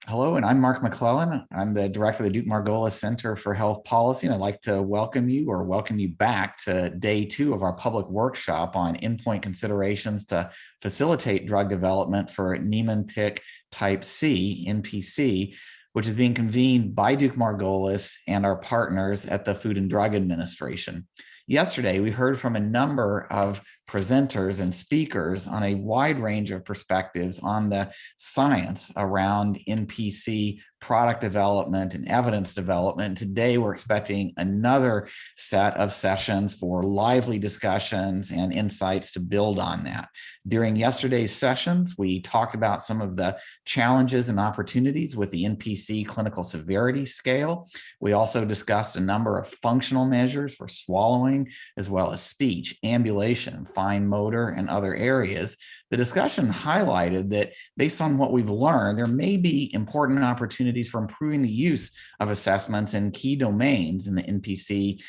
Hello, and I'm Mark McClellan. I'm the director of the Duke-Margolis Center for Health Policy, and I'd like to welcome you back to day 2 of our public workshop on endpoint considerations to facilitate drug development for Niemann-Pick Type C, NPC, which is being convened by Duke-Margolis and our partners at the Food and Drug Administration. Yesterday, we heard from a number of presenters and speakers on a wide range of perspectives on the science around NPC product development and evidence development. Today, we're expecting another set of sessions for lively discussions and insights to build on that. During yesterday's sessions, we talked about some of the challenges and opportunities with the NPC clinical severity scale. We also discussed a number of functional measures for swallowing, as well as speech, ambulation, fine motor, and other areas. The discussion highlighted that based on what we've learned, there may be important opportunities for improving the use of assessments in key domains in the NPC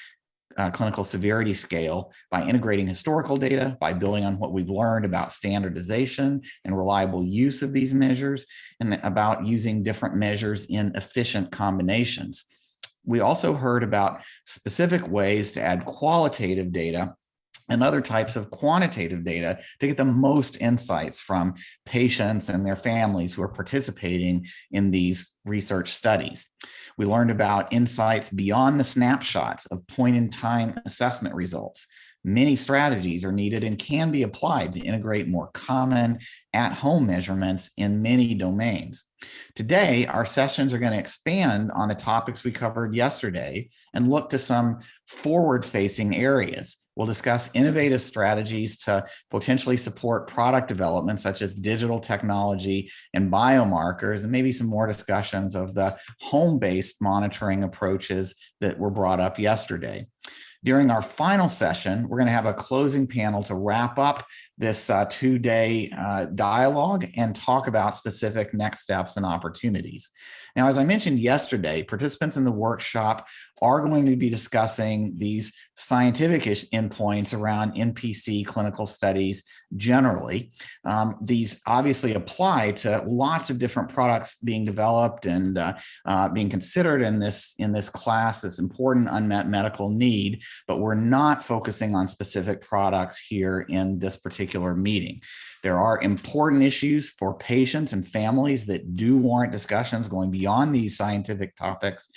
clinical severity scale by integrating historical data, by building on what we've learned about standardization and reliable use of these measures, and about using different measures in efficient combinations. We also heard about specific ways to add qualitative data and other types of quantitative data to get the most insights from patients and their families who are participating in these research studies. We learned about insights beyond the snapshots of point-in-time assessment results. Many strategies are needed and can be applied to integrate more common at-home measurements in many domains. Today, our sessions are going to expand on the topics we covered yesterday and look to some forward-facing areas. We'll discuss innovative strategies to potentially support product development, such as digital technology and biomarkers, and maybe some more discussions of the home-based monitoring approaches that were brought up yesterday. During our final session, we're going to have a closing panel to wrap up this two-day dialogue and talk about specific next steps and opportunities. Now, as I mentioned yesterday, participants in the workshop are going to be discussing these scientific endpoints around NPC clinical studies generally. These obviously apply to lots of different products being developed and being considered in this class, this important unmet medical need, but we're not focusing on specific products here in this particular meeting. There are important issues for patients and families that do warrant discussions going beyond these scientific topics.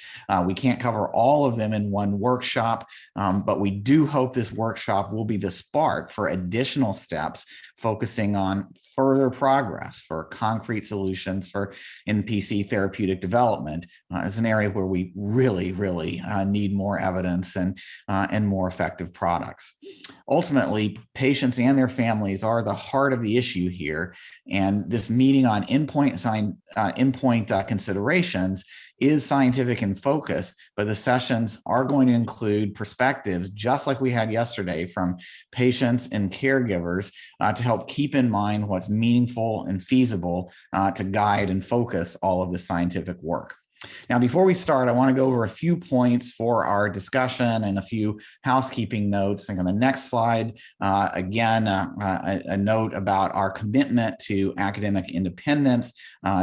We can't cover all of them in one workshop, but we do hope this workshop will be the spark for additional steps focusing on further progress for concrete solutions for NPC therapeutic development as an area where we really need more evidence and more effective products. Ultimately, patients and their families are the heart of the issue here, and this meeting on endpoint considerations is scientific in focus, but the sessions are going to include perspectives, just like we had yesterday, from patients and caregivers to help keep in mind what's meaningful and feasible to guide and focus all of the scientific work. Now, before we start, I want to go over a few points for our discussion and a few housekeeping notes. I think on the next slide, again, a note about our commitment to academic independence,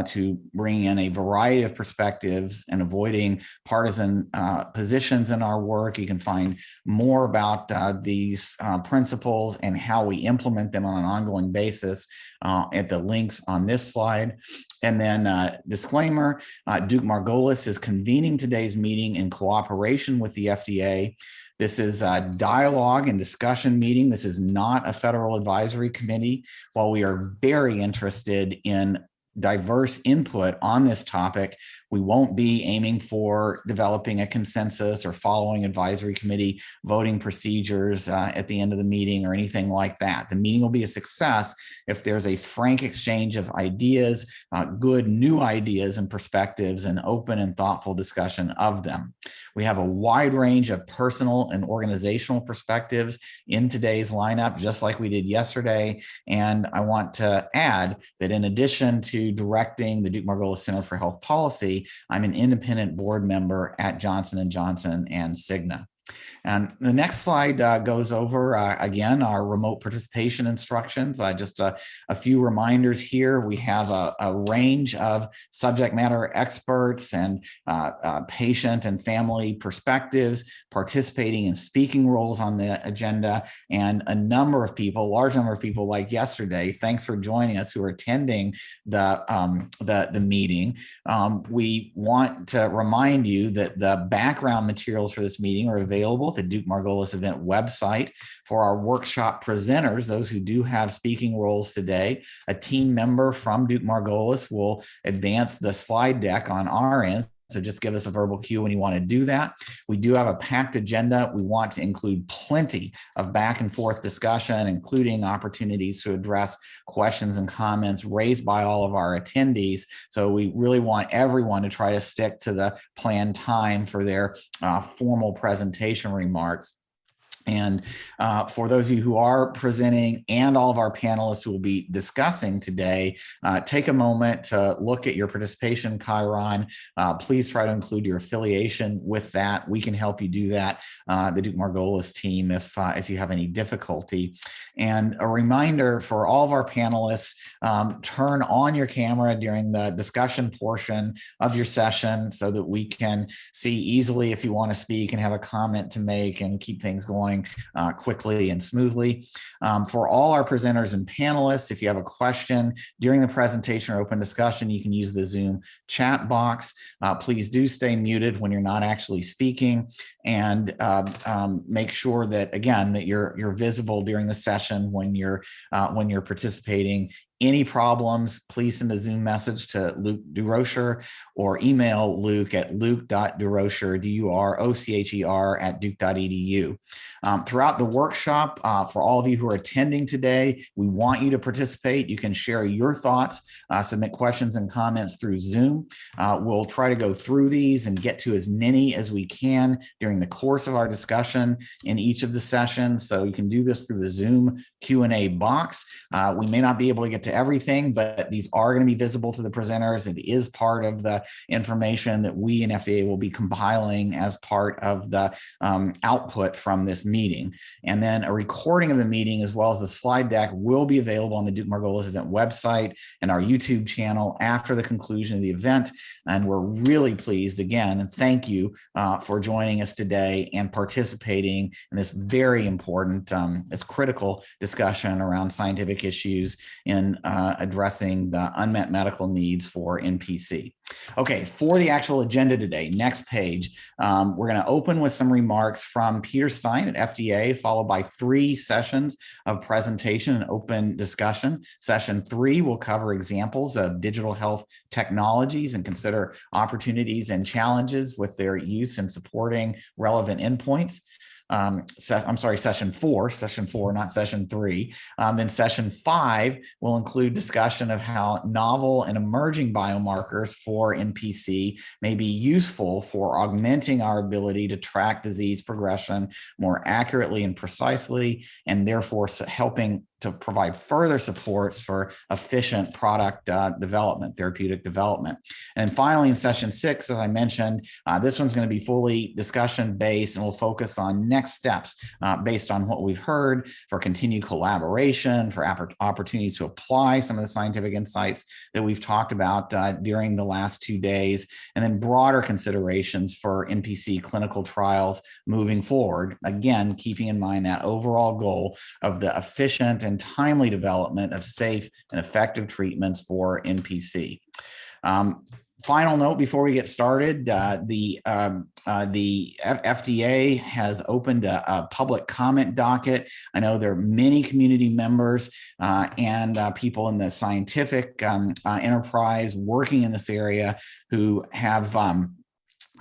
to bring in a variety of perspectives and avoiding partisan positions in our work. You can find more about these principles and how we implement them on an ongoing basis at the links on this slide. And then disclaimer, Duke-Margolis is convening today's meeting in cooperation with the FDA. This is a dialogue and discussion meeting. This is not a federal advisory committee. While we are very interested in diverse input on this topic, we won't be aiming for developing a consensus or following advisory committee voting procedures at the end of the meeting or anything like that. The meeting will be a success if there's a frank exchange of ideas, good new ideas and perspectives, and open and thoughtful discussion of them. We have a wide range of personal and organizational perspectives in today's lineup, just like we did yesterday. And I want to add that in addition to directing the Duke-Margolis Center for Health Policy, I'm an independent board member at Johnson & Johnson and Cigna. And the next slide goes over, again, our remote participation instructions. Just a few reminders here. We have a range of subject matter experts and patient and family perspectives participating in speaking roles on the agenda, and a number of people, large number of people like yesterday. Thanks for joining us who are attending the meeting. We want to remind you that the background materials for this meeting are available at the Duke Margolis event website. For our workshop presenters, those who do have speaking roles today, a team member from Duke Margolis will advance the slide deck on our end. So just give us a verbal cue when you want to do that. We do have a packed agenda. We want to include plenty of back and forth discussion, including opportunities to address questions and comments raised by all of our attendees. So we really want everyone to try to stick to the planned time for their formal presentation remarks. And for those of you who are presenting and all of our panelists who will be discussing today, take a moment to look at your participation chyron. Please try to include your affiliation with that. We can help you do that, the Duke Margolis team, if you have any difficulty. And a reminder for all of our panelists, turn on your camera during the discussion portion of your session so that we can see easily if you want to speak and have a comment to make and keep things going quickly and smoothly. For all our presenters and panelists, if you have a question during the presentation or open discussion, you can use the Zoom chat box. Please do stay muted when you're not actually speaking, and make sure that, again, that you're visible during the session when you're participating. Any problems, please send a Zoom message to Luke Durocher or email Luke at luke.durocher, D-U-R-O-C-H-E-R @duke.edu. Throughout the workshop, for all of you who are attending today, we want you to participate. You can share your thoughts, submit questions and comments through Zoom. We'll try to go through these and get to as many as we can during the course of our discussion in each of the sessions. So you can do this through the Zoom Q&A box. We may not be able to get to everything, but these are going to be visible to the presenters. It is part of the information that we in FEA will be compiling as part of the output from this meeting. And then a recording of the meeting, as well as the slide deck, will be available on the Duke Margolis event website and our YouTube channel after the conclusion of the event. And we're really pleased, again, and thank you for joining us today and participating in this very important, it's critical discussion around scientific issues in addressing the unmet medical needs for NPC. Okay, for the actual agenda today, next page, we're going to open with some remarks from Peter Stein at FDA, followed by 3 sessions of presentation and open discussion. Session 3 will cover examples of digital health technologies and consider opportunities and challenges with their use in supporting relevant endpoints. Session 4, not session 3. Then session 5 will include discussion of how novel and emerging biomarkers for NPC may be useful for augmenting our ability to track disease progression more accurately and precisely, and therefore helping to provide further supports for efficient product development, therapeutic development. And finally, in session 6, as I mentioned, this one's going to be fully discussion-based and will focus on next steps based on what we've heard for continued collaboration, for opportunities to apply some of the scientific insights that we've talked about during the last 2 days, and then broader considerations for NPC clinical trials moving forward. Again, keeping in mind that overall goal of the efficient and timely development of safe and effective treatments for NPC. Final note before we get started, the FDA has opened a public comment docket. I know there are many community members and people in the scientific enterprise working in this area who have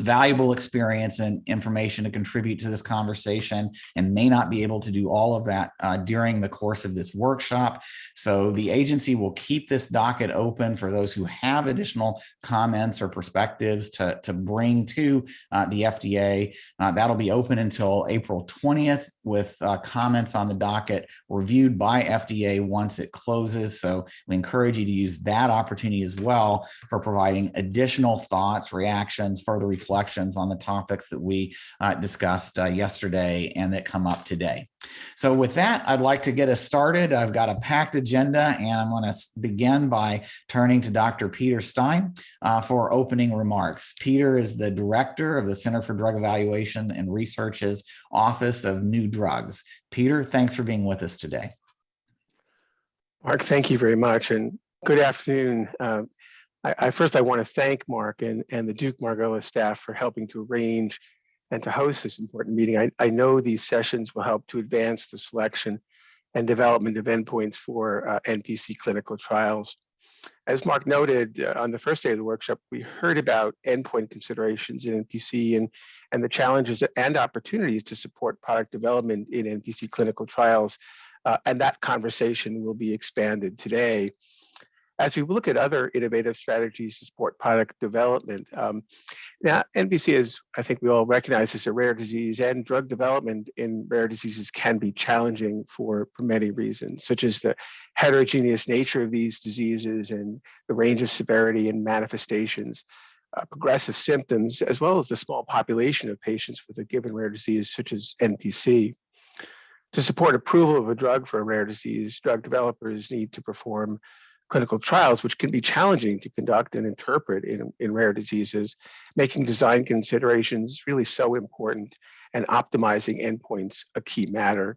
valuable experience and information to contribute to this conversation and may not be able to do all of that during the course of this workshop. So the agency will keep this docket open for those who have additional comments or perspectives to bring to the FDA. That'll be open until April 20th. with comments on the docket reviewed by FDA once it closes. So we encourage you to use that opportunity as well for providing additional thoughts, reactions, further reflections on the topics that we discussed yesterday and that come up today. So with that, I'd like to get us started. I've got a packed agenda, and I'm going to begin by turning to Dr. Peter Stein for opening remarks. Peter is the director of the Center for Drug Evaluation and Research's Office of New Drugs. Peter, thanks for being with us today. Mark, thank you very much, and good afternoon. First, I want to thank Mark and the Duke Margolis staff for helping to arrange and to host this important meeting. I know these sessions will help to advance the selection and development of endpoints for NPC clinical trials. As Mark noted, on the first day of the workshop, we heard about endpoint considerations in NPC and the challenges and opportunities to support product development in NPC clinical trials, and that conversation will be expanded today. As we look at other innovative strategies to support product development, now NPC is, I think we all recognize, is a rare disease, and drug development in rare diseases can be challenging for many reasons, such as the heterogeneous nature of these diseases and the range of severity and manifestations, progressive symptoms, as well as the small population of patients with a given rare disease, such as NPC. To support approval of a drug for a rare disease, drug developers need to perform clinical trials, which can be challenging to conduct and interpret in rare diseases, making design considerations really so important and optimizing endpoints a key matter.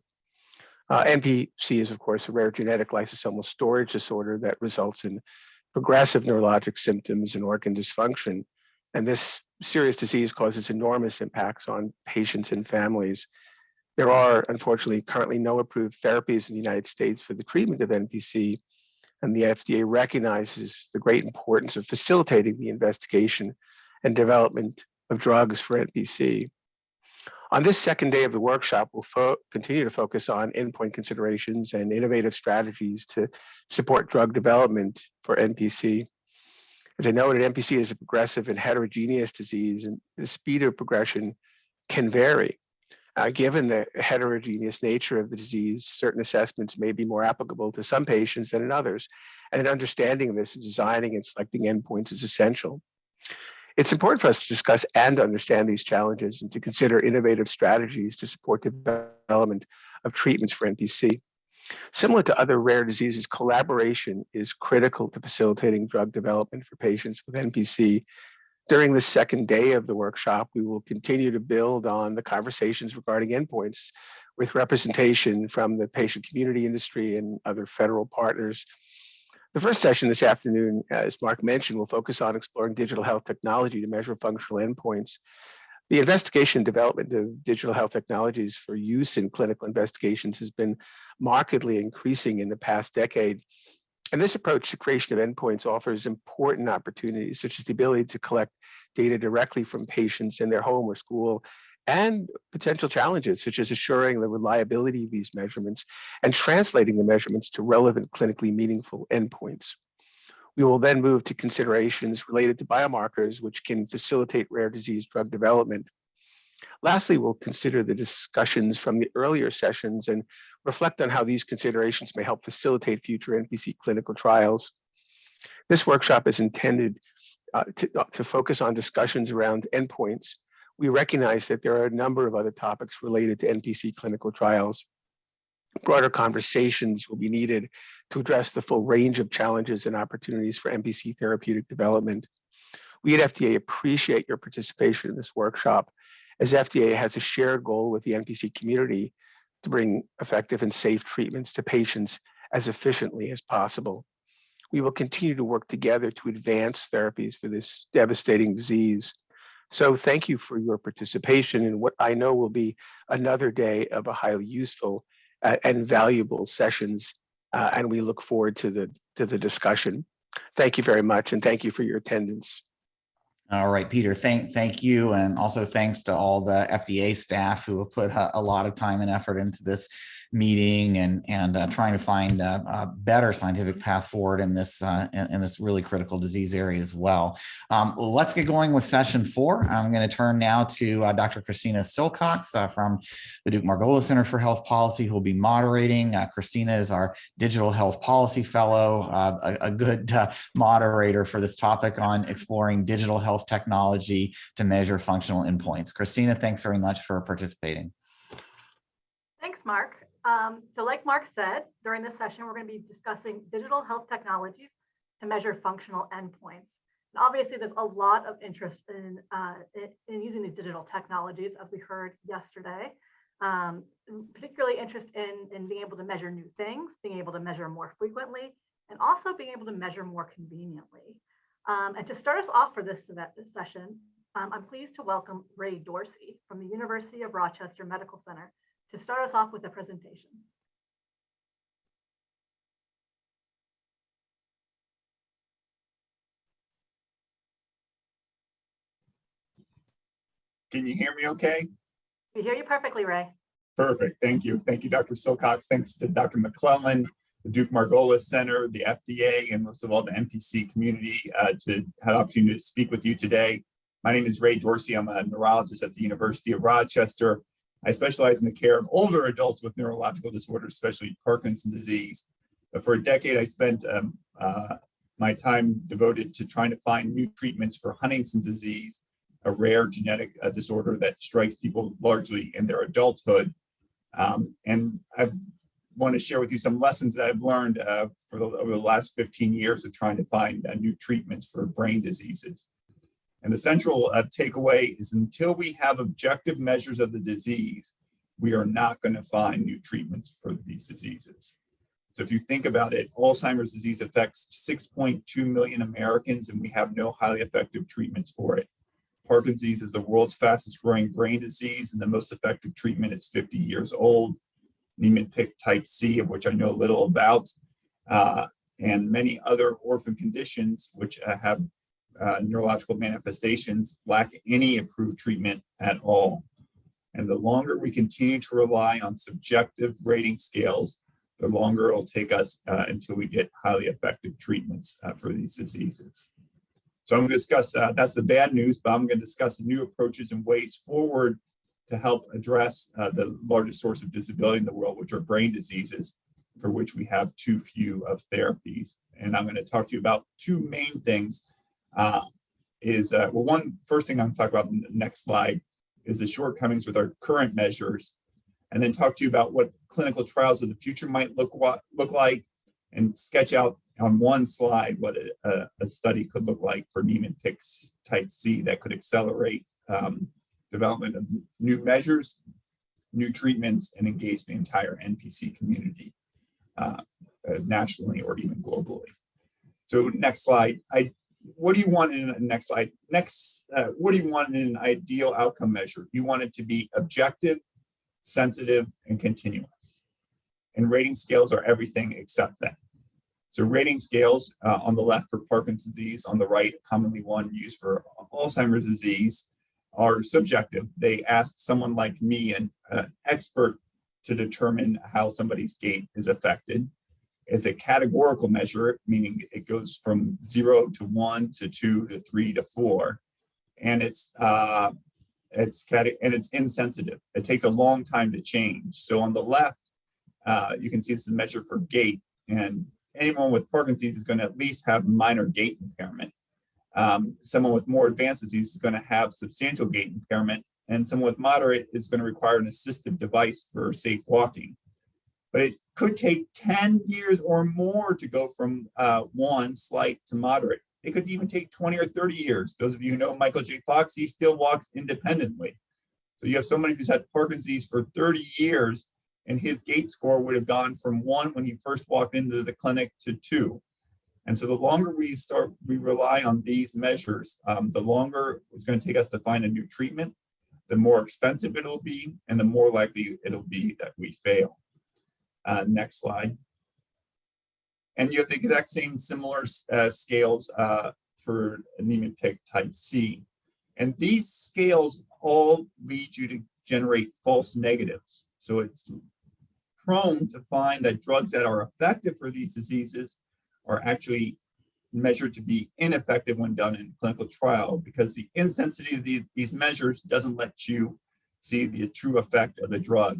NPC is, of course, a rare genetic lysosomal storage disorder that results in progressive neurologic symptoms and organ dysfunction. And this serious disease causes enormous impacts on patients and families. There are, unfortunately, currently no approved therapies in the United States for the treatment of NPC, and the FDA recognizes the great importance of facilitating the investigation and development of drugs for NPC. On this second day of the workshop, we'll continue to focus on endpoint considerations and innovative strategies to support drug development for NPC. As I noted, NPC is a progressive and heterogeneous disease, and the speed of progression can vary. Given the heterogeneous nature of the disease, certain assessments may be more applicable to some patients than in others, and understanding this and designing and selecting endpoints is essential. It's important for us to discuss and understand these challenges and to consider innovative strategies to support development of treatments for NPC. Similar to other rare diseases, collaboration is critical to facilitating drug development for patients with NPC. During the second day of the workshop, we will continue to build on the conversations regarding endpoints with representation from the patient community, industry, and other federal partners. The first session this afternoon, as Mark mentioned, will focus on exploring digital health technology to measure functional endpoints. The investigation and development of digital health technologies for use in clinical investigations has been markedly increasing in the past decade. And this approach to creation of endpoints offers important opportunities, such as the ability to collect data directly from patients in their home or school, and potential challenges, such as assuring the reliability of these measurements and translating the measurements to relevant clinically meaningful endpoints. We will then move to considerations related to biomarkers, which can facilitate rare disease drug development. Lastly, we'll consider the discussions from the earlier sessions and reflect on how these considerations may help facilitate future NPC clinical trials. This workshop is intended to focus on discussions around endpoints. We recognize that there are a number of other topics related to NPC clinical trials. Broader conversations will be needed to address the full range of challenges and opportunities for NPC therapeutic development. We at FDA appreciate your participation in this workshop, as FDA has a shared goal with the NPC community to bring effective and safe treatments to patients as efficiently as possible. We will continue to work together to advance therapies for this devastating disease. So thank you for your participation in what I know will be another day of a highly useful and valuable sessions, and we look forward to the discussion. Thank you very much, and thank you for your attendance. All right, Peter, thank you. And also thanks to all the FDA staff who have put a lot of time and effort into this meeting and trying to find a better scientific path forward in this really critical disease area as well. Let's get going with session 4. I'm going to turn now to Dr. Christina Silcox from the Duke-Margolis Center for Health Policy, who will be moderating. Christina is our Digital Health Policy Fellow, a good moderator for this topic on exploring digital health technology to measure functional endpoints. Christina, thanks very much for participating. Thanks, Mark. So like Mark said, during this session, we're going to be discussing digital health technologies to measure functional endpoints. And obviously, there's a lot of interest in using these digital technologies, as we heard yesterday. Particularly interest in being able to measure new things, being able to measure more frequently, and also being able to measure more conveniently. And to start us off for this session, I'm pleased to welcome Ray Dorsey from the University of Rochester Medical Center to start us off with a presentation. Can you hear me okay? We hear you perfectly, Ray. Perfect. Thank you. Thank you, Dr. Silcox. Thanks to Dr. McClellan, the Duke-Margolis Center, the FDA, and most of all the NPC community to have the opportunity to speak with you today. My name is Ray Dorsey. I'm a neurologist at the University of Rochester. I specialize in the care of older adults with neurological disorders, especially Parkinson's disease. But for a decade, I spent my time devoted to trying to find new treatments for Huntington's disease, a rare genetic disorder that strikes people largely in their adulthood. And I want to share with you some lessons that I've learned over the last 15 years of trying to find new treatments for brain diseases. And the central takeaway is until we have objective measures of the disease, we are not going to find new treatments for these diseases. So if you think about it, Alzheimer's disease affects 6.2 million Americans, and we have no highly effective treatments for it. Parkinson's disease is the world's fastest growing brain disease, and the most effective treatment is 50 years old. Niemann-Pick Type C, of which I know little about, and many other orphan conditions which have neurological manifestations lack any approved treatment at all. And the longer we continue to rely on subjective rating scales, the longer it'll take us until we get highly effective treatments for these diseases. So I'm going to discuss, that's the bad news, but I'm going to discuss new approaches and ways forward to help address the largest source of disability in the world, which are brain diseases, for which we have too few of therapies. And I'm going to talk to you about two main things. First thing I'm going to talk about in the next slide is the shortcomings with our current measures, and then talk to you about what clinical trials of the future might look like, and sketch out on one slide what a study could look like for Niemann-Pick Type C that could accelerate development of new measures, new treatments, and engage the entire NPC community nationally or even globally. So next slide. What do you want in the next slide? What do you want in an ideal outcome measure? You want it to be objective, sensitive, and continuous. And rating scales are everything except that. So rating scales on the left for Parkinson's disease, on the right, commonly one used for Alzheimer's disease, are subjective. They ask someone like me, an expert, to determine how somebody's gait is affected. It's a categorical measure, meaning it goes from 0 to 1 to 2 to 3 to 4, and it's insensitive. It takes a long time to change. So on the left, you can see it's a measure for gait, and anyone with Parkinson's disease is going to at least have minor gait impairment. Someone with more advanced disease is going to have substantial gait impairment, and someone with moderate is going to require an assistive device for safe walking. But it could take 10 years or more to go from slight to moderate. It could even take 20 or 30 years. Those of you who know Michael J. Fox, he still walks independently. So you have somebody who's had Parkinson's disease for 30 years, and his gait score would have gone from 1 when he first walked into the clinic to 2. And so the longer we rely on these measures, the longer it's going to take us to find a new treatment, the more expensive it'll be, and the more likely it'll be that we fail. Next slide. And you have the exact same similar scales for Niemann-Pick Type C. And these scales all lead you to generate false negatives. So it's prone to find that drugs that are effective for these diseases are actually measured to be ineffective when done in clinical trial, because the insensitivity of these measures doesn't let you see the true effect of the drug.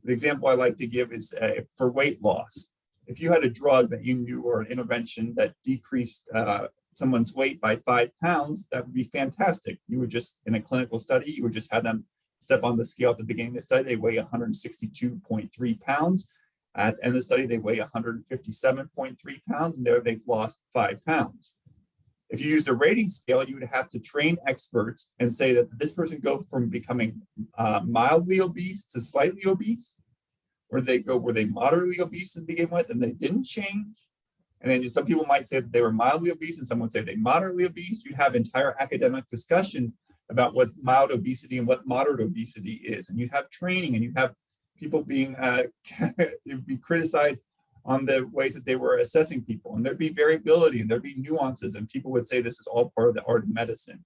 The example I like to give is for weight loss. If you had a drug that you knew or an intervention that decreased someone's weight by 5 pounds, that would be fantastic. You would just, in a clinical study, you would just have them step on the scale at the beginning of the study. They weigh 162.3 pounds. At the end of the study, they weigh 157.3 pounds, and there they've lost 5 pounds. If you used a rating scale, you would have to train experts and say that this person go from becoming mildly obese to slightly obese, or were they moderately obese to begin with and they didn't change? And then some people might say that they were mildly obese and someone say they moderately obese. You'd have entire academic discussions about what mild obesity and what moderate obesity is. And you'd have training, and you'd have people being be criticized on the ways that they were assessing people. And there'd be variability and there'd be nuances, and people would say this is all part of the art of medicine.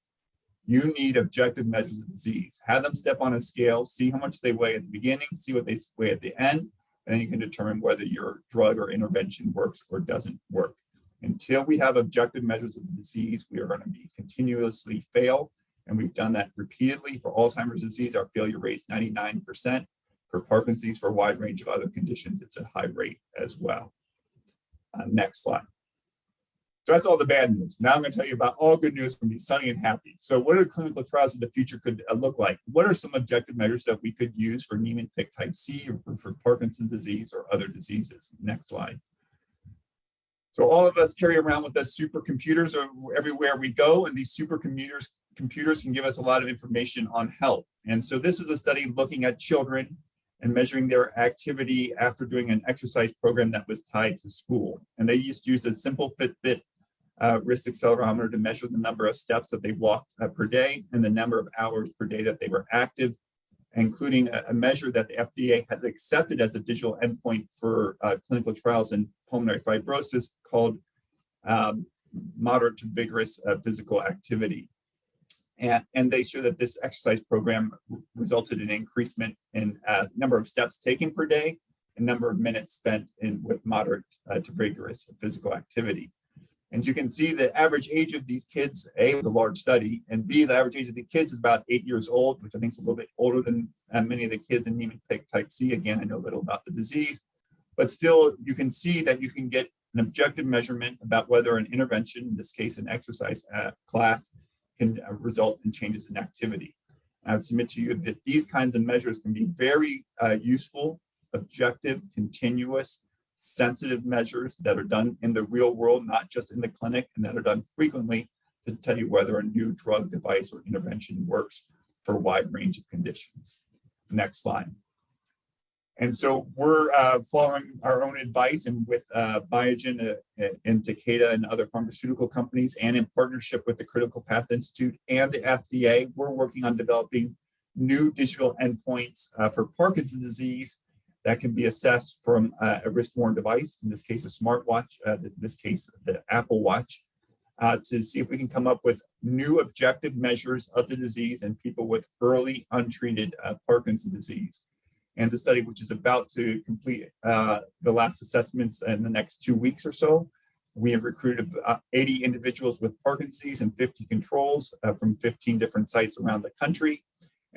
You need objective measures of disease. Have them step on a scale, see how much they weigh at the beginning, see what they weigh at the end, and then you can determine whether your drug or intervention works or doesn't work. Until we have objective measures of the disease, we are going to be continuously fail. And we've done that repeatedly. For Alzheimer's disease, our failure rate is 99%. For Parkinson's, for a wide range of other conditions, it's a high rate as well. Next slide. So that's all the bad news. Now I'm going to tell you about all good news from be sunny and happy. So what are clinical trials of the future could look like? What are some objective measures that we could use for Niemann-Pick Type C or for Parkinson's disease or other diseases? Next slide. So all of us carry around with us supercomputers everywhere we go, and these supercomputers can give us a lot of information on health. And so this was a study looking at children and measuring their activity after doing an exercise program that was tied to school. And they used a simple Fitbit wrist accelerometer to measure the number of steps that they walked per day and the number of hours per day that they were active, including a measure that the FDA has accepted as a digital endpoint for clinical trials in pulmonary fibrosis called moderate to vigorous physical activity. And they show that this exercise program resulted in increasement in number of steps taken per day and number of minutes spent with moderate to vigorous physical activity. And you can see the average age of these kids, A, was a large study, and B, the average age of the kids is about 8 years old, which I think is a little bit older than many of the kids in Niemann-Pick Type C. Again, I know little about the disease, but still you can see that you can get an objective measurement about whether an intervention, in this case an exercise class, can result in changes in activity. I would submit to you that these kinds of measures can be very useful, objective, continuous, sensitive measures that are done in the real world, not just in the clinic, and that are done frequently to tell you whether a new drug, device, or intervention works for a wide range of conditions. Next slide. And so we're following our own advice, and with Biogen and Takeda and other pharmaceutical companies, and in partnership with the Critical Path Institute and the FDA, we're working on developing new digital endpoints for Parkinson's disease that can be assessed from a wrist-worn device, in this case a smartwatch, in this case the Apple Watch, to see if we can come up with new objective measures of the disease in people with early untreated Parkinson's disease. And the study, which is about to complete the last assessments in the next 2 weeks or so, we have recruited 80 individuals with Parkinson's disease and 50 controls from 15 different sites around the country,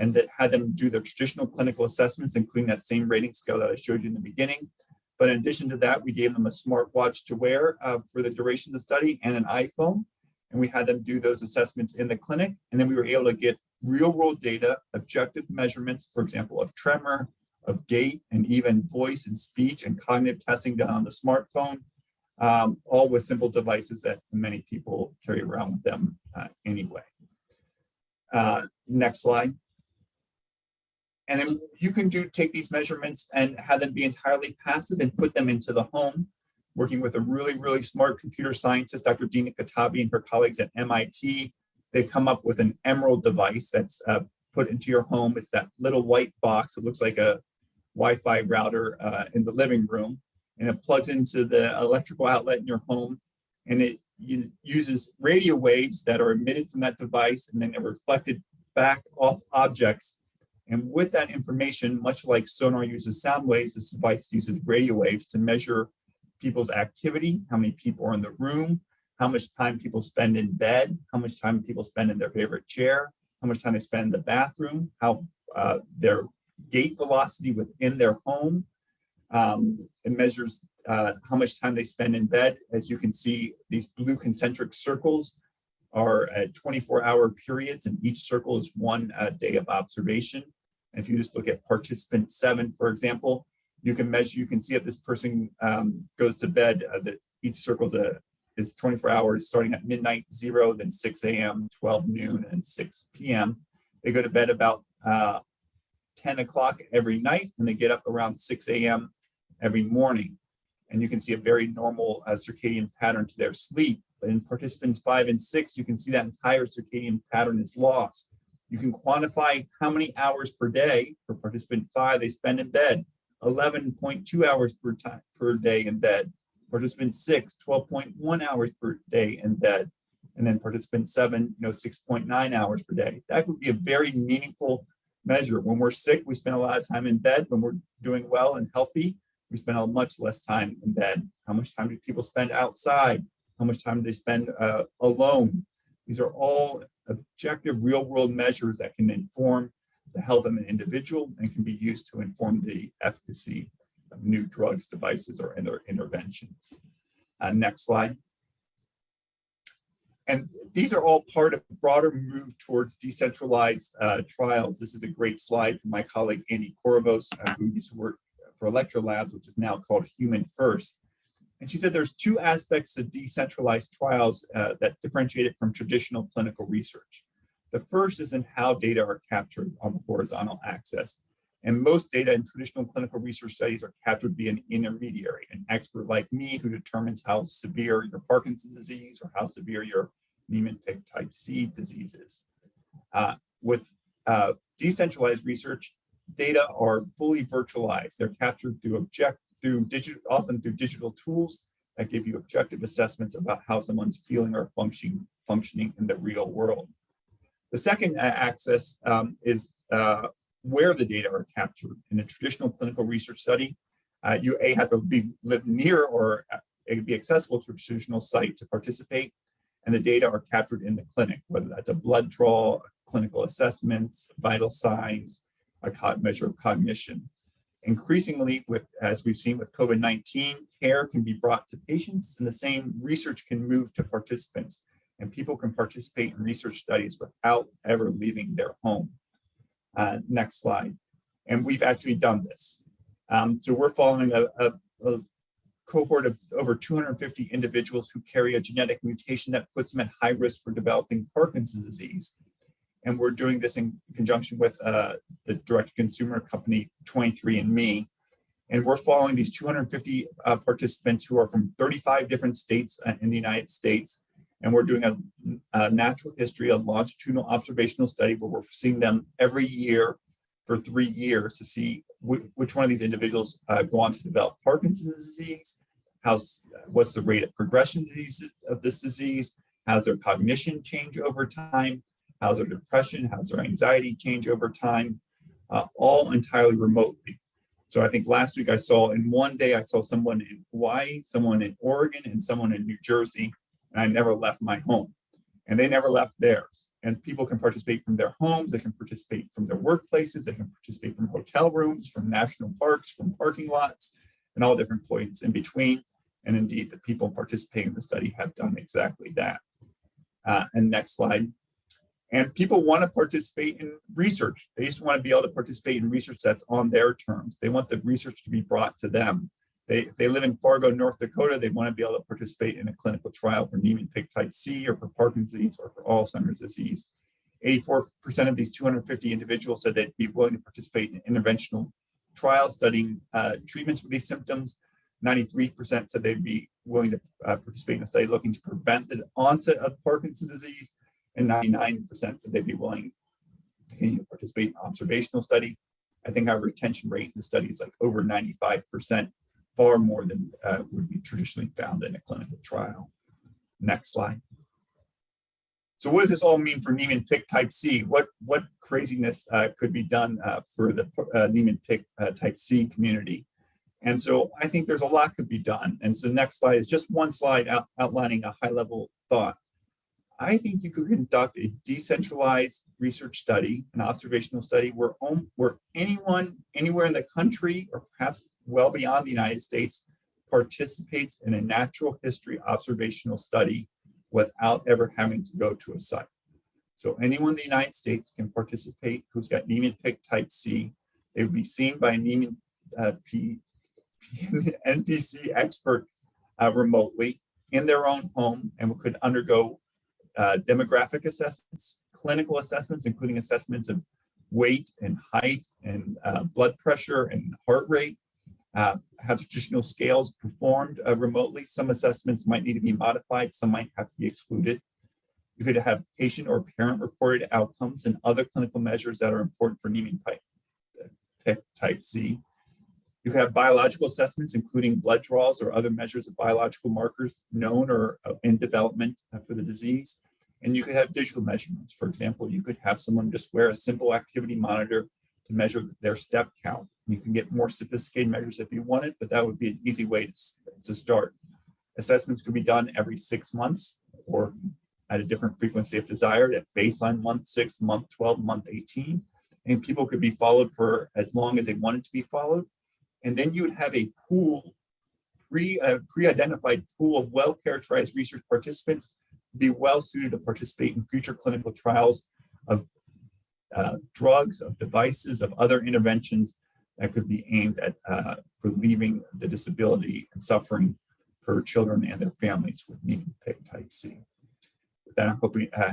and that had them do their traditional clinical assessments, including that same rating scale that I showed you in the beginning. But in addition to that, we gave them a smartwatch to wear for the duration of the study and an iPhone, and we had them do those assessments in the clinic. And then we were able to get real-world data, objective measurements, for example, of tremor, of gait, and even voice and speech and cognitive testing done on the smartphone, all with simple devices that many people carry around with them anyway. Next slide. And then you can take these measurements and have them be entirely passive and put them into the home, working with a really, really smart computer scientist, Dr. Dina Katabi and her colleagues at MIT. They've come up with an Emerald device that's put into your home. It's that little white box that looks like a Wi-Fi router in the living room, and it plugs into the electrical outlet in your home, and it uses radio waves that are emitted from that device, and then are reflected back off objects And with that information, much like sonar uses sound waves, this device uses radio waves to measure people's activity, how many people are in the room, how much time people spend in bed, how much time people spend in their favorite chair, how much time they spend in the bathroom, how their gait velocity within their home. It measures how much time they spend in bed. As you can see, these blue concentric circles are at 24-hour periods, and each circle is one day of observation. And if you just look at participant 7, for example, you can measure, you can see that this person goes to bed, that each circle is 24 hours, starting at midnight 0, then 6 a.m., 12 noon, and 6 p.m. They go to bed about 10 o'clock every night, and they get up around 6 a.m. every morning. And you can see a very normal circadian pattern to their sleep. But in participants 5 and 6, you can see that entire circadian pattern is lost. You can quantify how many hours per day. For participant 5, they spend in bed 11.2 hours per day in bed. Participant 6, 12.1 hours per day in bed. And then participant 7, 6.9 hours per day. That would be a very meaningful measure. When we're sick, we spend a lot of time in bed. When we're doing well and healthy, we spend a much less time in bed. How much time do people spend outside? How much time do they spend alone? These are all objective real-world measures that can inform the health of an individual and can be used to inform the efficacy of new drugs, devices, or interventions. Next slide. And these are all part of a broader move towards decentralized trials. This is a great slide from my colleague, Andy Korvos, who used to work for Electra Labs, which is now called Human First. And she said there's 2 aspects of decentralized trials that differentiate it from traditional clinical research. The first is in how data are captured on the horizontal axis. And most data in traditional clinical research studies are captured via an intermediary, an expert like me who determines how severe your Parkinson's disease or how severe your Niemann-Pick Type C disease is. With decentralized research, data are fully virtualized. They're captured often through digital tools that give you objective assessments about how someone's feeling or functioning in the real world. The second axis is where the data are captured. In a traditional clinical research study, you have to live near or be accessible to a traditional site to participate, and the data are captured in the clinic, whether that's a blood draw, clinical assessments, vital signs, a measure of cognition. Increasingly, as we've seen with COVID-19, care can be brought to patients, and the same research can move to participants, and people can participate in research studies without ever leaving their home. Next slide. And we've actually done this. So we're following a cohort of over 250 individuals who carry a genetic mutation that puts them at high risk for developing Parkinson's disease. And we're doing this in conjunction with the direct-to-consumer company 23andMe. And we're following these 250 participants who are from 35 different states in the United States. And we're doing a natural history, a longitudinal observational study where we're seeing them every year for 3 years to see which one of these individuals go on to develop Parkinson's disease, what's the rate of progression of this disease, how's their cognition change over time, how's their depression, how's their anxiety change over time, all entirely remotely. So I think last week in one day, I saw someone in Hawaii, someone in Oregon, and someone in New Jersey, and I never left my home. And they never left theirs. And people can participate from their homes, they can participate from their workplaces, they can participate from hotel rooms, from national parks, from parking lots, and all different points in between. And indeed, the people participating in the study have done exactly that. And next slide. And people want to participate in research. They just want to be able to participate in research that's on their terms. They want the research to be brought to them. They live in Fargo, North Dakota. They want to be able to participate in a clinical trial for Niemann-Pick Type C or for Parkinson's disease or for Alzheimer's disease. 84% of these 250 individuals said they'd be willing to participate in interventional trials studying treatments for these symptoms. 93% said they'd be willing to participate in a study looking to prevent the onset of Parkinson's disease. And 99% said they'd be willing to continue to participate in an observational study. I think our retention rate in the study is like over 95%, far more than would be traditionally found in a clinical trial. Next slide. So what does this all mean for Niemann-Pick Type C? What craziness could be done for the Niemann-Pick Type C community? And so I think there's a lot could be done. And so the next slide is just one slide outlining a high-level thought. I think you could conduct a decentralized research study, an observational study, where anyone, anywhere in the country, or perhaps well beyond the United States, participates in a natural history observational study without ever having to go to a site. So anyone in the United States can participate who's got Niemann-Pick Type C. They would be seen by a NPC expert remotely in their own home, and could undergo demographic assessments, clinical assessments, including assessments of weight and height and blood pressure and heart rate, have traditional scales performed remotely. Some assessments might need to be modified, some might have to be excluded. You could have patient or parent reported outcomes and other clinical measures that are important for Niemann-Pick Type C. You could have biological assessments, including blood draws or other measures of biological markers known or in development for the disease. And you could have digital measurements. For example, you could have someone just wear a simple activity monitor to measure their step count. You can get more sophisticated measures if you wanted, but that would be an easy way to start. Assessments could be done every 6 months or at a different frequency if desired, at baseline month 6, month 12, month 18. And people could be followed for as long as they wanted to be followed. And then you would have a pool, pre-identified pool of well-characterized research participants, be well suited to participate in future clinical trials of drugs, of devices, of other interventions that could be aimed at relieving the disability and suffering for children and their families with Niemann-Pick Type C. With that, I'm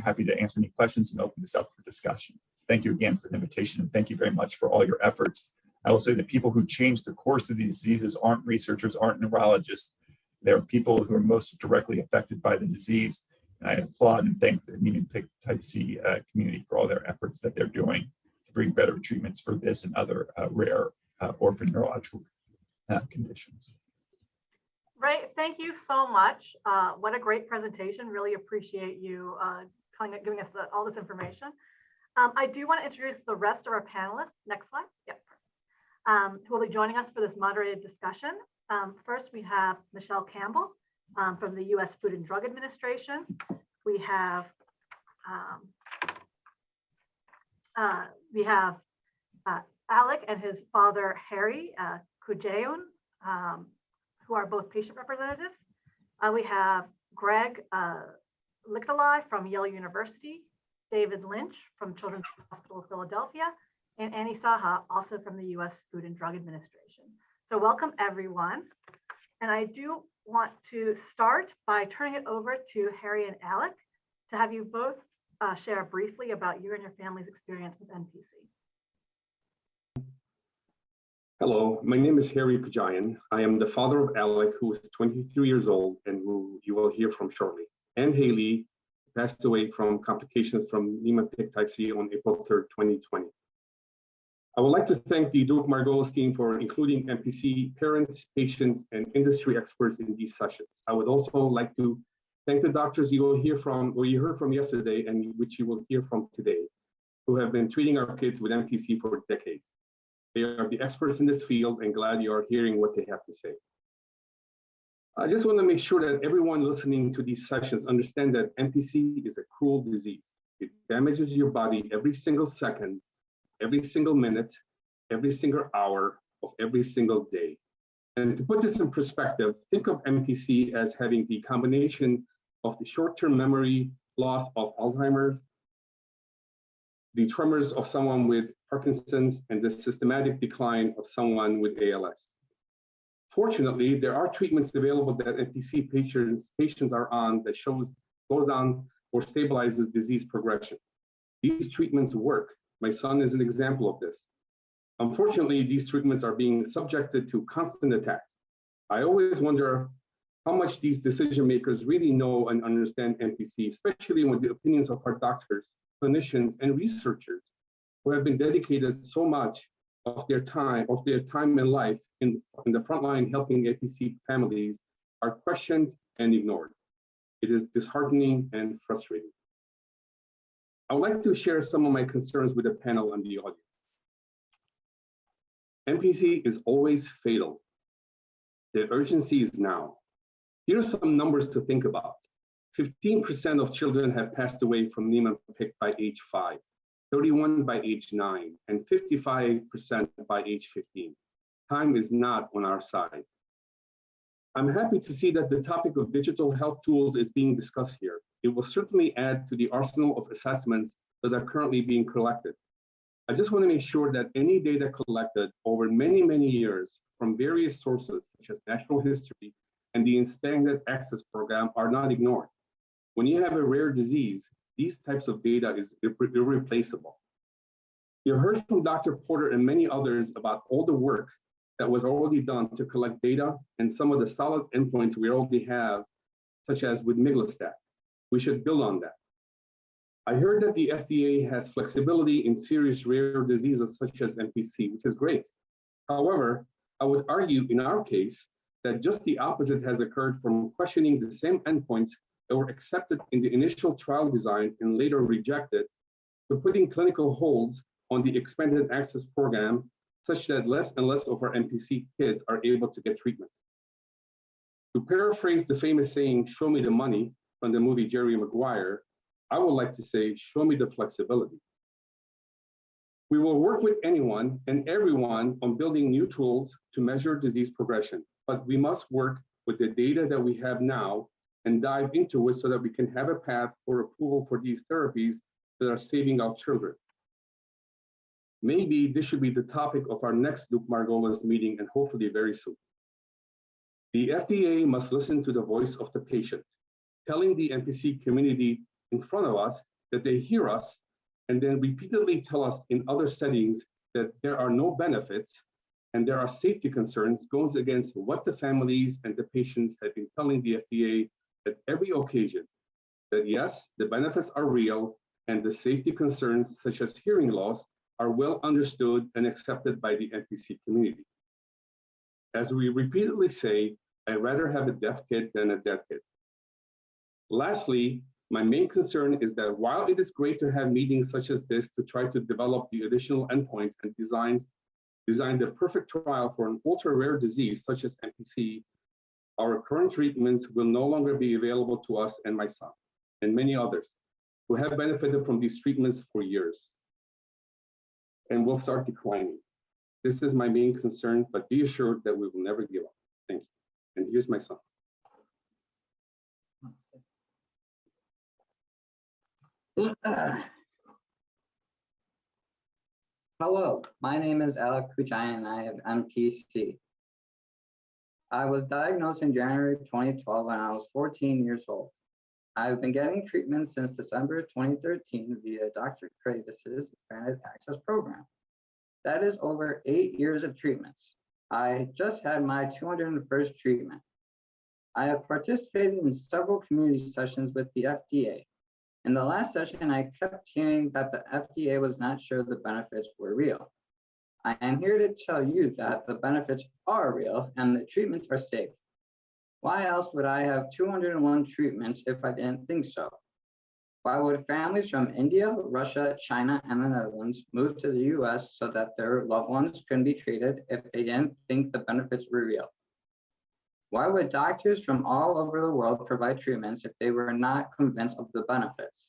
happy to answer any questions and open this up for discussion. Thank you again for the invitation, and thank you very much for all your efforts. I will say that people who change the course of these diseases aren't researchers, aren't neurologists. They're people who are most directly affected by the disease. And I applaud and thank the Niemann-Pick Type C community for all their efforts that they're doing to bring better treatments for this and other rare orphan neurological conditions. Right, thank you so much. What a great presentation. Really appreciate you giving us all this information. I do want to introduce the rest of our panelists. Next slide. Yep. Who will be joining us for this moderated discussion. First, we have Michelle Campbell from the U.S. Food and Drug Administration. We have Alec and his father, Harry Kujaun, who are both patient representatives. We have Greg Lichtelai from Yale University, David Lynch from Children's Hospital of Philadelphia, and Annie Saha, also from the U.S. Food and Drug Administration. So welcome, everyone. And I do want to start by turning it over to Harry and Alec to have you both share briefly about you and your family's experience with NPC. Hello, my name is Harry Kujaun. I am the father of Alec, who is 23 years old and who you will hear from shortly, and Haley, who passed away from complications from Niemann-Pick Type C on April 3rd, 2020. I would like to thank the Duke Margolis team for including NPC parents, patients, and industry experts in these sessions. I would also like to thank the doctors you will hear from, or you heard from yesterday, and which you will hear from today, who have been treating our kids with NPC for decades. They are the experts in this field, and glad you are hearing what they have to say. I just want to make sure that everyone listening to these sessions understand that NPC is a cruel disease. It damages your body every single second, every single minute, every single hour of every single day. And to put this in perspective, think of NPC as having the combination of the short-term memory loss of Alzheimer's, the tremors of someone with Parkinson's, and the systematic decline of someone with ALS. Fortunately, there are treatments available that NPC patients are on that goes on or stabilizes disease progression. These treatments work. My son is an example of this. Unfortunately, these treatments are being subjected to constant attacks. I always wonder how much these decision makers really know and understand NPC, especially when the opinions of our doctors, clinicians, and researchers who have been dedicated so much of their time and life in the front line helping NPC families are questioned and ignored. It is disheartening and frustrating. I would like to share some of my concerns with the panel and the audience. NPC is always fatal. The urgency is now. Here are some numbers to think about. 15% of children have passed away from Niemann-Pick by age 5, 31 by age 9, and 55% by age 15. Time is not on our side. I'm happy to see that the topic of digital health tools is being discussed here. It will certainly add to the arsenal of assessments that are currently being collected. I just want to make sure that any data collected over many, many years from various sources, such as natural history and the Expanded Access Program, are not ignored. When you have a rare disease, these types of data is irreplaceable. You heard from Dr. Porter and many others about all the work that was already done to collect data and some of the solid endpoints we already have, such as with miglustat. We should build on that. I heard that the FDA has flexibility in serious rare diseases such as NPC, which is great. However, I would argue in our case that just the opposite has occurred from questioning the same endpoints that were accepted in the initial trial design and later rejected, to putting clinical holds on the Expanded Access Program, such that less and less of our NPC kids are able to get treatment. To paraphrase the famous saying, "Show me the money," from the movie Jerry Maguire, I would like to say, show me the flexibility. We will work with anyone and everyone on building new tools to measure disease progression, but we must work with the data that we have now and dive into it so that we can have a path for approval for these therapies that are saving our children. Maybe this should be the topic of our next Duke Margolis meeting, and hopefully very soon. The FDA must listen to the voice of the patient, telling the NPC community in front of us that they hear us, and then repeatedly tell us in other settings that there are no benefits and there are safety concerns, goes against what the families and the patients have been telling the FDA at every occasion, that yes, the benefits are real and the safety concerns such as hearing loss are well understood and accepted by the NPC community. As we repeatedly say, I'd rather have a deaf kid than a dead kid. Lastly, my main concern is that while it is great to have meetings such as this to try to develop the additional endpoints and design the perfect trial for an ultra-rare disease such as NPC, our current treatments will no longer be available to us and my son, and many others who have benefited from these treatments for years, and will start declining. This is my main concern, but be assured that we will never give up. Thank you. And here's my son. Hello, my name is Alec Kujayan and I have NPC. I was diagnosed in January 2012 when I was 14 years old. I've been getting treatment since December 2013 via Dr. Kravis's Expanded Access Program. That is over 8 years of treatments. I just had my 201st treatment. I have participated in several community sessions with the FDA. In the last session, I kept hearing that the FDA was not sure the benefits were real. I am here to tell you that the benefits are real and the treatments are safe. Why else would I have 201 treatments if I didn't think so? Why would families from India, Russia, China, and the Netherlands move to the US so that their loved ones couldn't be treated if they didn't think the benefits were real? Why would doctors from all over the world provide treatments if they were not convinced of the benefits?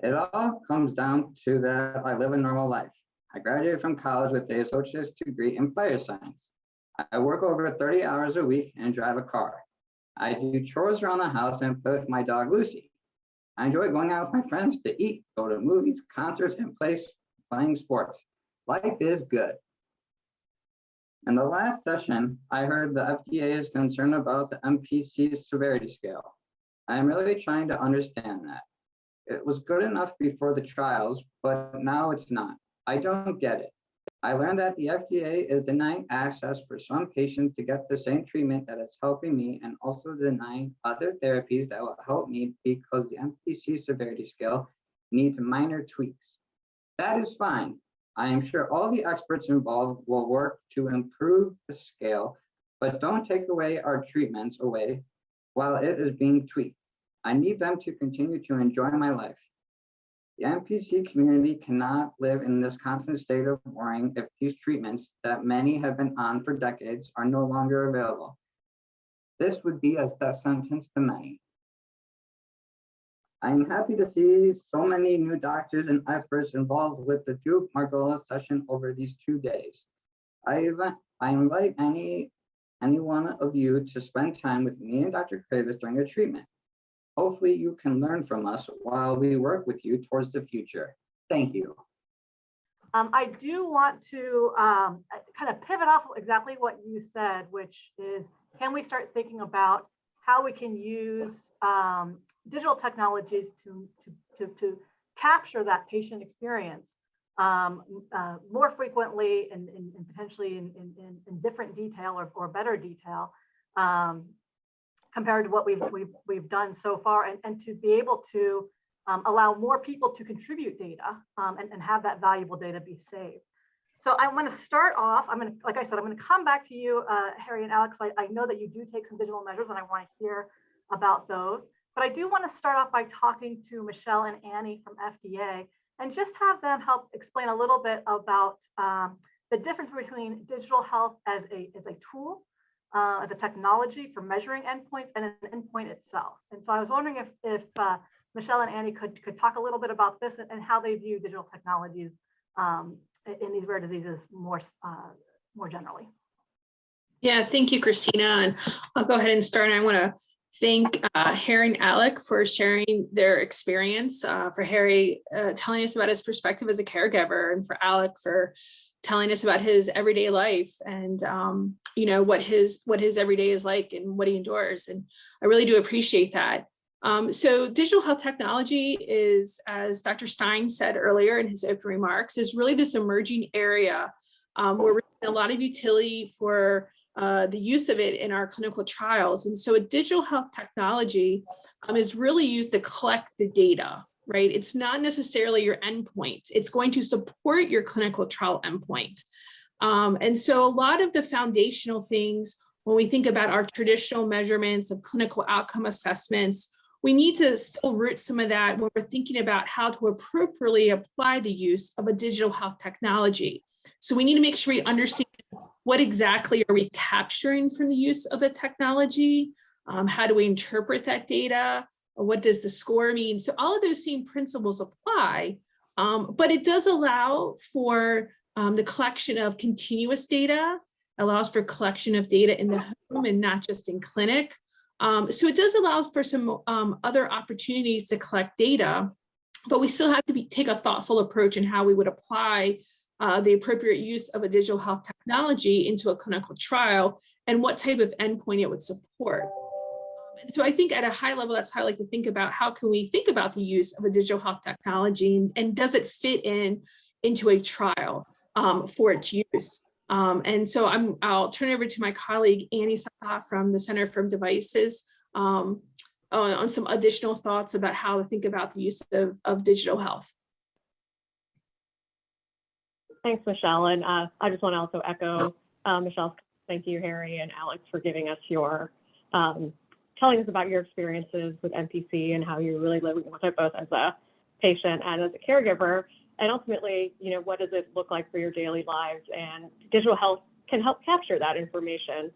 It all comes down to that I live a normal life. I graduated from college with an associate's degree in fire science. I work over 30 hours a week and drive a car. I do chores around the house and play with my dog, Lucy. I enjoy going out with my friends to eat, go to movies, concerts, and playing sports. Life is good. In the last session, I heard the FDA is concerned about the NPC severity scale. I am really trying to understand that. It was good enough before the trials, but now it's not. I don't get it. I learned that the FDA is denying access for some patients to get the same treatment that is helping me and also denying other therapies that will help me because the NPC severity scale needs minor tweaks. That is fine. I am sure all the experts involved will work to improve the scale, but don't take away our treatments away while it is being tweaked. I need them to continue to enjoy my life. The NPC community cannot live in this constant state of worrying if these treatments that many have been on for decades are no longer available. This would be a death sentence to many. I am happy to see so many new doctors and experts involved with the Duke Margolis session over these 2 days. I invite any one of you to spend time with me and Dr. Kravis during a treatment. Hopefully you can learn from us while we work with you towards the future. Thank you. I do want to kind of pivot off exactly what you said, which is, can we start thinking about how we can use digital technologies to capture that patient experience more frequently and potentially in different detail or better detail compared to what we've done so far, and to be able to allow more people to contribute data and have that valuable data be saved. So I want to start off, like I said, I'm going to come back to you, Harry and Alex. I know that you do take some digital measures and I want to hear about those, but I do want to start off by talking to Michelle and Annie from FDA and just have them help explain a little bit about the difference between digital health as a tool, as a technology for measuring endpoints, and an endpoint itself. And so I was wondering if Michelle and Annie could talk a little bit about this and how they view digital technologies in these rare diseases more generally. Yeah, thank you, Christina. And I'll go ahead and start. I want to thank Harry and Alec for sharing their experience, for Harry telling us about his perspective as a caregiver, and for Alec for telling us about his everyday life and what his everyday is like and what he endures. And I really do appreciate that. So digital health technology is, as Dr. Stein said earlier in his opening remarks, is really this emerging area where we're seeing a lot of utility for the use of it in our clinical trials. And so a digital health technology is really used to collect the data, right? It's not necessarily your endpoint. It's going to support your clinical trial endpoint. And so a lot of the foundational things, when we think about our traditional measurements of clinical outcome assessments, we need to still root some of that when we're thinking about how to appropriately apply the use of a digital health technology. So we need to make sure we understand what exactly are we capturing from the use of the technology? How do we interpret that data? What does the score mean? So all of those same principles apply, but it does allow for the collection of continuous data, allows for collection of data in the home and not just in clinic. So it does allow for some other opportunities to collect data, but we still have to take a thoughtful approach in how we would apply the appropriate use of a digital health technology into a clinical trial and what type of endpoint it would support. And so I think at a high level, that's how I like to think about how can we think about the use of a digital health technology and does it fit into a trial for its use. And so I'll turn it over to my colleague, Annie Saha from the Center for Devices on some additional thoughts about how to think about the use of digital health. Thanks, Michelle. And I just want to also echo Michelle's thank you, Harry and Alex, for giving us your, telling us about your experiences with NPC and how you're really living with it both as a patient and as a caregiver. And ultimately, what does it look like for your daily lives? And digital health can help capture that information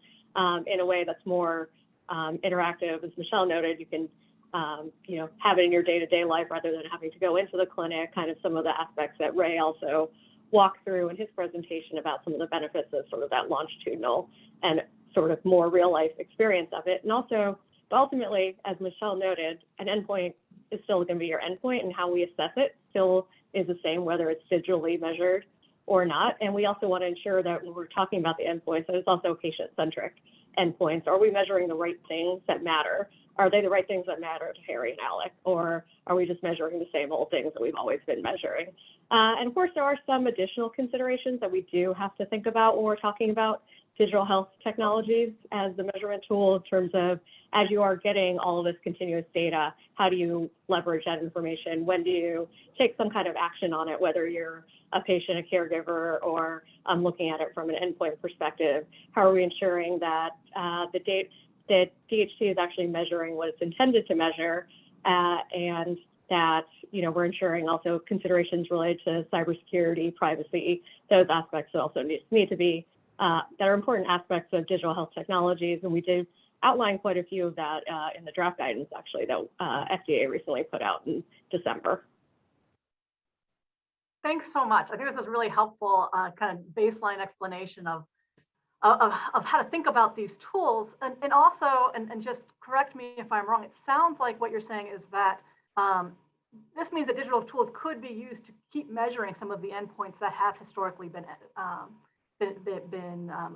in a way that's more interactive. As Michelle noted, you can, have it in your day-to-day life rather than having to go into the clinic, kind of some of the aspects that Ray also walked through in his presentation about some of the benefits of sort of that longitudinal and sort of more real life experience of it. And also, ultimately, as Michelle noted, an endpoint is still going to be your endpoint, and how we assess it still is the same, whether it's digitally measured or not. And we also want to ensure that when we're talking about the endpoints, that it's also patient-centric endpoints. Are we measuring the right things that matter? Are they the right things that matter to Harry and Alec? Or are we just measuring the same old things that we've always been measuring? And of course, there are some additional considerations that we do have to think about when we're talking about digital health technologies as the measurement tool, in terms of, as you are getting all of this continuous data, how do you leverage that information? When do you take some kind of action on it, whether you're a patient, a caregiver, or looking at it from an endpoint perspective? How are we ensuring that that DHT is actually measuring what it's intended to measure, and that, we're ensuring also considerations related to cybersecurity, privacy, those aspects also need to be, that are important aspects of digital health technologies. And we did outline quite a few of that in the draft guidance, actually, that FDA recently put out in December. Thanks so much. I think this is really helpful kind of baseline explanation of how to think about these tools. And also, and just correct me if I'm wrong, it sounds like what you're saying is that this means that digital tools could be used to keep measuring some of the endpoints that have historically been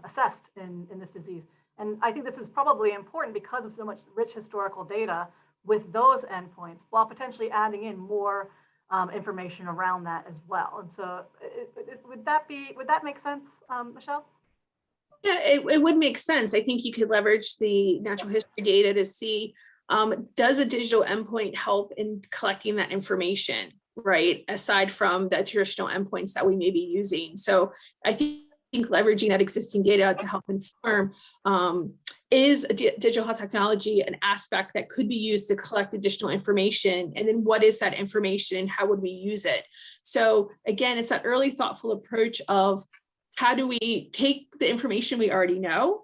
assessed in this disease. And I think this is probably important because of so much rich historical data with those endpoints, while potentially adding in more information around that as well. And so would that make sense, Michelle? Yeah, it would make sense. I think you could leverage the natural history data to see, does a digital endpoint help in collecting that information, right? Aside from the traditional endpoints that we may be using. So I think leveraging that existing data to help inform, is digital health technology an aspect that could be used to collect additional information? And then what is that information? How would we use it? So again, it's that early thoughtful approach of how do we take the information we already know,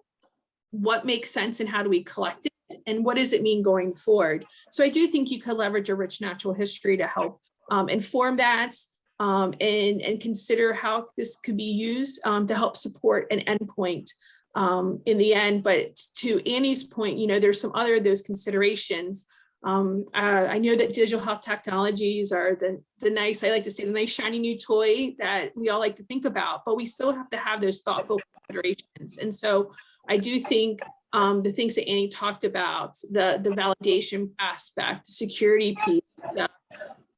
what makes sense and how do we collect it, and what does it mean going forward? So I do think you could leverage a rich natural history to help inform that, and consider how this could be used to help support an endpoint in the end. But to Annie's point, there's some other of those considerations. I know that digital health technologies are the nice, I like to say, the nice shiny new toy that we all like to think about, but we still have to have those thoughtful considerations. And so I do think the things that Annie talked about, the validation aspect, security piece,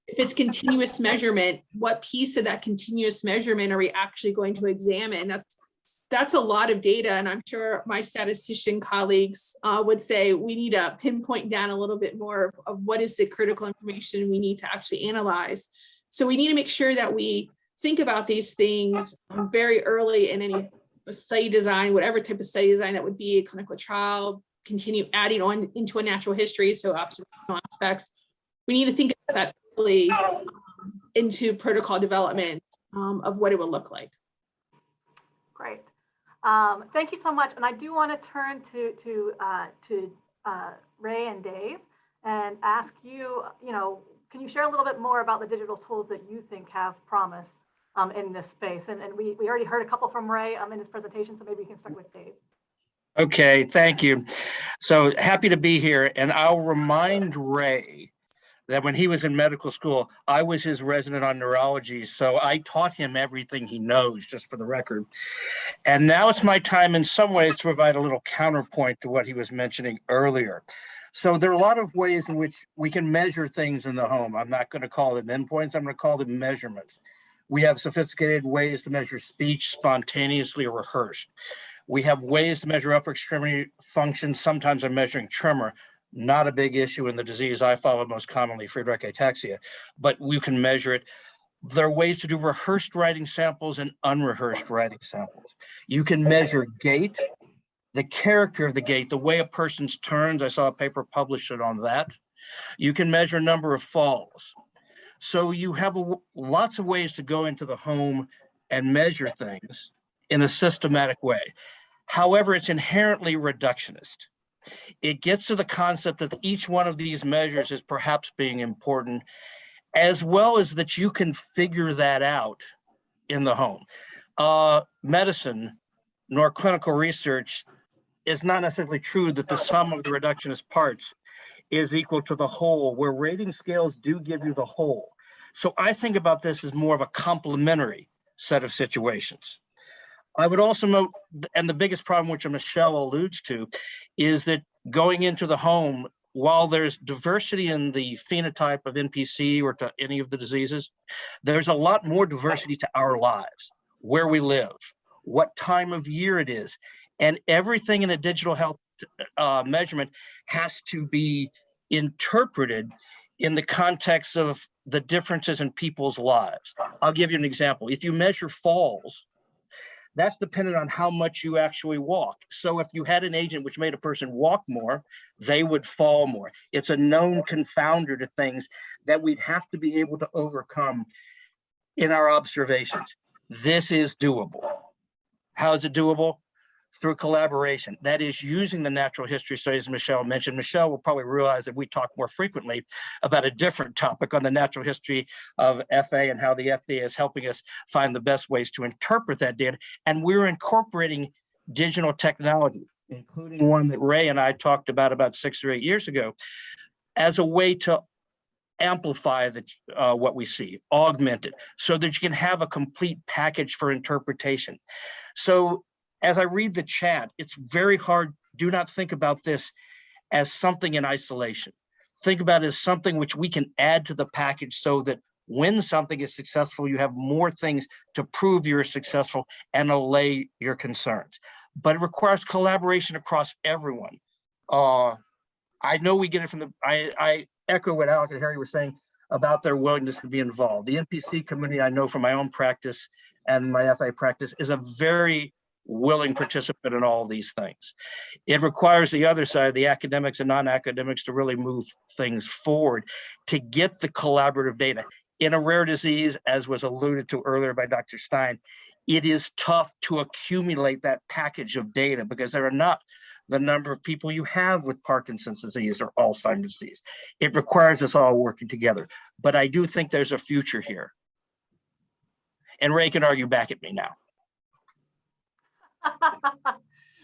if it's continuous measurement, what piece of that continuous measurement are we actually going to examine? That's a lot of data. And I'm sure my statistician colleagues would say we need to pinpoint down a little bit more of what is the critical information we need to actually analyze. So we need to make sure that we think about these things very early in any study design, whatever type of study design that would be, a clinical trial, continue adding on into a natural history, so observational aspects. We need to think about that early into protocol development of what it would look like. Great. Thank you so much. And I do want to turn to Ray and Dave and ask you, can you share a little bit more about the digital tools that you think have promise in this space? And we already heard a couple from Ray in his presentation, so maybe we can start with Dave. Okay, thank you. So happy to be here. And I'll remind Ray that when he was in medical school, I was his resident on neurology. So I taught him everything he knows, just for the record. And now it's my time in some ways to provide a little counterpoint to what he was mentioning earlier. So there are a lot of ways in which we can measure things in the home. I'm not going to call them endpoints, I'm going to call them measurements. We have sophisticated ways to measure speech spontaneously rehearsed. We have ways to measure upper extremity function. Sometimes I'm measuring tremor. Not a big issue in the disease I follow most commonly, Friedreich ataxia, but we can measure it. There are ways to do rehearsed writing samples and unrehearsed writing samples. You can measure gait, the character of the gait, the way a person's turns. I saw a paper published on that. You can measure number of falls. So you have lots of ways to go into the home and measure things in a systematic way. However, it's inherently reductionist. It gets to the concept that each one of these measures is perhaps being important, as well as that you can figure that out in the home. Medicine, nor clinical research, is not necessarily true that the sum of the reductionist parts is equal to the whole, where rating scales do give you the whole. So I think about this as more of a complementary set of situations. I would also note, and the biggest problem, which Michelle alludes to, is that going into the home, while there's diversity in the phenotype of NPC or to any of the diseases, there's a lot more diversity to our lives, where we live, what time of year it is, and everything in a digital health measurement has to be interpreted in the context of the differences in people's lives. I'll give you an example. If you measure falls, That's dependent on how much you actually walk. So if you had an agent which made a person walk more, they would fall more. It's a known confounder to things that we'd have to be able to overcome in our observations. This is doable. How is it doable? Through collaboration. That is using the natural history studies Michelle mentioned. Michelle will probably realize that we talk more frequently about a different topic on the natural history of FA and how the FDA is helping us find the best ways to interpret that data. And we're incorporating digital technology, including one that Ray and I talked about 6 or 8 years ago, as a way to amplify what we see, augment it, so that you can have a complete package for interpretation. So as I read the chat, it's very hard. Do not think about this as something in isolation. Think about it as something which we can add to the package so that when something is successful, you have more things to prove you're successful and allay your concerns. But it requires collaboration across everyone. I know we get it from I echo what Alec and Harry were saying about their willingness to be involved. The NPC community, I know from my own practice and my FA practice, is a very willing participant in all these things. It requires the other side, the academics and non-academics, to really move things forward to get the collaborative data. In a rare disease, as was alluded to earlier by Dr. Stein, it is tough to accumulate that package of data because there are not the number of people you have with Parkinson's disease or Alzheimer's disease. It requires us all working together. But I do think there's a future here. And Ray can argue back at me now.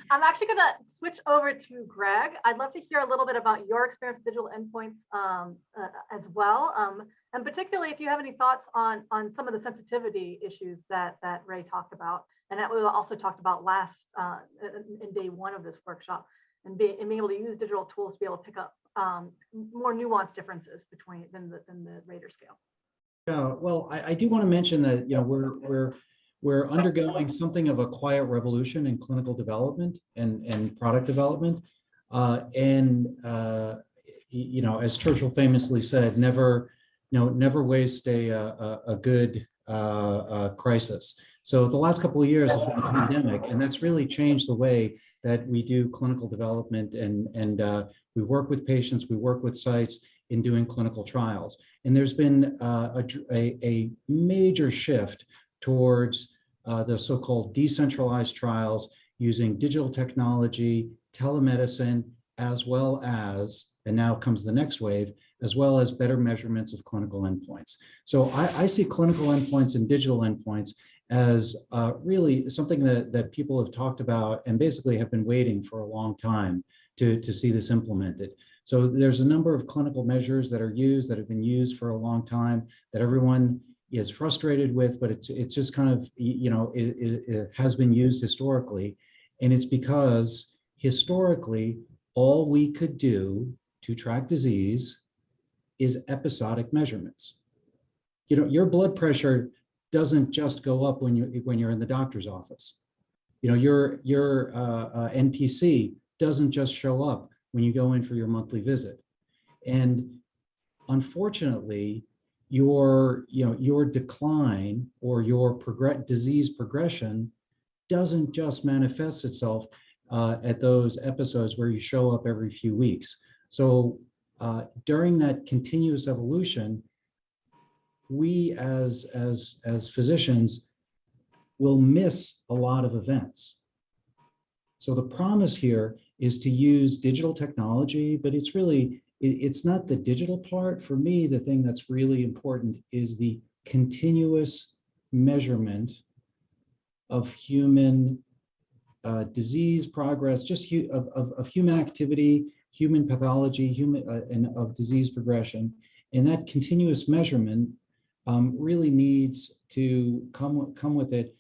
I'm actually going to switch over to Greg. I'd love to hear a little bit about your experience with digital endpoints as well. And particularly if you have any thoughts on some of the sensitivity issues that Ray talked about, and that we also talked about last in day one of this workshop, and being able to use digital tools to be able to pick up more nuanced differences than the rater scale. Yeah, well, I do want to mention that, you know, we're undergoing something of a quiet revolution in clinical development and product development. You know, as Churchill famously said, never waste a good crisis. So the last couple of years has been a pandemic, and that's really changed the way that we do clinical development, and we work with patients, we work with sites in doing clinical trials. And there's been a major shift towards the so-called decentralized trials using digital technology, telemedicine, as well as, and now comes the next wave, as well as better measurements of clinical endpoints. So I see clinical endpoints and digital endpoints as really something that people have talked about and basically have been waiting for a long time to see this implemented. So there's a number of clinical measures that are used, that have been used for a long time, that everyone is frustrated with, but it's just kind of, you know, it has been used historically. And it's because historically, all we could do to track disease is episodic measurements. You know, your blood pressure doesn't just go up when you're in the doctor's office. You know, your NPC doesn't just show up when you go in for your monthly visit. And unfortunately, your decline or your disease progression doesn't just manifest itself at those episodes where you show up every few weeks. So during that continuous evolution, we as physicians will miss a lot of events. So the promise here is to use digital technology, but it's not the digital part. For me, the thing that's really important is the continuous measurement of human disease progress, just of human activity, human pathology, and of disease progression. And that continuous measurement really needs to come with it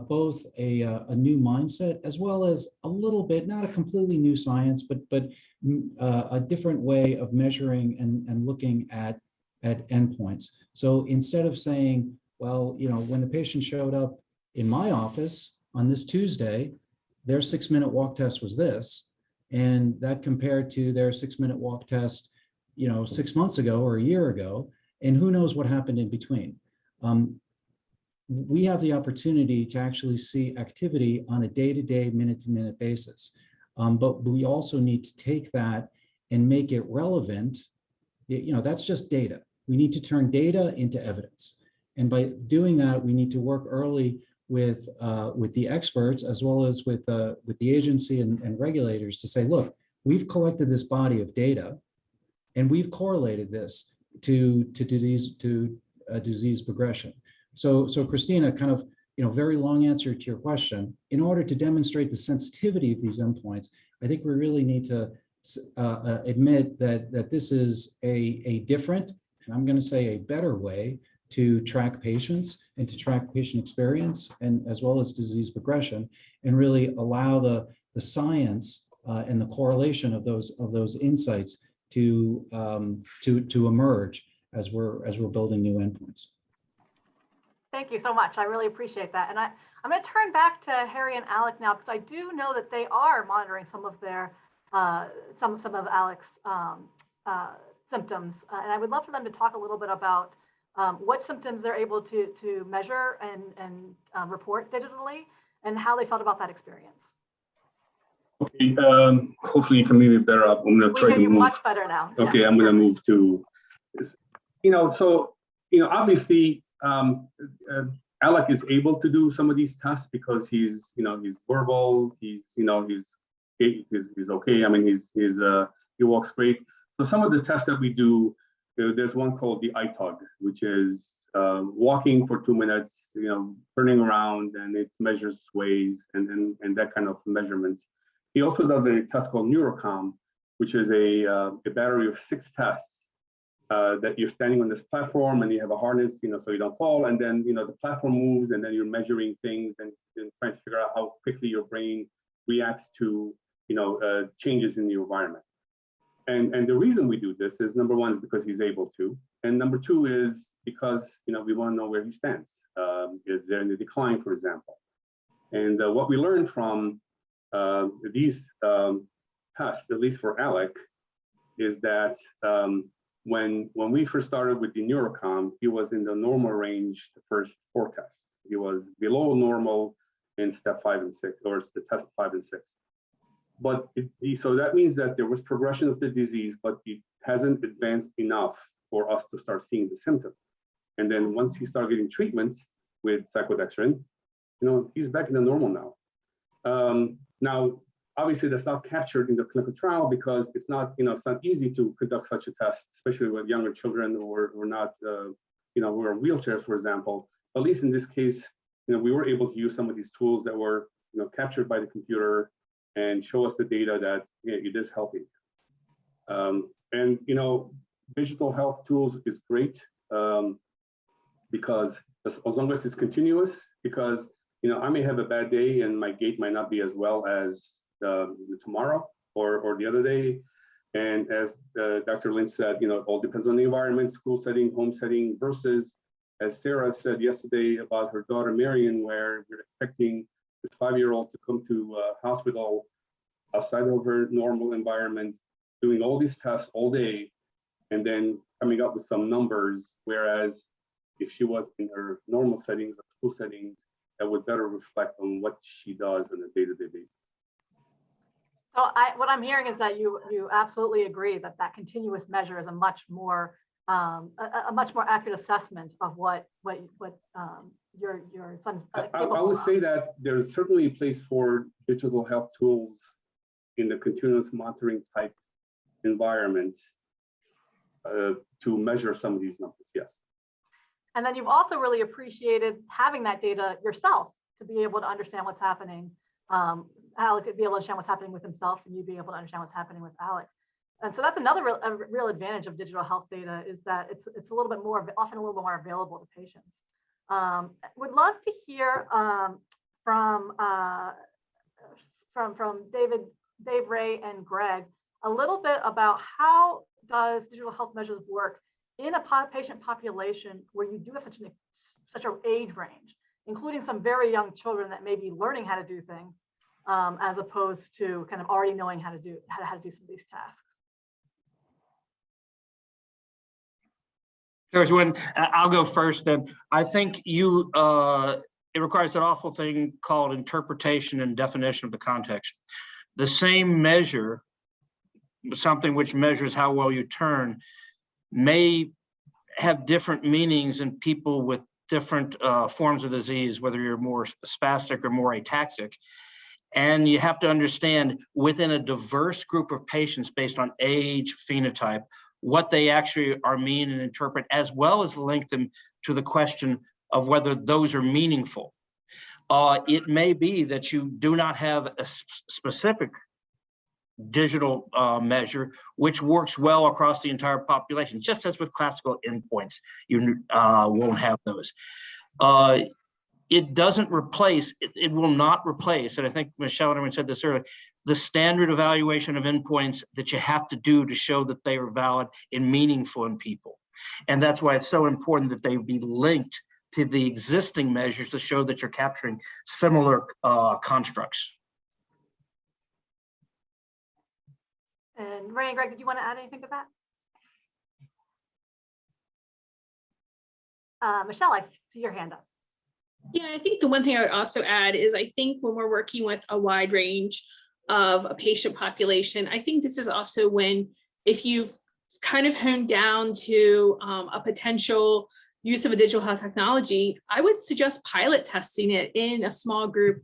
both a new mindset, as well as a little bit, not a completely new science, but a different way of measuring and looking at endpoints. So instead of saying, well, you know, when the patient showed up in my office on this Tuesday, their 6-minute walk test was this, and that compared to their 6-minute walk test, you know, 6 months ago or a year ago, and who knows what happened in between. we have the opportunity to actually see activity on a day-to-day, minute-to-minute basis. But we also need to take that and make it relevant. That's just data. We need to turn data into evidence. And by doing that, we need to work early with the experts as well as with the agency and regulators to say, look, we've collected this body of data and we've correlated this to disease progression. So Christina, kind of, very long answer to your question. In order to demonstrate the sensitivity of these endpoints, I think we really need to admit that this is a different, and I'm going to say a better way to track patients and to track patient experience and as well as disease progression, and really allow the science and the correlation of those insights to emerge as we're building new endpoints. Thank you so much. I really appreciate that. And I'm going to turn back to Harry and Alec now, because I do know that they are monitoring some of their some of Alec's symptoms, and I would love for them to talk a little bit about what symptoms they're able to measure and report digitally, and how they felt about that experience. Okay, hopefully you can hear me better up. I'm going to try to move. Much better now. Okay, Yeah. I'm going to move to, obviously Alec is able to do some of these tests because he's verbal, he's okay. I mean, he walks great. So some of the tests that we do, there's one called the iTug, which is walking for 2 minutes, turning around, and it measures sways and that kind of measurements. He also does a test called NeuroCom, which is a battery of 6 tests that you're standing on this platform and you have a harness, so you don't fall. And then, the platform moves and then you're measuring things and trying to figure out how quickly your brain reacts to, changes in the environment. And the reason we do this is, number one, is because he's able to. And number two is because, we want to know where he stands. Is there in the decline, for example? And what we learned from these tests, at least for Alec, is that when we first started with the NeuroCom, he was in the normal range the first 4 tests. He was below normal in step 5 and 6, or the test 5 and 6. But so that means that there was progression of the disease, but it hasn't advanced enough for us to start seeing the symptom. And then once he started getting treatment with cyclodextrin, he's back in the normal now. Now, obviously, that's not captured in the clinical trial because it's not easy to conduct such a test, especially with younger children or not, who are in wheelchairs, for example. At least in this case, we were able to use some of these tools that were, captured by the computer and show us the data that it is helping. And digital health tools is great because as long as it's continuous, because I may have a bad day and my gait might not be as well as tomorrow or the other day. And as Dr. Lynch said, it all depends on the environment, school setting, home setting, versus, as Sarah said yesterday about her daughter Marion, where we're expecting this 5-year-old to come to a hospital outside of her normal environment, doing all these tests all day, and then coming up with some numbers, whereas if she was in her normal settings or school settings, that would better reflect on what she does on a day-to-day basis. So what I'm hearing is that you absolutely agree that continuous measure is a much more accurate assessment of what your son's I would say that there's certainly a place for digital health tools in the continuous monitoring type environment to measure some of these numbers, yes. And then you've also really appreciated having that data yourself to be able to understand what's happening. Alec could be able to understand what's happening with himself, and you'd be able to understand what's happening with Alec. And so that's another real advantage of digital health data, is that it's a little bit more, often a little bit more available to patients. Would love to hear from Dave, Ray, and Greg a little bit about how does digital health measures work in a patient population where you do have such an age range, including some very young children that may be learning how to do things, as opposed to kind of already knowing how to do some of these tasks. There's one, I'll go first then. I think it requires an awful thing called interpretation and definition of the context. The same measure, something which measures how well you turn, may have different meanings in people with different forms of disease, whether you're more spastic or more ataxic. And you have to understand within a diverse group of patients based on age, phenotype, what they actually are mean and interpret, as well as link them to the question of whether those are meaningful. It may be that you do not have a specific digital measure which works well across the entire population, just as with classical endpoints, you won't have those. It doesn't replace, it will not replace, and I think Michelle and everyone said this earlier, the standard evaluation of endpoints that you have to do to show that they are valid and meaningful in people. And that's why it's so important that they be linked to the existing measures to show that you're capturing similar constructs. And Ray and Greg, did you want to add anything to that? Michelle, I see your hand up. Yeah, I think the one thing I would also add is I think when we're working with a wide range of a patient population, I think this is also when, if you've kind of honed down to a potential use of a digital health technology, I would suggest pilot testing it in a small group.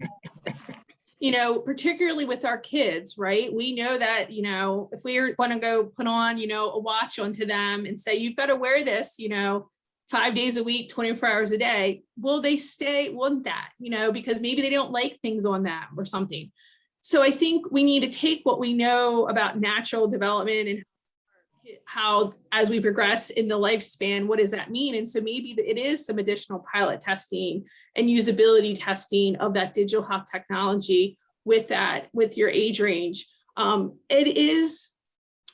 You know, particularly with our kids, right? We know that, you know, if we want to go put on, you know, a watch onto them and say, you've got to wear this, you know, 5 days a week, 24 hours a day, will they want that, you know, because maybe they don't like things on them or something. So I think we need to take what we know about natural development and how, as we progress in the lifespan, what does that mean? And so maybe it is some additional pilot testing and usability testing of that digital health technology with your age range. It is,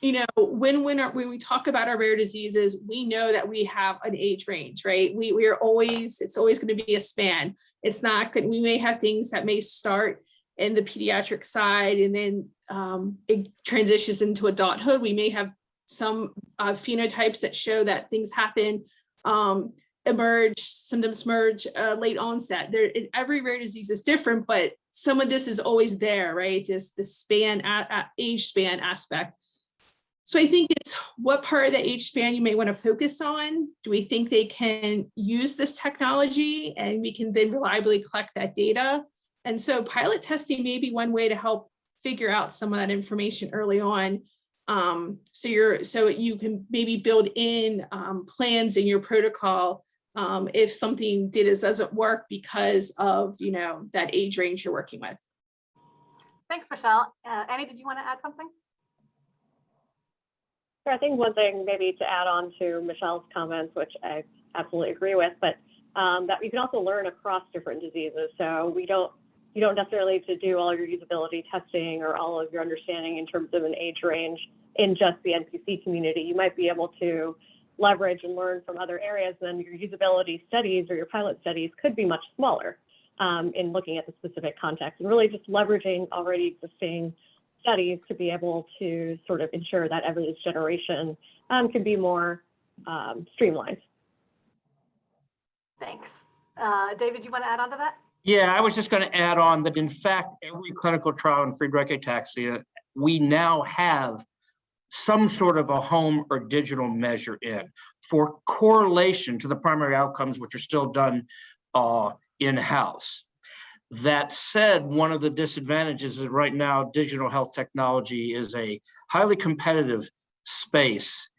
you know, when we talk about our rare diseases, we know that we have an age range, right? It's always going to be a span. It's not good. We may have things that may start in the pediatric side and then it transitions into adulthood. We may have some phenotypes that show that things happen, symptoms emerge late onset. Every rare disease is different, but some of this is always there, right? This span, age span aspect. So I think it's what part of the age span you may want to focus on. Do we think they can use this technology and we can then reliably collect that data? And so pilot testing may be one way to help figure out some of that information early on. So you can maybe build in plans in your protocol if something doesn't work because of, you know, that age range you're working with. Thanks, Michelle. Annie, did you want to add something? So I think one thing maybe to add on to Michelle's comments, which I absolutely agree with, but that you can also learn across different diseases. So you don't necessarily have to do all your usability testing or all of your understanding in terms of an age range in just the NPC community. You might be able to leverage and learn from other areas, and your usability studies or your pilot studies could be much smaller in looking at the specific context, and really just leveraging already existing studies to be able to sort of ensure that evidence generation can be more streamlined. Thanks. David, you want to add on to that? Yeah, I was just going to add on that, in fact, every clinical trial in Friedreich ataxia, we now have some sort of a home or digital measure in for correlation to the primary outcomes, which are still done in-house. That said, one of the disadvantages is right now, digital health technology is a highly competitive space,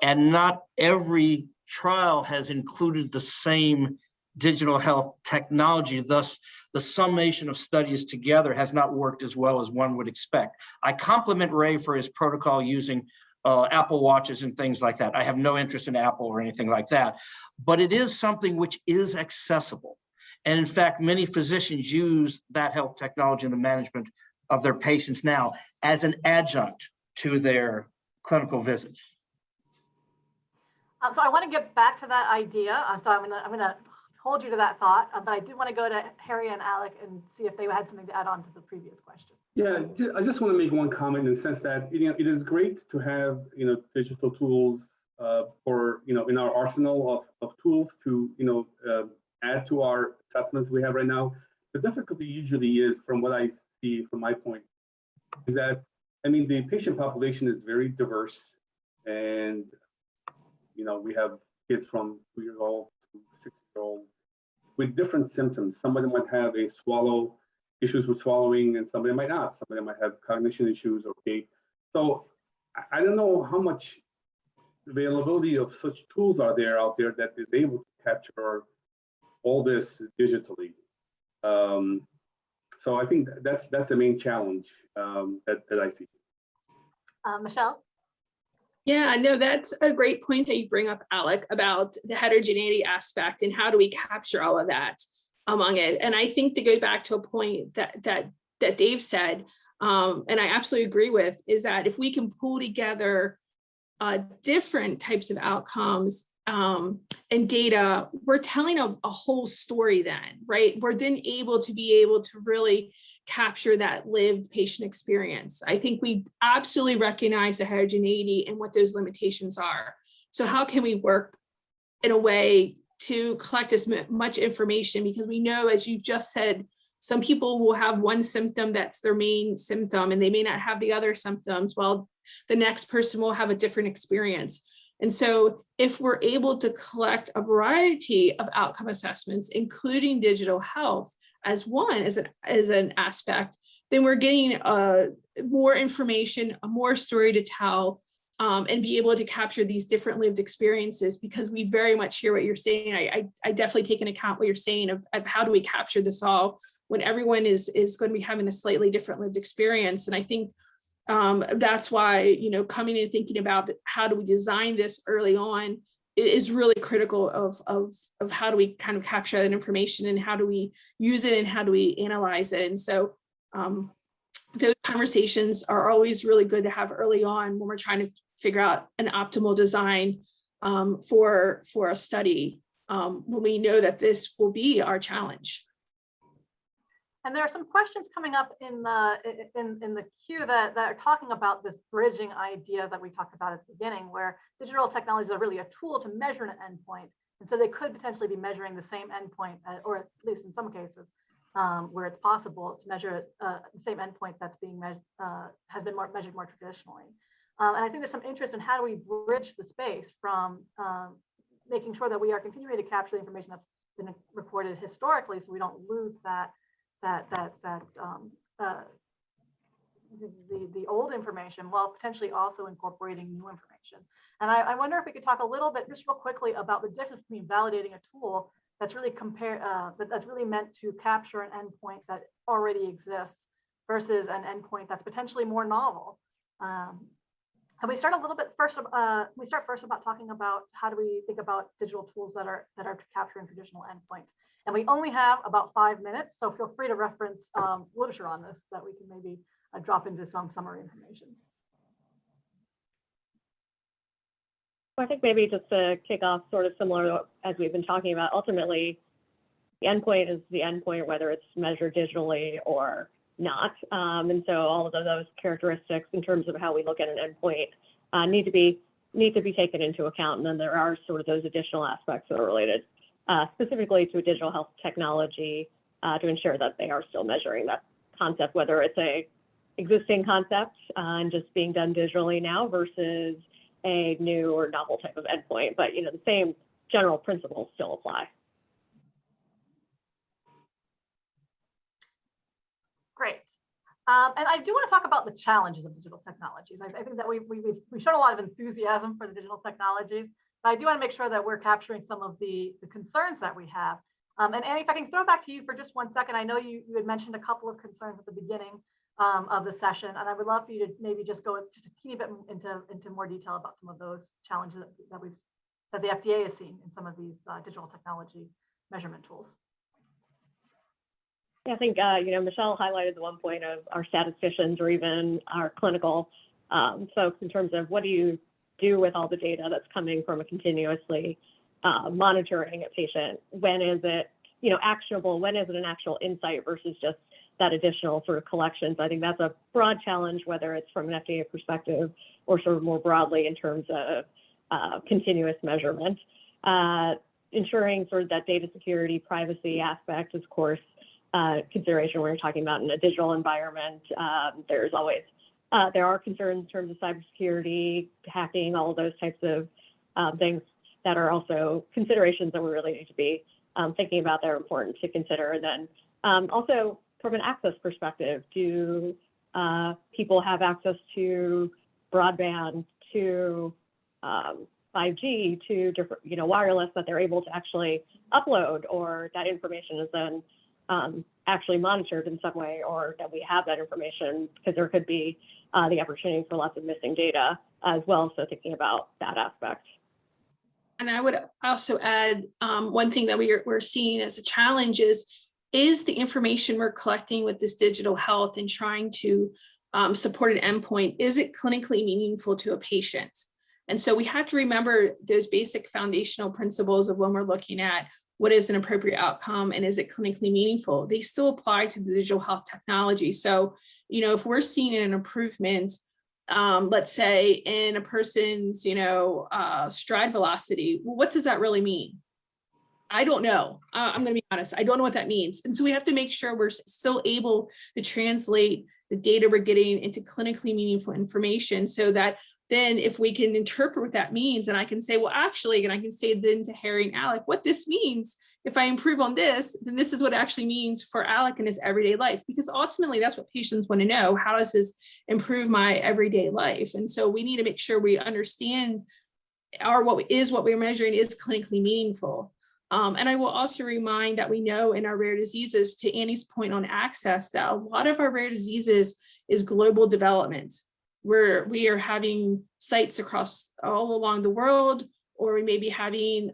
and not every trial has included the same digital health technology. Thus, the summation of studies together has not worked as well as one would expect. I compliment Ray for his protocol using Apple Watches and things like that. I have no interest in Apple or anything like that, but it is something which is accessible. And in fact, many physicians use that health technology in the management of their patients now as an adjunct to their clinical visits. So I want to get back to that idea. So I'm gonna hold you to that thought, but I do want to go to Harry and Alec and see if they had something to add on to the previous question. Yeah, I just want to make one comment in the sense that, you know, it is great to have, you know, digital tools for, in our arsenal of tools to, add to our assessments we have right now. The difficulty usually is, from what I see from my point, is that, the patient population is very diverse, and, we have kids from 2-year-old to 6-year-old with different symptoms. Somebody might have issues with swallowing, and somebody might not. Somebody might have cognition issues or gait. So I don't know how much availability of such tools are there out there that is able to capture all this digitally. So I think that's the main challenge that I see. Michelle? Yeah, no, that's a great point that you bring up, Alec, about the heterogeneity aspect and how do we capture all of that among it. And I think to go back to a point that Dave said, and I absolutely agree with, is that if we can pull together different types of outcomes and data, we're telling a whole story then, right? We're then able to really capture that lived patient experience. I think we absolutely recognize the heterogeneity and what those limitations are. So how can we work in a way to collect as much information? Because we know, as you just said, some people will have one symptom that's their main symptom, and they may not have the other symptoms, while the next person will have a different experience. And so if we're able to collect a variety of outcome assessments, including digital health as an aspect, then we're getting more information, a more story to tell, and be able to capture these different lived experiences, because we very much hear what you're saying. I definitely take into account what you're saying of how do we capture this all when everyone is going to be having a slightly different lived experience. And I think that's why, coming and thinking about how do we design this early on is really critical of how do we kind of capture that information, and how do we use it, and how do we analyze it. And so those conversations are always really good to have early on when we're trying to figure out an optimal design for a study, when we know that this will be our challenge. And there are some questions coming up in the queue that are talking about this bridging idea that we talked about at the beginning, where digital technologies are really a tool to measure an endpoint. And so they could potentially be measuring the same endpoint, or at least in some cases, where it's possible to measure the same endpoint that's being measured, has been measured more traditionally. And I think there's some interest in how do we bridge the space from making sure that we are continuing to capture the information that's been recorded historically, so we don't lose the old information, while potentially also incorporating new information. And I wonder if we could talk a little bit, just real quickly, about the difference between validating a tool that's really that's really meant to capture an endpoint that already exists versus an endpoint that's potentially more novel. And we start a little bit first. We start first about talking about how do we think about digital tools that are capturing traditional endpoints. And we only have about 5 minutes, so feel free to reference literature on this that we can maybe drop into some summary information. I think maybe just to kick off, sort of similar as we've been talking about, ultimately, the endpoint is the endpoint, whether it's measured digitally or not. And so all of those characteristics in terms of how we look at an endpoint need to be taken into account. And then there are sort of those additional aspects that are related specifically to a digital health technology to ensure that they are still measuring that concept, whether it's a existing concept and just being done digitally now versus a new or novel type of endpoint. But the same general principles still apply. Great. And I do want to talk about the challenges of digital technologies. I think that we've shown a lot of enthusiasm for the digital technologies, but I do want to make sure that we're capturing some of the concerns that we have. And Annie, if I can throw back to you for just 1 second, I know you had mentioned a couple of concerns at the beginning of the session, and I would love for you to maybe just go just a teeny bit into more detail about some of those challenges that the FDA has seen in some of these digital technology measurement tools. I think, Michelle highlighted the one point of our statisticians or even our clinical folks in terms of what do you do with all the data that's coming from a continuously monitoring a patient? When is it, actionable? When is it an actual insight versus just that additional sort of collection? So I think that's a broad challenge, whether it's from an FDA perspective or sort of more broadly in terms of continuous measurement. Ensuring sort of that data security, privacy aspect is, of course, consideration when you're talking about in a digital environment. There are concerns in terms of cybersecurity, hacking, all of those types of things that are also considerations that we really need to be thinking about that are important to consider. And then also from an access perspective, do people have access to broadband, to 5G, to different, wireless, that they're able to actually upload, or that information is then actually monitored in some way, or that we have that information, because there could be the opportunity for lots of missing data as well. So thinking about that aspect. And I would also add one thing that we're seeing as a challenge is the information we're collecting with this digital health and trying to support an endpoint, is it clinically meaningful to a patient? And so we have to remember those basic foundational principles of when we're looking at what is an appropriate outcome and is it clinically meaningful? They still apply to the digital health technology. So, if we're seeing an improvement, let's say in a person's, stride velocity, well, what does that really mean? I don't know. I'm going to be honest. I don't know what that means. And so we have to make sure we're still able to translate the data we're getting into clinically meaningful information, so that then if we can interpret what that means, and I can say, well, actually, and I can say then to Harry and Alec, what this means, if I improve on this, then this is what it actually means for Alec in his everyday life, because ultimately that's what patients want to know. How does this improve my everyday life? And so we need to make sure we understand what we're measuring is clinically meaningful. And I will also remind that we know in our rare diseases, to Annie's point on access, that a lot of our rare diseases is global development, where we are having sites across all along the world, or we may be having,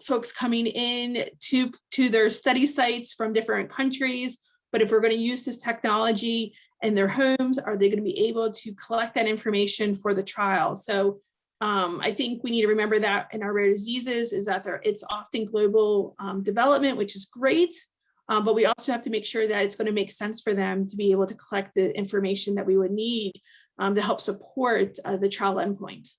folks coming in to their study sites from different countries. But if we're going to use this technology in their homes, are they going to be able to collect that information for the trial? So I think we need to remember that in our rare diseases is that it's often global development, which is great. But we also have to make sure that it's going to make sense for them to be able to collect the information that we would need to help support the trial endpoint.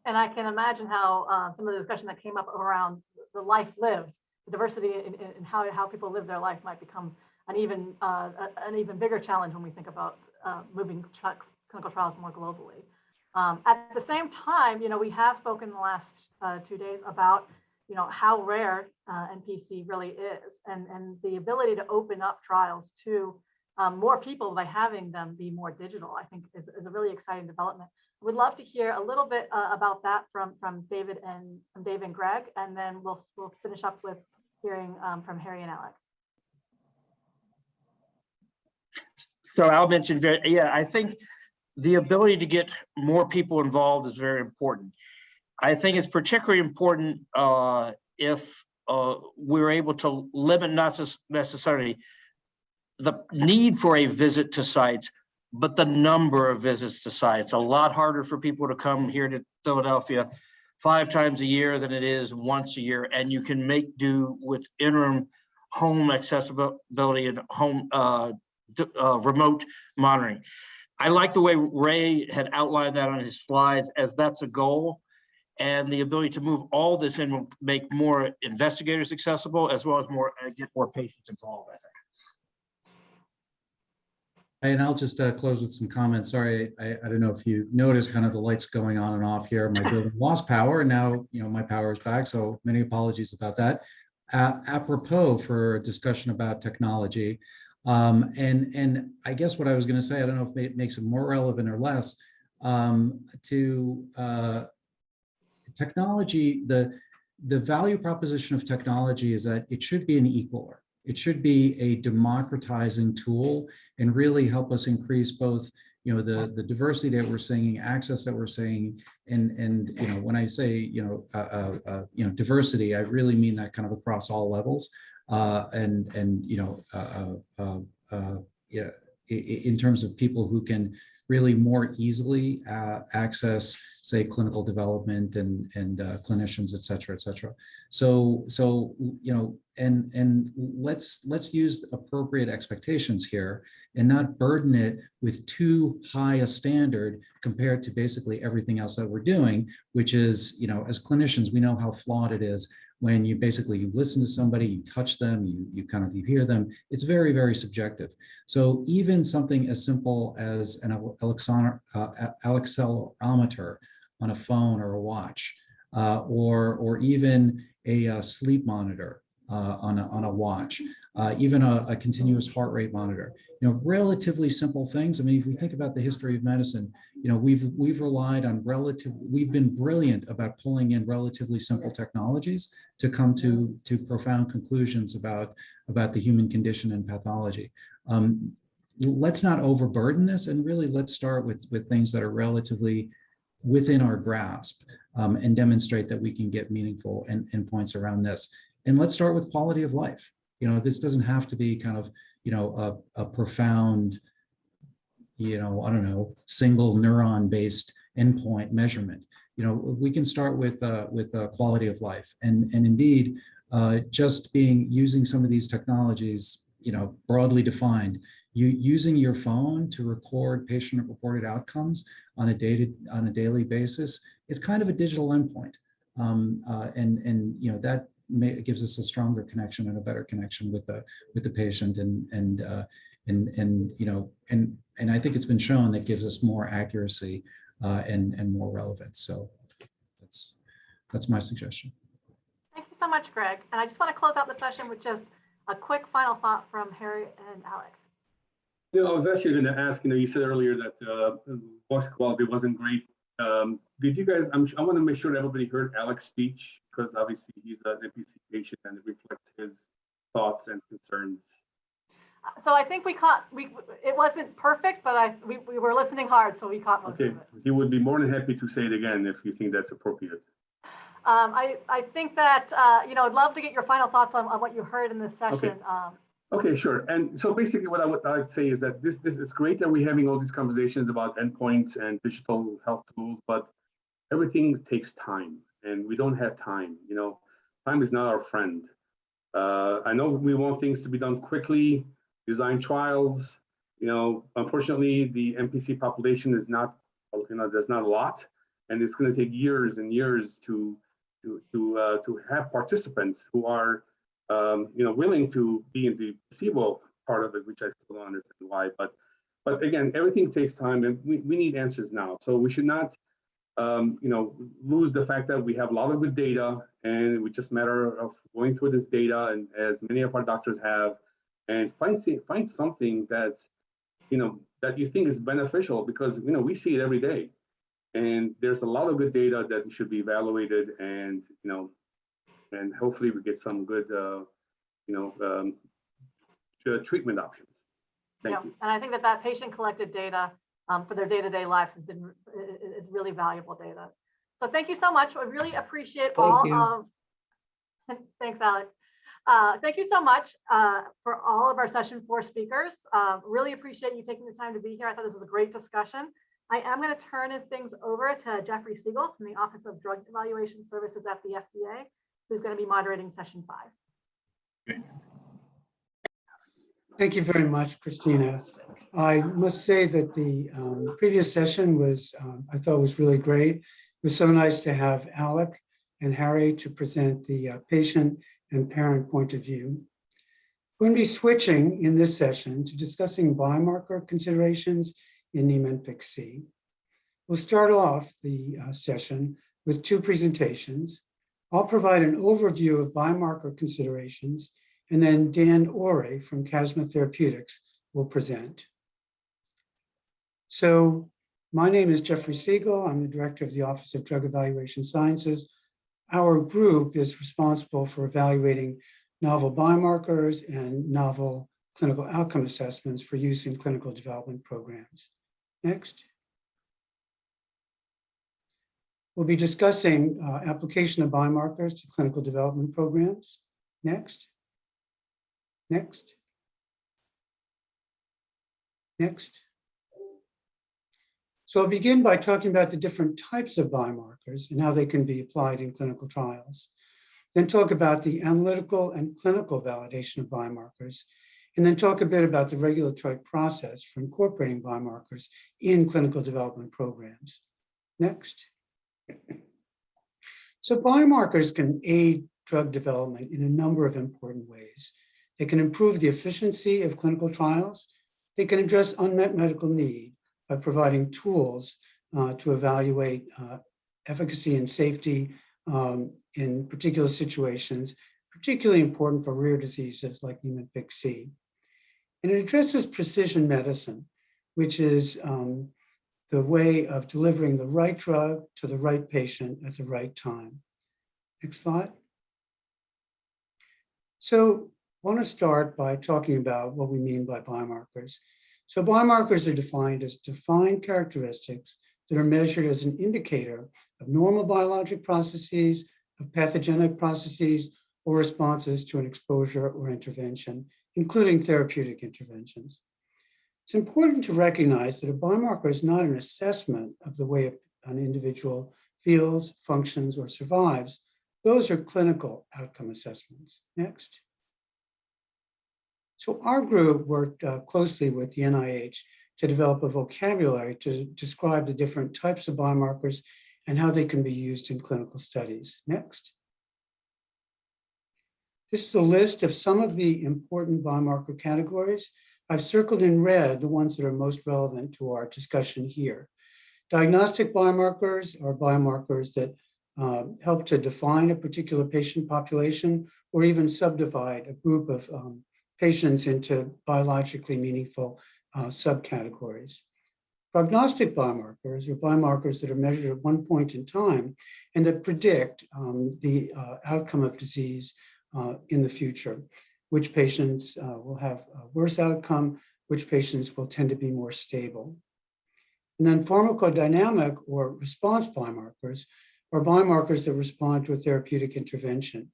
And I can imagine how some of the discussion that came up around the life lived, the diversity in how people live their life might become an even bigger challenge when we think about moving clinical trials more globally. At the same time, we have spoken the last 2 days about how rare NPC really is, and the ability to open up trials to more people by having them be more digital, I think is a really exciting development. Would love to hear a little bit about that from David and Greg, and then we'll finish up with hearing from Harry and Alec. So I'll mention, I think the ability to get more people involved is very important. I think it's particularly important if we're able to limit not just necessarily the need for a visit to sites, but the number of visits to sites. A lot harder for people to come here to Philadelphia 5 times a year than it is once a year, and you can make do with interim home accessibility and home remote monitoring. I like the way Ray had outlined that on his slides, as that's a goal, and the ability to move all this in will make more investigators accessible, as well as get more patients involved, I think. And I'll just close with some comments. Sorry, I don't know if you noticed kind of the lights going on and off here. My building lost power, and now my power is back. So many apologies about that. Apropos for a discussion about technology, and I guess what I was going to say, I don't know if it makes it more relevant or less, to technology. The value proposition of technology is that it should be an equaler. It should be a democratizing tool and really help us increase both, the diversity that we're seeing, access that we're seeing, and when I say diversity, I really mean that kind of across all levels, in terms of people who can really more easily access, say, clinical development and clinicians, et cetera, et cetera. So and let's use appropriate expectations here and not burden it with too high a standard compared to basically everything else that we're doing, which is, as clinicians, we know how flawed it is when you listen to somebody, you touch them, you hear them. It's very, very subjective. So even something as simple as an accelerometer on a phone or a watch, or even a sleep monitor on a watch, even a continuous heart rate monitor, relatively simple things. I mean, if we think about the history of medicine, we've relied on we've been brilliant about pulling in relatively simple technologies to come to profound conclusions about the human condition and pathology. Let's not overburden this, and really let's start with things that are relatively within our grasp, and demonstrate that we can get meaningful endpoints around this. And let's start with quality of life. This doesn't have to be kind of, a profound, I don't know, single neuron based endpoint measurement. We can start with quality of life, and indeed, just using some of these technologies, broadly defined, using your phone to record patient-reported outcomes on a daily basis. It's kind of a digital endpoint, and that gives us a stronger connection and a better connection with the patient, and I think it's been shown that gives us more accuracy and more relevance. So that's my suggestion. Thank you so much, Greg. And I just want to close out the session with just a quick final thought from Harry and Alex. I was actually going to ask, you said earlier that voice quality wasn't great. Did you guys, I want to make sure that everybody heard Alex's speech, because obviously he's an NPC patient and it reflects his thoughts and concerns. So I think it wasn't perfect, but we were listening hard, so we caught most of it. He would be more than happy to say it again if you think that's appropriate. I think that, I'd love to get your final thoughts on what you heard in this session. Okay, sure. And so basically what I'd say is that this is great that we're having all these conversations about endpoints and digital health tools, but everything takes time and we don't have time. Time is not our friend. I know we want things to be done quickly, design trials. Unfortunately, the NPC population is not, there's not a lot, and it's going to take years and years to have participants who are willing to be in the placebo part of it, which I still don't understand why. But again, everything takes time, and we need answers now. So we should not, lose the fact that we have a lot of good data, and it's just a matter of going through this data, and as many of our doctors have, and find something that's, that you think is beneficial, because we see it every day, and there's a lot of good data that should be evaluated, and and hopefully we get some good, treatment options. Thank you. And I think that patient collected data for their day-to-day life is really valuable data. So thank you so much. I really appreciate thanks, Alex. Thank you so much for all of our session 4 speakers. Really appreciate you taking the time to be here. I thought this was a great discussion. I am going to turn things over to Jeffrey Siegel from the Office of Drug Evaluation Services at the FDA, who's going to be moderating session 5. Thank you very much, Christina. I must say that the previous session I thought was really great. It was so nice to have Alec and Harry to present the patient and parent point of view. We're going to be switching in this session to discussing biomarker considerations in Niemann-Pick C. We'll start off the session with 2 presentations. I'll provide an overview of biomarker considerations, and then Dan Ore from Casma Therapeutics will present. So my name is Jeffrey Siegel. I'm the director of the Office of Drug Evaluation Sciences. Our group is responsible for evaluating novel biomarkers and novel clinical outcome assessments for use in clinical development programs. Next. We'll be discussing application of biomarkers to clinical development programs. Next. Next. Next. So I'll begin by talking about the different types of biomarkers and how they can be applied in clinical trials. Then talk about the analytical and clinical validation of biomarkers, and then talk a bit about the regulatory process for incorporating biomarkers in clinical development programs. Next. So biomarkers can aid drug development in a number of important ways. They can improve the efficiency of clinical trials. They can address unmet medical need by providing tools to evaluate efficacy and safety in particular situations, particularly important for rare diseases like Niemann-Pick C. And it addresses precision medicine, which is the way of delivering the right drug to the right patient at the right time. Next slide. So I want to start by talking about what we mean by biomarkers. So biomarkers are defined as defined characteristics that are measured as an indicator of normal biologic processes, of pathogenic processes, or responses to an exposure or intervention, including therapeutic interventions. It's important to recognize that a biomarker is not an assessment of the way an individual feels, functions, or survives. Those are clinical outcome assessments. Next. So our group worked closely with the NIH to develop a vocabulary to describe the different types of biomarkers and how they can be used in clinical studies. Next. This is a list of some of the important biomarker categories. I've circled in red the ones that are most relevant to our discussion here. Diagnostic biomarkers are biomarkers that help to define a particular patient population or even subdivide a group of patients into biologically meaningful subcategories. Prognostic biomarkers are biomarkers that are measured at one point in time and that predict the outcome of disease in the future, which patients will have a worse outcome, which patients will tend to be more stable. And then pharmacodynamic or response biomarkers are biomarkers that respond to a therapeutic intervention.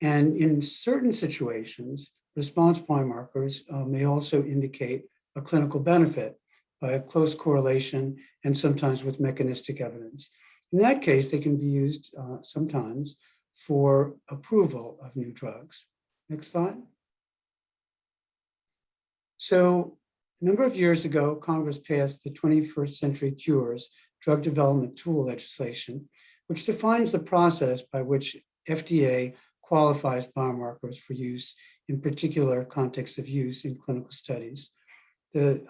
And in certain situations, response biomarkers may also indicate a clinical benefit by a close correlation and sometimes with mechanistic evidence. In that case, they can be used sometimes for approval of new drugs. Next slide. So a number of years ago, Congress passed the 21st Century Cures Drug Development Tool legislation, which defines the process by which FDA qualifies biomarkers for use in particular contexts of use in clinical studies. The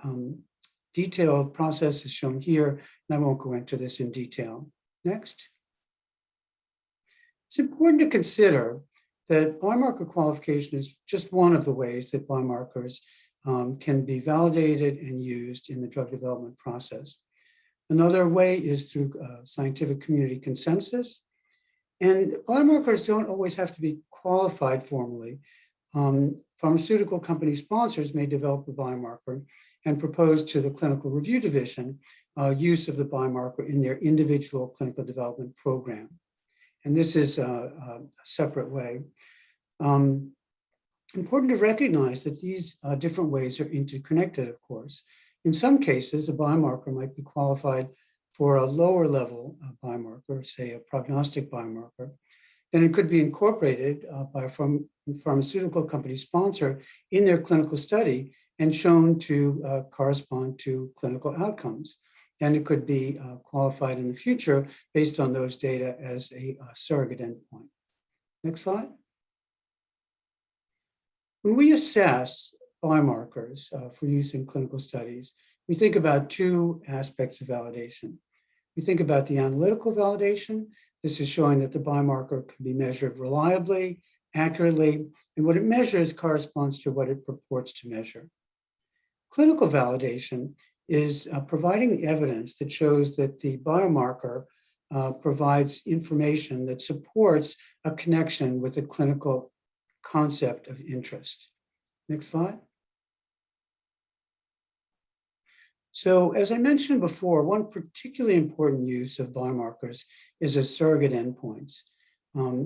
detailed process is shown here, and I won't go into this in detail. Next. It's important to consider that biomarker qualification is just one of the ways that biomarkers can be validated and used in the drug development process. Another way is through scientific community consensus. And biomarkers don't always have to be qualified formally. Pharmaceutical company sponsors may develop a biomarker and propose to the clinical review division use of the biomarker in their individual clinical development program. And this is a separate way. Important to recognize that these different ways are interconnected, of course. In some cases, a biomarker might be qualified for a lower level biomarker, say a prognostic biomarker, then it could be incorporated by a pharmaceutical company sponsor in their clinical study and shown to correspond to clinical outcomes. And it could be qualified in the future based on those data as a surrogate endpoint. Next slide. When we assess biomarkers for use in clinical studies, we think about two aspects of validation. We think about the analytical validation. This is showing that the biomarker can be measured reliably, accurately, and what it measures corresponds to what it purports to measure. Clinical validation is providing evidence that shows that the biomarker provides information that supports a connection with a clinical concept of interest. Next slide. So as I mentioned before, one particularly important use of biomarkers is as surrogate endpoints.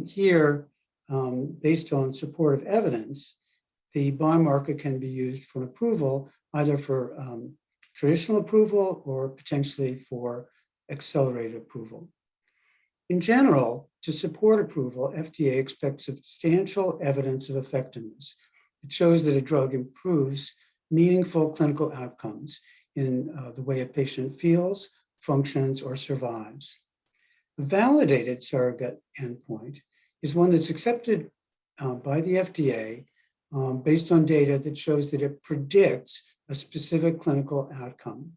Here, based on supportive evidence, the biomarker can be used for approval either for traditional approval or potentially for accelerated approval. In general, to support approval, FDA expects substantial evidence of effectiveness. It shows that a drug improves meaningful clinical outcomes in the way a patient feels, functions, or survives. A validated surrogate endpoint is one that's accepted by the FDA based on data that shows that it predicts a specific clinical outcome.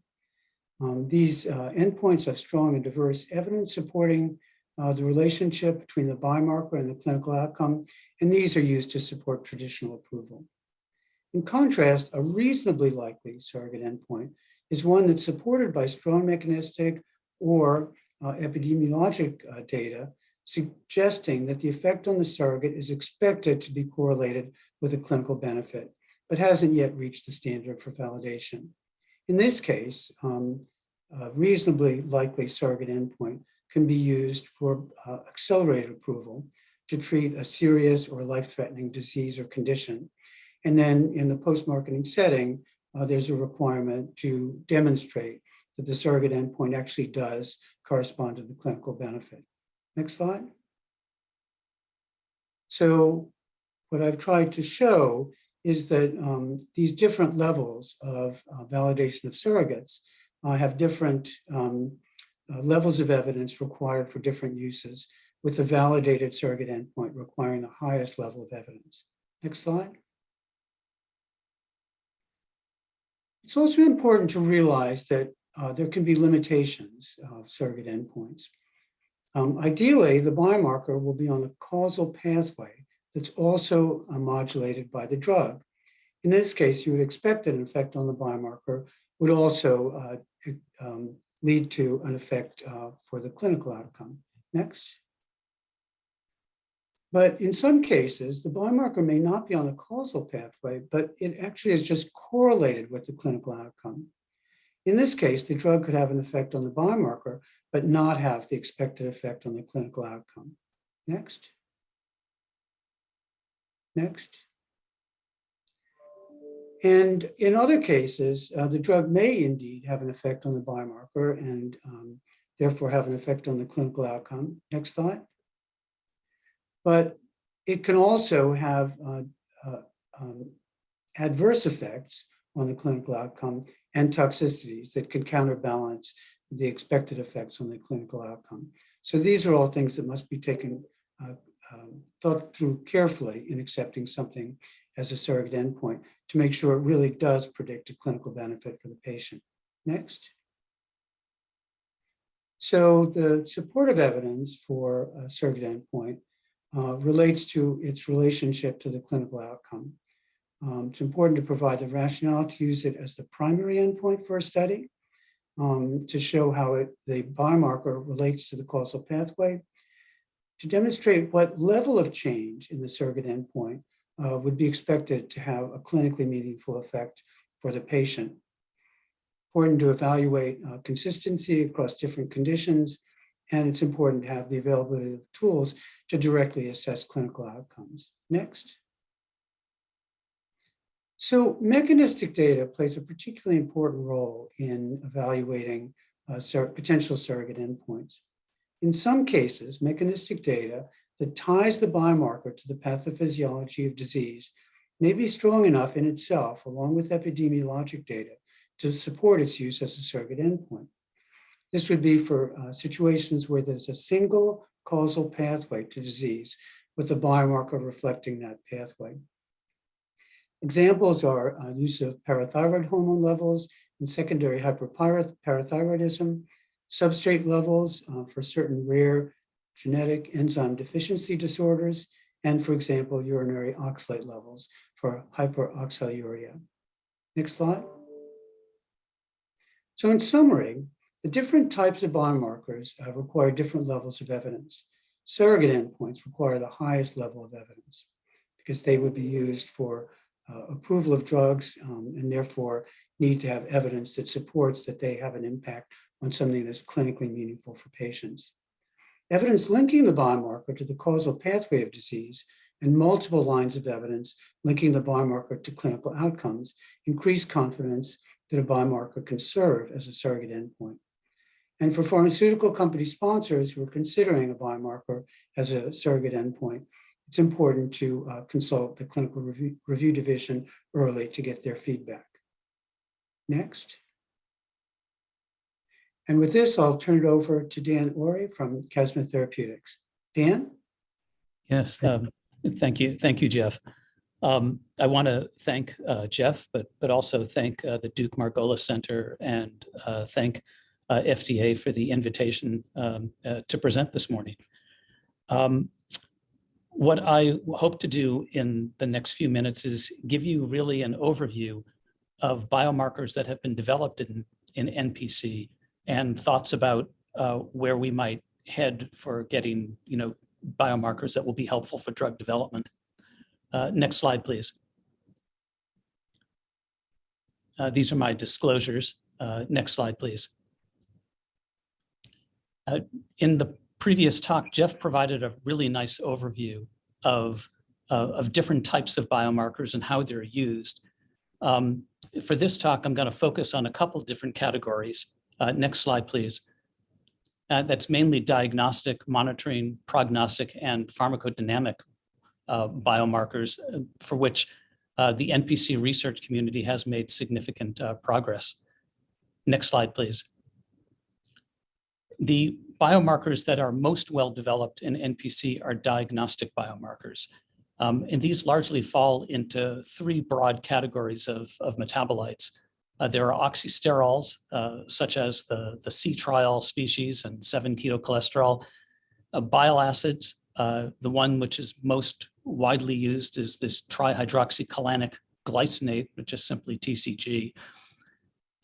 These endpoints have strong and diverse evidence supporting the relationship between the biomarker and the clinical outcome, and these are used to support traditional approval. In contrast, a reasonably likely surrogate endpoint is one that's supported by strong mechanistic or epidemiologic data suggesting that the effect on the surrogate is expected to be correlated with a clinical benefit, but hasn't yet reached the standard for validation. In this case, a reasonably likely surrogate endpoint can be used for accelerated approval to treat a serious or life-threatening disease or condition. And then in the post-marketing setting, there's a requirement to demonstrate that the surrogate endpoint actually does correspond to the clinical benefit. Next slide. So what I've tried to show is that these different levels of validation of surrogates have different levels of evidence required for different uses, with the validated surrogate endpoint requiring the highest level of evidence. Next slide. It's also important to realize that there can be limitations of surrogate endpoints. Ideally, the biomarker will be on a causal pathway that's also modulated by the drug. In this case, you would expect that an effect on the biomarker would also lead to an effect for the clinical outcome. Next. But in some cases, the biomarker may not be on a causal pathway, but it actually is just correlated with the clinical outcome. In this case, the drug could have an effect on the biomarker, but not have the expected effect on the clinical outcome. Next. Next. And in other cases, the drug may indeed have an effect on the biomarker and therefore have an effect on the clinical outcome. Next slide. But it can also have adverse effects on the clinical outcome and toxicities that can counterbalance the expected effects on the clinical outcome. So these are all things that must be taken, thought through carefully in accepting something as a surrogate endpoint to make sure it really does predict a clinical benefit for the patient. Next. So the supportive evidence for a surrogate endpoint relates to its relationship to the clinical outcome. It's important to provide the rationale to use it as the primary endpoint for a study, to show how the biomarker relates to the causal pathway, to demonstrate what level of change in the surrogate endpoint would be expected to have a clinically meaningful effect for the patient. Important to evaluate consistency across different conditions, and it's important to have the availability of tools to directly assess clinical outcomes. Next. So mechanistic data plays a particularly important role in evaluating potential surrogate endpoints. In some cases, mechanistic data that ties the biomarker to the pathophysiology of disease may be strong enough in itself, along with epidemiologic data, to support its use as a surrogate endpoint. This would be for situations where there's a single causal pathway to disease, with the biomarker reflecting that pathway. Examples are use of parathyroid hormone levels and secondary hyperparathyroidism, substrate levels for certain rare genetic enzyme deficiency disorders, and for example, urinary oxalate levels for hyperoxaluria. Next slide. So in summary, the different types of biomarkers require different levels of evidence. Surrogate endpoints require the highest level of evidence because they would be used for approval of drugs and therefore need to have evidence that supports that they have an impact on something that's clinically meaningful for patients. Evidence linking the biomarker to the causal pathway of disease and multiple lines of evidence linking the biomarker to clinical outcomes increase confidence that a biomarker can serve as a surrogate endpoint. And for pharmaceutical company sponsors who are considering a biomarker as a surrogate endpoint, it's important to consult the clinical review division early to get their feedback. Next. And with this, I'll turn it over to Dan Ori from Casma Therapeutics. Dan? Yes, thank you. Thank you, Jeff. I want to thank Jeff, but also thank the Duke Margolis Center and thank FDA for the invitation to present this morning. What I hope to do in the next few minutes is give you really an overview of biomarkers that have been developed in NPC and thoughts about where we might head for getting, biomarkers that will be helpful for drug development. Next slide, please. These are my disclosures. Next slide, please. In the previous talk, Jeff provided a really nice overview of different types of biomarkers and how they're used. For this talk, I'm going to focus on a couple different categories. Next slide, please. That's mainly diagnostic, monitoring, prognostic, and pharmacodynamic biomarkers for which the NPC research community has made significant progress. Next slide, please. The biomarkers that are most well developed in NPC are diagnostic biomarkers. And these largely fall into three broad categories of metabolites. There are oxysterols, such as the C-trial species and 7-ketocholesterol, bile acids. The one which is most widely used is this trihydroxycholanic glycinate, which is simply TCG.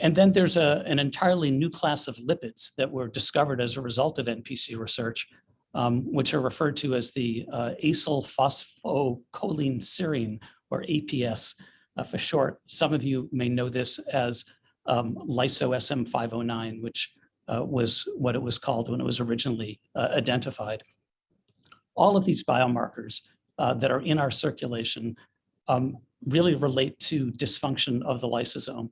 And then there's an entirely new class of lipids that were discovered as a result of NPC research, which are referred to as the acyl phosphocholine serine, or APS for short. Some of you may know this as lyso-SM509, which was what it was called when it was originally identified. All of these biomarkers that are in our circulation really relate to dysfunction of the lysosome.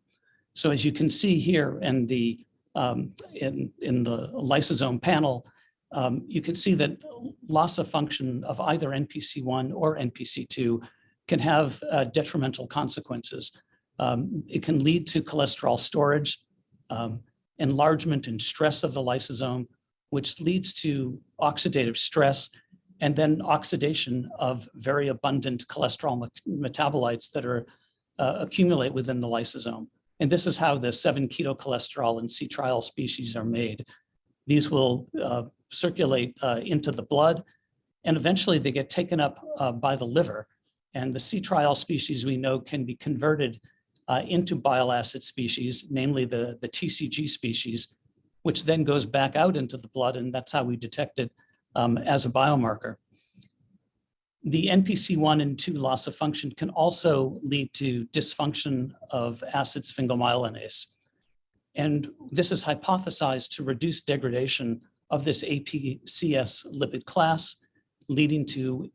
So as you can see here in the lysosome panel, you can see that loss of function of either NPC1 or NPC2 can have detrimental consequences. It can lead to cholesterol storage, enlargement and stress of the lysosome, which leads to oxidative stress, and then oxidation of very abundant cholesterol metabolites that are accumulate within the lysosome. And this is how the 7-ketocholesterol and C-trial species are made. These will circulate into the blood, and eventually they get taken up by the liver. And the C-trial species we know can be converted into bile acid species, namely the TCG species, which then goes back out into the blood, and that's how we detect it as a biomarker. The NPC1 and 2 loss of function can also lead to dysfunction of acid sphingomyelinase. And this is hypothesized to reduce degradation of this APCS lipid class, leading to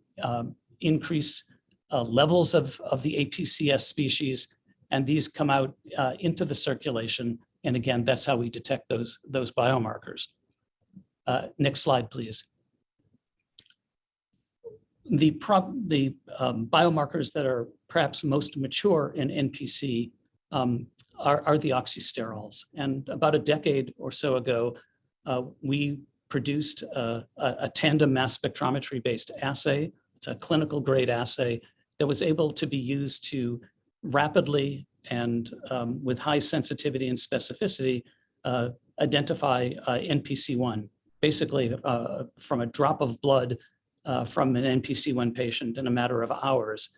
increased levels of the APCS species, and these come out into the circulation. And again, that's how we detect those biomarkers. Next slide, please. The biomarkers that are perhaps most mature in NPC are the oxysterols. And about a decade or so ago, we produced a tandem mass spectrometry-based assay. It's a clinical grade assay that was able to be used to rapidly and with high sensitivity and specificity identify NPC1, basically from a drop of blood from an NPC1 patient in a matter of hours.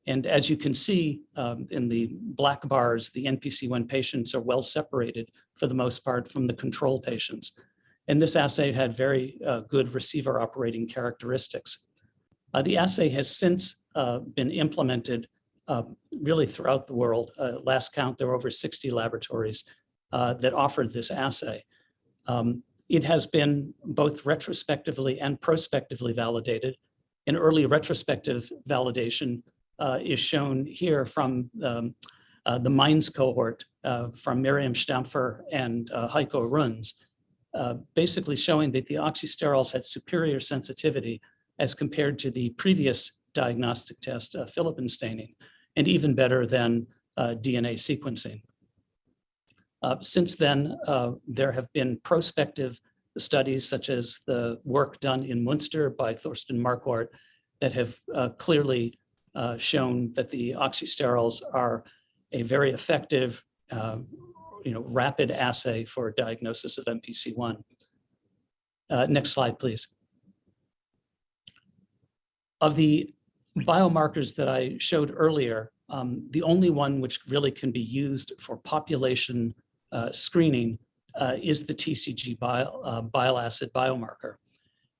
And as you can see in the black bars, the NPC1 patients are well separated for the most part from the control patients. And this assay had very good receiver operating characteristics. The assay has since been implemented really throughout the world. Last count, there were over 60 laboratories that offered this assay. It has been both retrospectively and prospectively validated. An early retrospective validation is shown here from the MINDS cohort from Miriam Stampfer and Heiko Runs, basically showing that the oxysterols had superior sensitivity as compared to the previous diagnostic test, Philippine staining, and even better than DNA sequencing. Since then, there have been prospective studies such as the work done in Munster by Thorsten Marquardt that have clearly shown that the oxysterols are a very effective, rapid assay for diagnosis of NPC1. Next slide, please. Of the biomarkers that I showed earlier, the only one which really can be used for population screening is the TCG bile acid biomarker.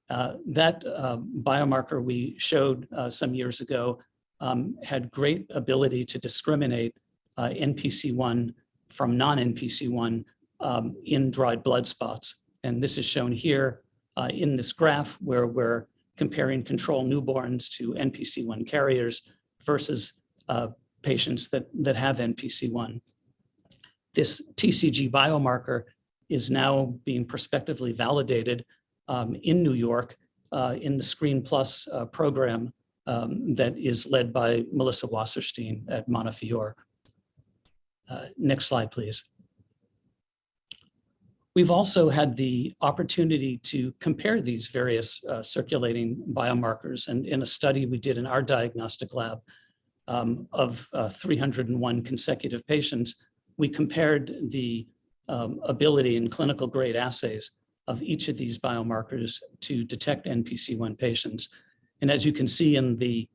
That biomarker we showed some years ago had great ability to discriminate NPC1 from non-NPC1 in dried blood spots. And this is shown here in this graph where we're comparing control newborns to NPC1 carriers versus patients that have NPC1. This TCG biomarker is now being prospectively validated in New York in the Screen Plus program that is led by Melissa Wasserstein at Montefiore. Next slide, please. We've also had the opportunity to compare these various circulating biomarkers. And in a study we did in our diagnostic lab of 301 consecutive patients, we compared the ability in clinical grade assays of each of these biomarkers to detect NPC1 patients. And as you can see in the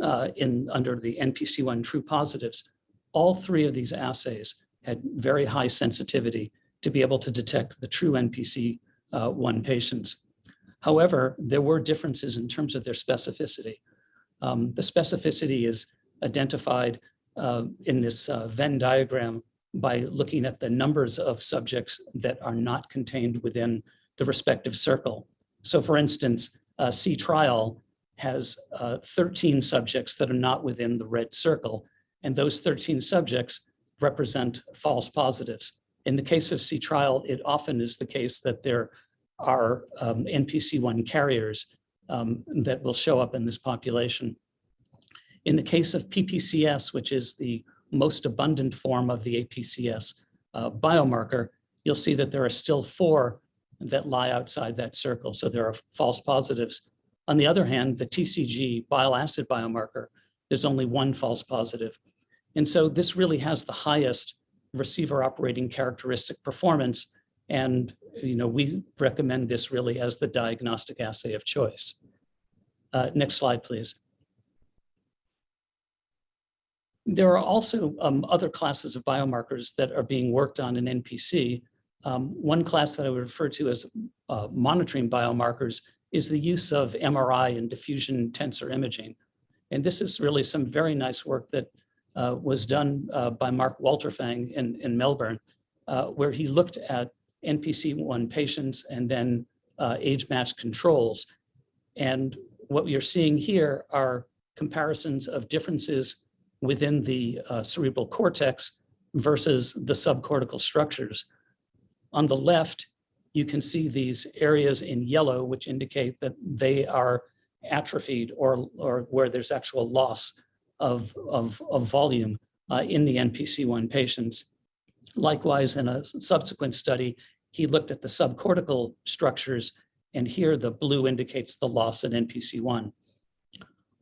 under the NPC1 true positives, all three of these assays had very high sensitivity to be able to detect the true NPC1 patients. However, there were differences in terms of their specificity. The specificity is identified in this Venn diagram by looking at the numbers of subjects that are not contained within the respective circle. So for instance, C trial has 13 subjects that are not within the red circle, and those 13 subjects represent false positives. In the case of C trial, it often is the case that there are NPC1 carriers that will show up in this population. In the case of PPCS, which is the most abundant form of the APCS biomarker, you'll see that there are still 4 that lie outside that circle. So there are false positives. On the other hand, the TCG bile acid biomarker, there's only 1 false positive. And so this really has the highest receiver operating characteristic performance. And we recommend this really as the diagnostic assay of choice. Next slide, please. There are also other classes of biomarkers that are being worked on in NPC. One class that I would refer to as monitoring biomarkers is the use of MRI and diffusion tensor imaging. And this is really some very nice work that was done by Mark Walterfang in Melbourne, where he looked at NPC1 patients and then age-matched controls. And what you're seeing here are comparisons of differences within the cerebral cortex versus the subcortical structures. On the left, you can see these areas in yellow, which indicate that they are atrophied or where there's actual loss of volume in the NPC1 patients. Likewise, in a subsequent study, he looked at the subcortical structures, and here the blue indicates the loss in NPC1.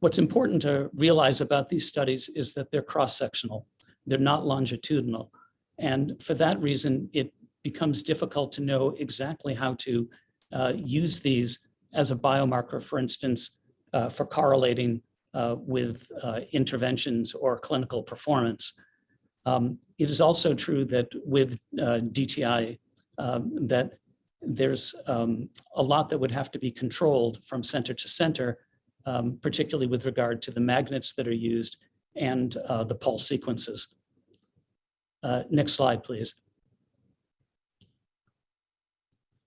What's important to realize about these studies is that they're cross-sectional. They're not longitudinal. And for that reason, it becomes difficult to know exactly how to use these as a biomarker, for instance, for correlating with interventions or clinical performance. It is also true that with DTI, that there's a lot that would have to be controlled from center to center, particularly with regard to the magnets that are used and the pulse sequences. Next slide, please.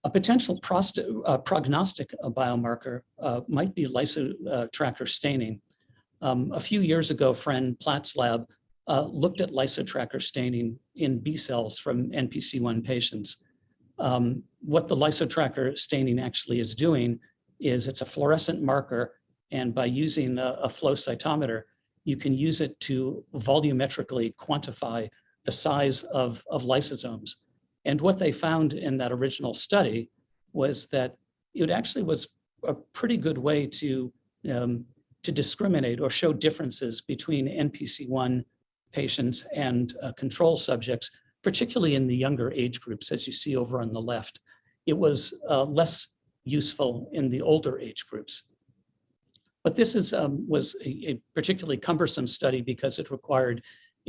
A potential prognostic biomarker might be lysotracker staining. A few years ago, friend Platt's lab looked at lysotracker staining in B cells from NPC1 patients. What the lysotracker staining actually is doing is it's a fluorescent marker, and by using a flow cytometer, you can use it to volumetrically quantify the size of lysosomes. And what they found in that original study was that it actually was a pretty good way to discriminate or show differences between NPC1 patients and control subjects, particularly in the younger age groups, as you see over on the left. It was less useful in the older age groups. But this was a particularly cumbersome study because it required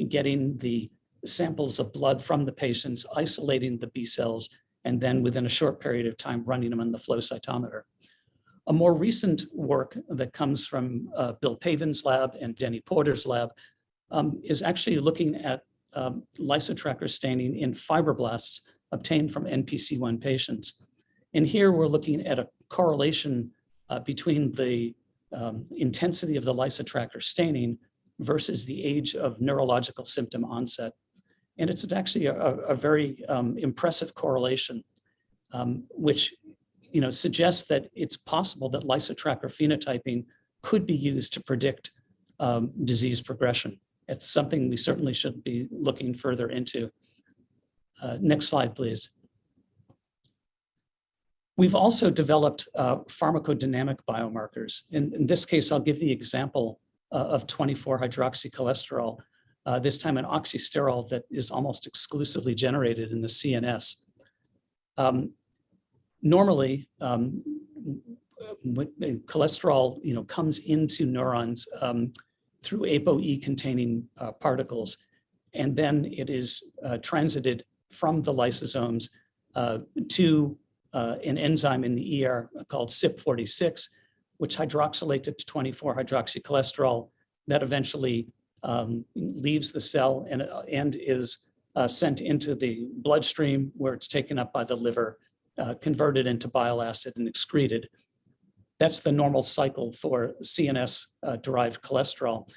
getting the samples of blood from the patients, isolating the B cells, and then within a short period of time, running them on the flow cytometer. A more recent work that comes from Bill Pavin's lab and Denny Porter's lab is actually looking at lysotracker staining in fibroblasts obtained from NPC1 patients. And here we're looking at a correlation between the intensity of the lysotracker staining versus the age of neurological symptom onset. And it's actually a very impressive correlation, which suggests that it's possible that lysotracker phenotyping could be used to predict disease progression. It's something we certainly should be looking further into. Next slide, please. We've also developed pharmacodynamic biomarkers. In this case, I'll give the example of 24-hydroxycholesterol, this time an oxysterol that is almost exclusively generated in the CNS. Normally, cholesterol comes into neurons through ApoE containing particles, and then it is transited from the lysosomes to an enzyme in the ER called CYP46, which hydroxylates it to 24-hydroxycholesterol that eventually leaves the cell and is sent into the bloodstream, where it's taken up by the liver, converted into bile acid and excreted. That's the normal cycle for CNS-derived cholesterol.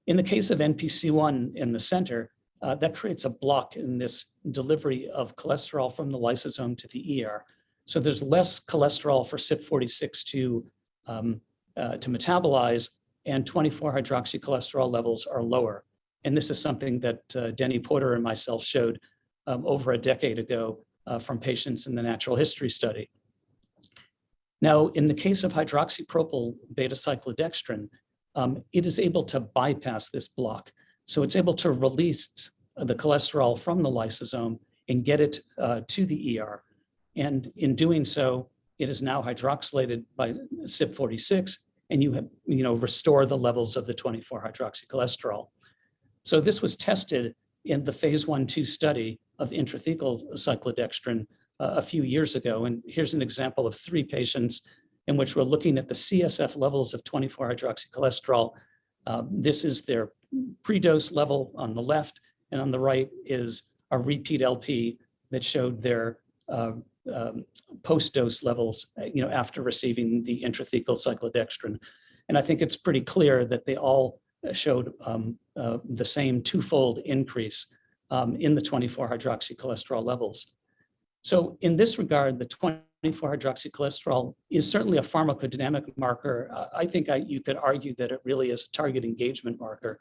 In the case of NPC1 in the center, that creates a block in this delivery of cholesterol from the lysosome to the ER. So there's less cholesterol for CYP46 to metabolize, and 24-hydroxycholesterol levels are lower. And this is something that Denny Porter and myself showed over a decade ago from patients in the natural history study. Now, in the case of hydroxypropyl beta-cyclodextrin, it is able to bypass this block. So it's able to release the cholesterol from the lysosome and get it to the ER. And in doing so, it is now hydroxylated by CYP46, and you have, restore the levels of the 24-hydroxycholesterol. So this was tested in the phase 1/2 study of intrathecal cyclodextrin a few years ago. And here's an example of 3 patients in which we're looking at the CSF levels of 24-hydroxycholesterol. This is their pre-dose level on the left, and on the right is a repeat LP that showed their post-dose levels, after receiving the intrathecal cyclodextrin. And I think it's pretty clear that they all showed the same 2-fold increase in the 24-hydroxycholesterol levels. So in this regard, the 24-hydroxycholesterol is certainly a pharmacodynamic marker. I think you could argue that it really is a target engagement marker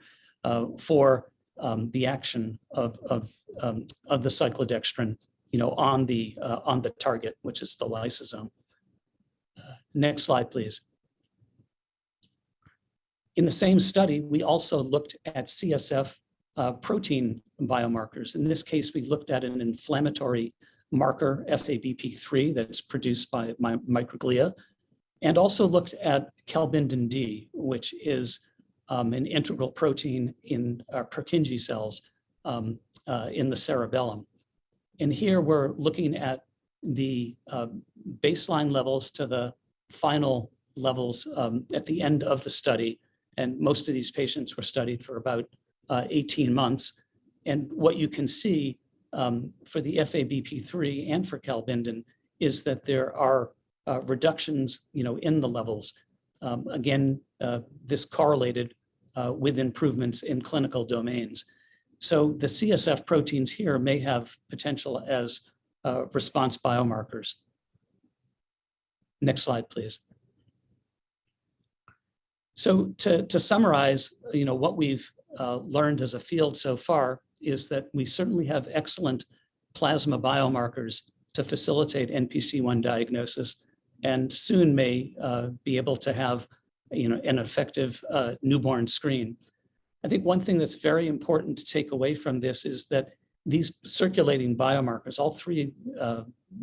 for the action of the cyclodextrin, on the target, which is the lysosome. Next slide, please. In the same study, we also looked at CSF protein biomarkers. In this case, we looked at an inflammatory marker, FABP3, that's produced by microglia, and also looked at calbindin D, which is an integral protein in Purkinje cells in the cerebellum. And here we're looking at the baseline levels to the final levels at the end of the study. And most of these patients were studied for about 18 months. And what you can see for the FABP3 and for calbindin is that there are reductions, in the levels. Again, this correlated with improvements in clinical domains. So the CSF proteins here may have potential as response biomarkers. Next slide, please. So to summarize, what we've learned as a field so far is that we certainly have excellent plasma biomarkers to facilitate NPC1 diagnosis, and soon may be able to have an effective newborn screen. I think one thing that's very important to take away from this is that these circulating biomarkers, all three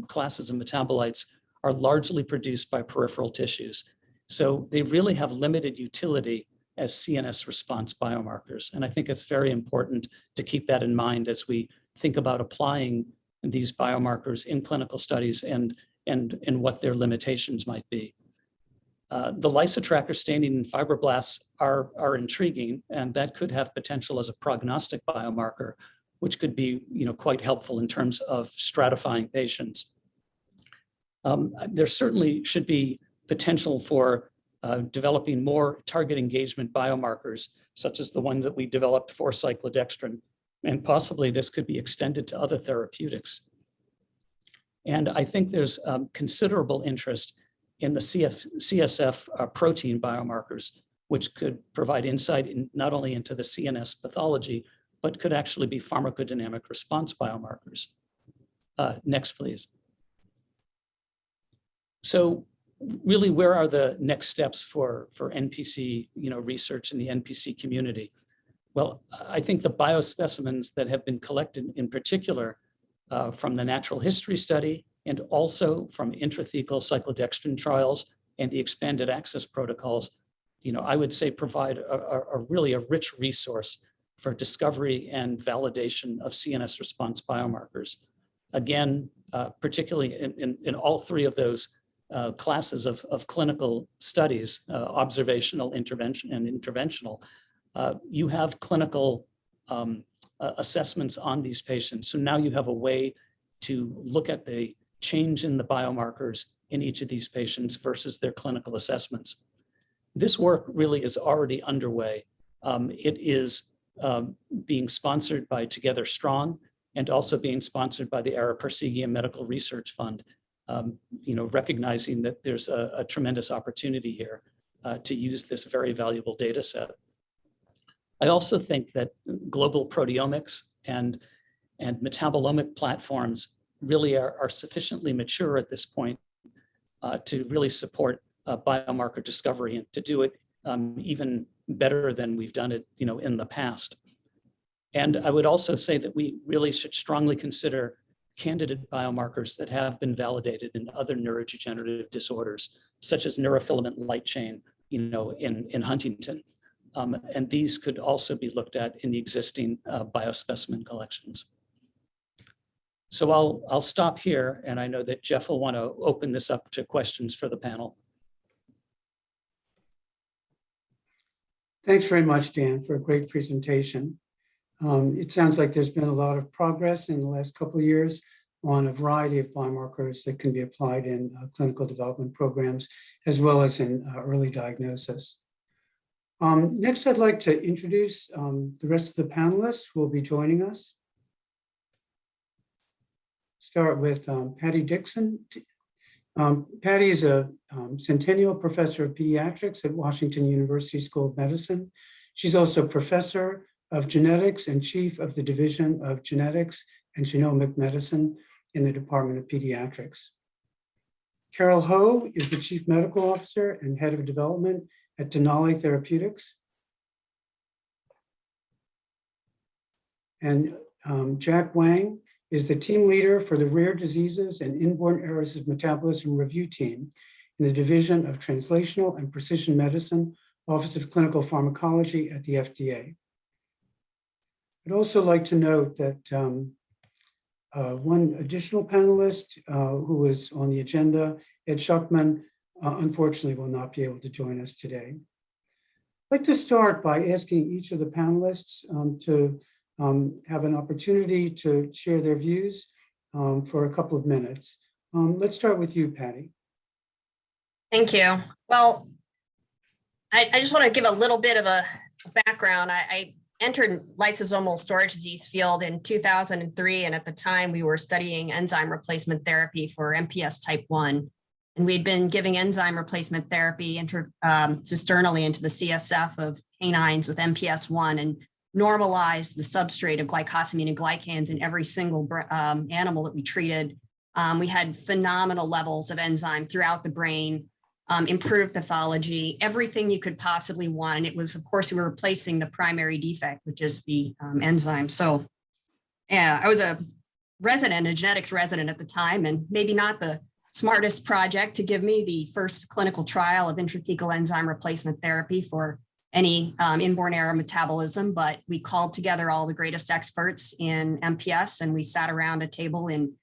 classes of metabolites, are largely produced by peripheral tissues. So they really have limited utility as CNS response biomarkers. And I think it's very important to keep that in mind as we think about applying these biomarkers in clinical studies and what their limitations might be. The lysotracker staining in fibroblasts are intriguing, and that could have potential as a prognostic biomarker, which could be quite helpful in terms of stratifying patients. There certainly should be potential for developing more target engagement biomarkers, such as the ones that we developed for cyclodextrin, and possibly this could be extended to other therapeutics. And I think there's considerable interest in the CSF protein biomarkers, which could provide insight not only into the CNS pathology, but could actually be pharmacodynamic response biomarkers. Next, please. So really, where are the next steps for NPC research in the NPC community? Well, I think the biospecimens that have been collected in particular from the natural history study and also from intrathecal cyclodextrin trials and the expanded access protocols, I would say provide a really rich resource for discovery and validation of CNS response biomarkers. Again, particularly in all three of those classes of clinical studies, observational, intervention, and interventional, you have clinical assessments on these patients. So now you have a way to look at the change in the biomarkers in each of these patients versus their clinical assessments. This work really is already underway. It is being sponsored by Together Strong and also being sponsored by the Ara Parsegian Medical Research Fund, recognizing that there's a tremendous opportunity here to use this very valuable data set. I also think that global proteomics and metabolomic platforms really are sufficiently mature at this point to really support biomarker discovery and to do it even better than we've done it, in the past. And I would also say that we really should strongly consider candidate biomarkers that have been validated in other neurodegenerative disorders, such as neurofilament light chain, in Huntington. And these could also be looked at in the existing biospecimen collections. So I'll stop here, and I know that Jeff will want to open this up to questions for the panel. Thanks very much, Dan, for a great presentation. It sounds like there's been a lot of progress in the last couple of years on a variety of biomarkers that can be applied in clinical development programs, as well as in early diagnosis. Next, I'd like to introduce the rest of the panelists who will be joining us. Start with Patty Dixon. Patty is a Centennial Professor of Pediatrics at Washington University School of Medicine. She's also Professor of Genetics and Chief of the Division of Genetics and Genomic Medicine in the Department of Pediatrics. Carol Ho is the Chief Medical Officer and Head of Development at Denali Therapeutics. And Jack Wang is the team leader for the Rare Diseases and Inborn Errors of Metabolism Review Team in the Division of Translational and Precision Medicine, Office of Clinical Pharmacology at the FDA. I'd also like to note that one additional panelist who is on the agenda, Ed Schuckman, unfortunately will not be able to join us today. I'd like to start by asking each of the panelists to have an opportunity to share their views for a couple of minutes. Let's start with you, Patty. Thank you. Well, I just want to give a little bit of a background. I entered lysosomal storage disease field in 2003, and at the time we were studying enzyme replacement therapy for MPS type 1. And we'd been giving enzyme replacement therapy cisternally into the CSF of canines with MPS 1 and normalized the substrate of glycosamine and glycans in every single animal that we treated. We had phenomenal levels of enzyme throughout the brain, improved pathology, everything you could possibly want. And it was, of course, we were replacing the primary defect, which is the enzyme. So yeah, I was a genetics resident at the time, and maybe not the smartest project to give me the first clinical trial of intrathecal enzyme replacement therapy for any inborn error metabolism, but we called together all the greatest experts in MPS, and we sat around a table in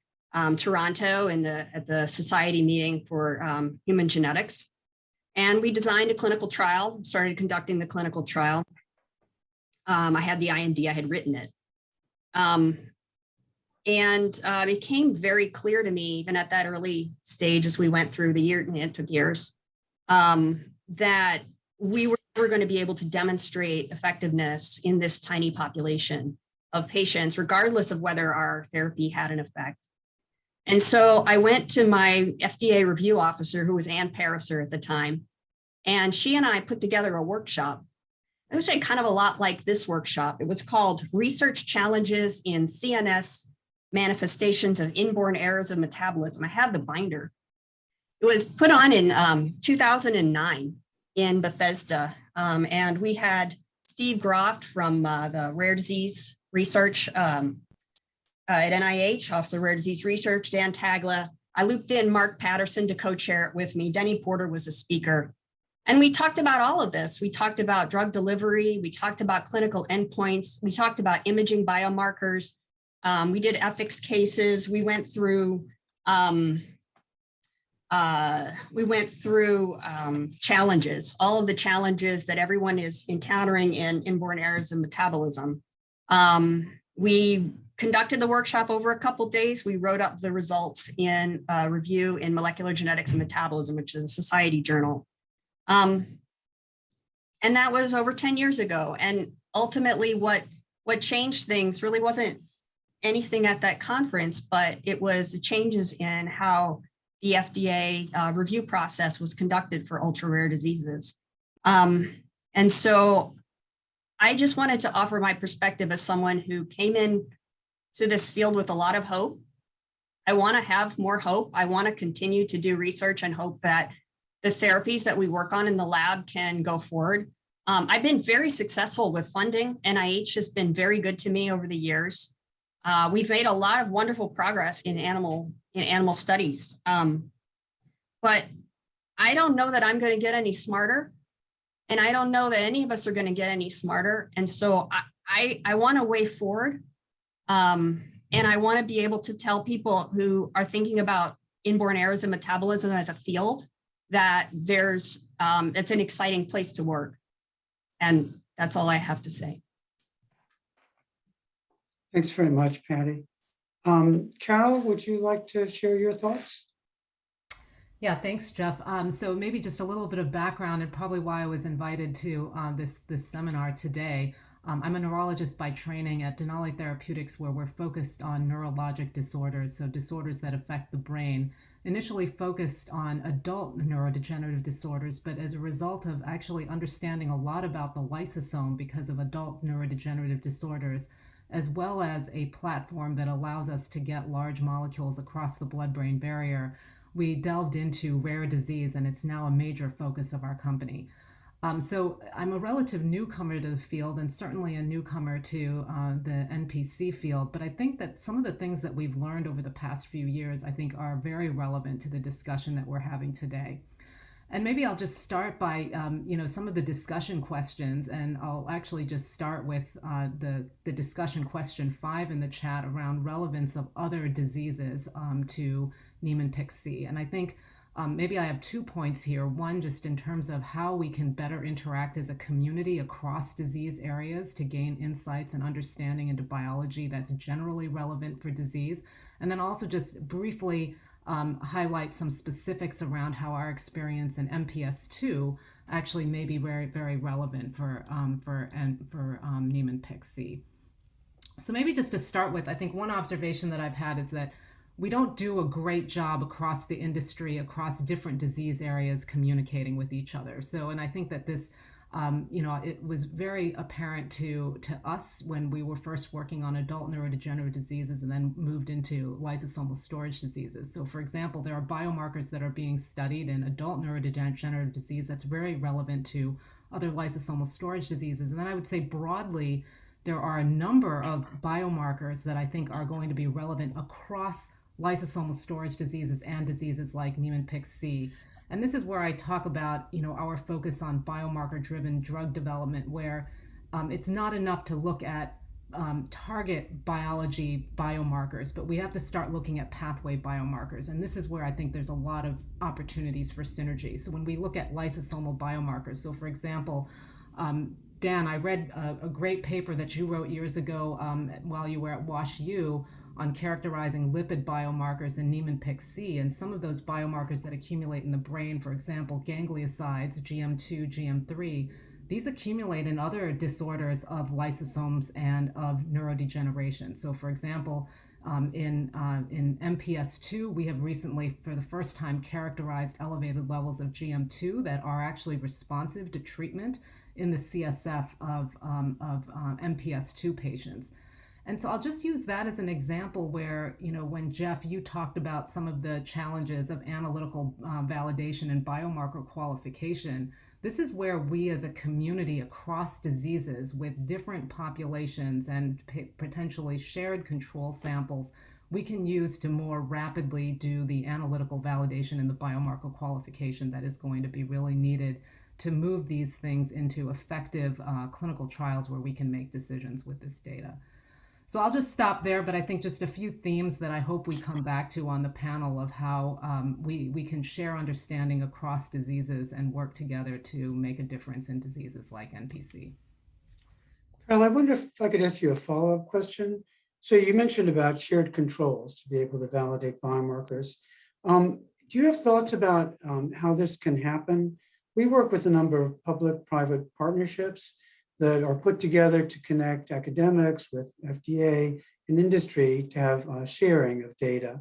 Toronto at the society meeting for human genetics. And we designed a clinical trial, started conducting the clinical trial. I had the IND, I had written it. And it became very clear to me, even at that early stage as we went through the year, and it took years, that we were never going to be able to demonstrate effectiveness in this tiny population of patients, regardless of whether our therapy had an effect. And so I went to my FDA review officer, who was Ann Pariser at the time, and she and I put together a workshop. It was kind of a lot like this workshop. It was called Research Challenges in CNS Manifestations of Inborn Errors of Metabolism. I have the binder. It was put on in 2009 in Bethesda, and we had Steve Groft from the Rare Disease Research at NIH, Office of Rare Disease Research, Dan Tagla. I looped in Mark Patterson to co-chair it with me. Denny Porter was a speaker. And we talked about all of this. We talked about drug delivery. We talked about clinical endpoints. We talked about imaging biomarkers. We did ethics cases. We went through challenges, all of the challenges that everyone is encountering in inborn errors of metabolism. We conducted the workshop over a couple of days. We wrote up the results in a review in Molecular Genetics and Metabolism, which is a society journal. And that was over 10 years ago. And ultimately what changed things really wasn't anything at that conference, but it was the changes in how the FDA review process was conducted for ultra rare diseases. And so I just wanted to offer my perspective as someone who came in to this field with a lot of hope. I want to have more hope. I want to continue to do research and hope that the therapies that we work on in the lab can go forward. I've been very successful with funding. NIH has been very good to me over the years. We've made a lot of wonderful progress in animal studies. But I don't know that I'm going to get any smarter. And I don't know that any of us are going to get any smarter. And so I want a way forward. And I want to be able to tell people who are thinking about inborn errors of metabolism as a field that it's an exciting place to work. And that's all I have to say. Thanks very much, Patty. Carol, would you like to share your thoughts? Yeah, thanks, Jeff. So maybe just a little bit of background and probably why I was invited to this seminar today. I'm a neurologist by training at Denali Therapeutics, where we're focused on neurologic disorders, so disorders that affect the brain. Initially focused on adult neurodegenerative disorders, but as a result of actually understanding a lot about the lysosome because of adult neurodegenerative disorders, as well as a platform that allows us to get large molecules across the blood-brain barrier, we delved into rare disease, and it's now a major focus of our company. So I'm a relative newcomer to the field, and certainly a newcomer to the NPC field, but I think that some of the things that we've learned over the past few years, I think, are very relevant to the discussion that we're having today. And maybe I'll just start by, some of the discussion questions, and I'll actually just start with the discussion question 5 in the chat around relevance of other diseases to Niemann-Pick C. And I think maybe I have 2 points here. One, just in terms of how we can better interact as a community across disease areas to gain insights and understanding into biology that's generally relevant for disease. And then also just briefly highlight some specifics around how our experience in MPS II actually may be very, very relevant for Niemann-Pick C. So maybe just to start with, I think one observation that I've had is that we don't do a great job across the industry, across different disease areas, communicating with each other. So, and I think that this, it was very apparent to us when we were first working on adult neurodegenerative diseases and then moved into lysosomal storage diseases. So, for example, there are biomarkers that are being studied in adult neurodegenerative disease that's very relevant to other lysosomal storage diseases. And then I would say broadly, there are a number of biomarkers that I think are going to be relevant across lysosomal storage diseases and diseases like Niemann-Pick C. And this is where I talk about, our focus on biomarker-driven drug development, where it's not enough to look at target biology biomarkers, but we have to start looking at pathway biomarkers. And this is where I think there's a lot of opportunities for synergy. So when we look at lysosomal biomarkers, so for example, Dan, I read a great paper that you wrote years ago while you were at WashU on characterizing lipid biomarkers in Niemann-Pick C, and some of those biomarkers that accumulate in the brain, for example, gangliosides, GM2, GM3, these accumulate in other disorders of lysosomes and of neurodegeneration. So for example, in MPS II, we have recently, for the first time, characterized elevated levels of GM2 that are actually responsive to treatment in the CSF of MPS II patients. And so I'll just use that as an example where, when Jeff, you talked about some of the challenges of analytical validation and biomarker qualification, this is where we as a community across diseases with different populations and potentially shared control samples, we can use to more rapidly do the analytical validation and the biomarker qualification that is going to be really needed to move these things into effective clinical trials where we can make decisions with this data. So I'll just stop there, but I think just a few themes that I hope we come back to on the panel of how we can share understanding across diseases and work together to make a difference in diseases like NPC. Carol, I wonder if I could ask you a follow-up question. So you mentioned about shared controls to be able to validate biomarkers. Do you have thoughts about how this can happen? We work with a number of public-private partnerships that are put together to connect academics with FDA and industry to have sharing of data.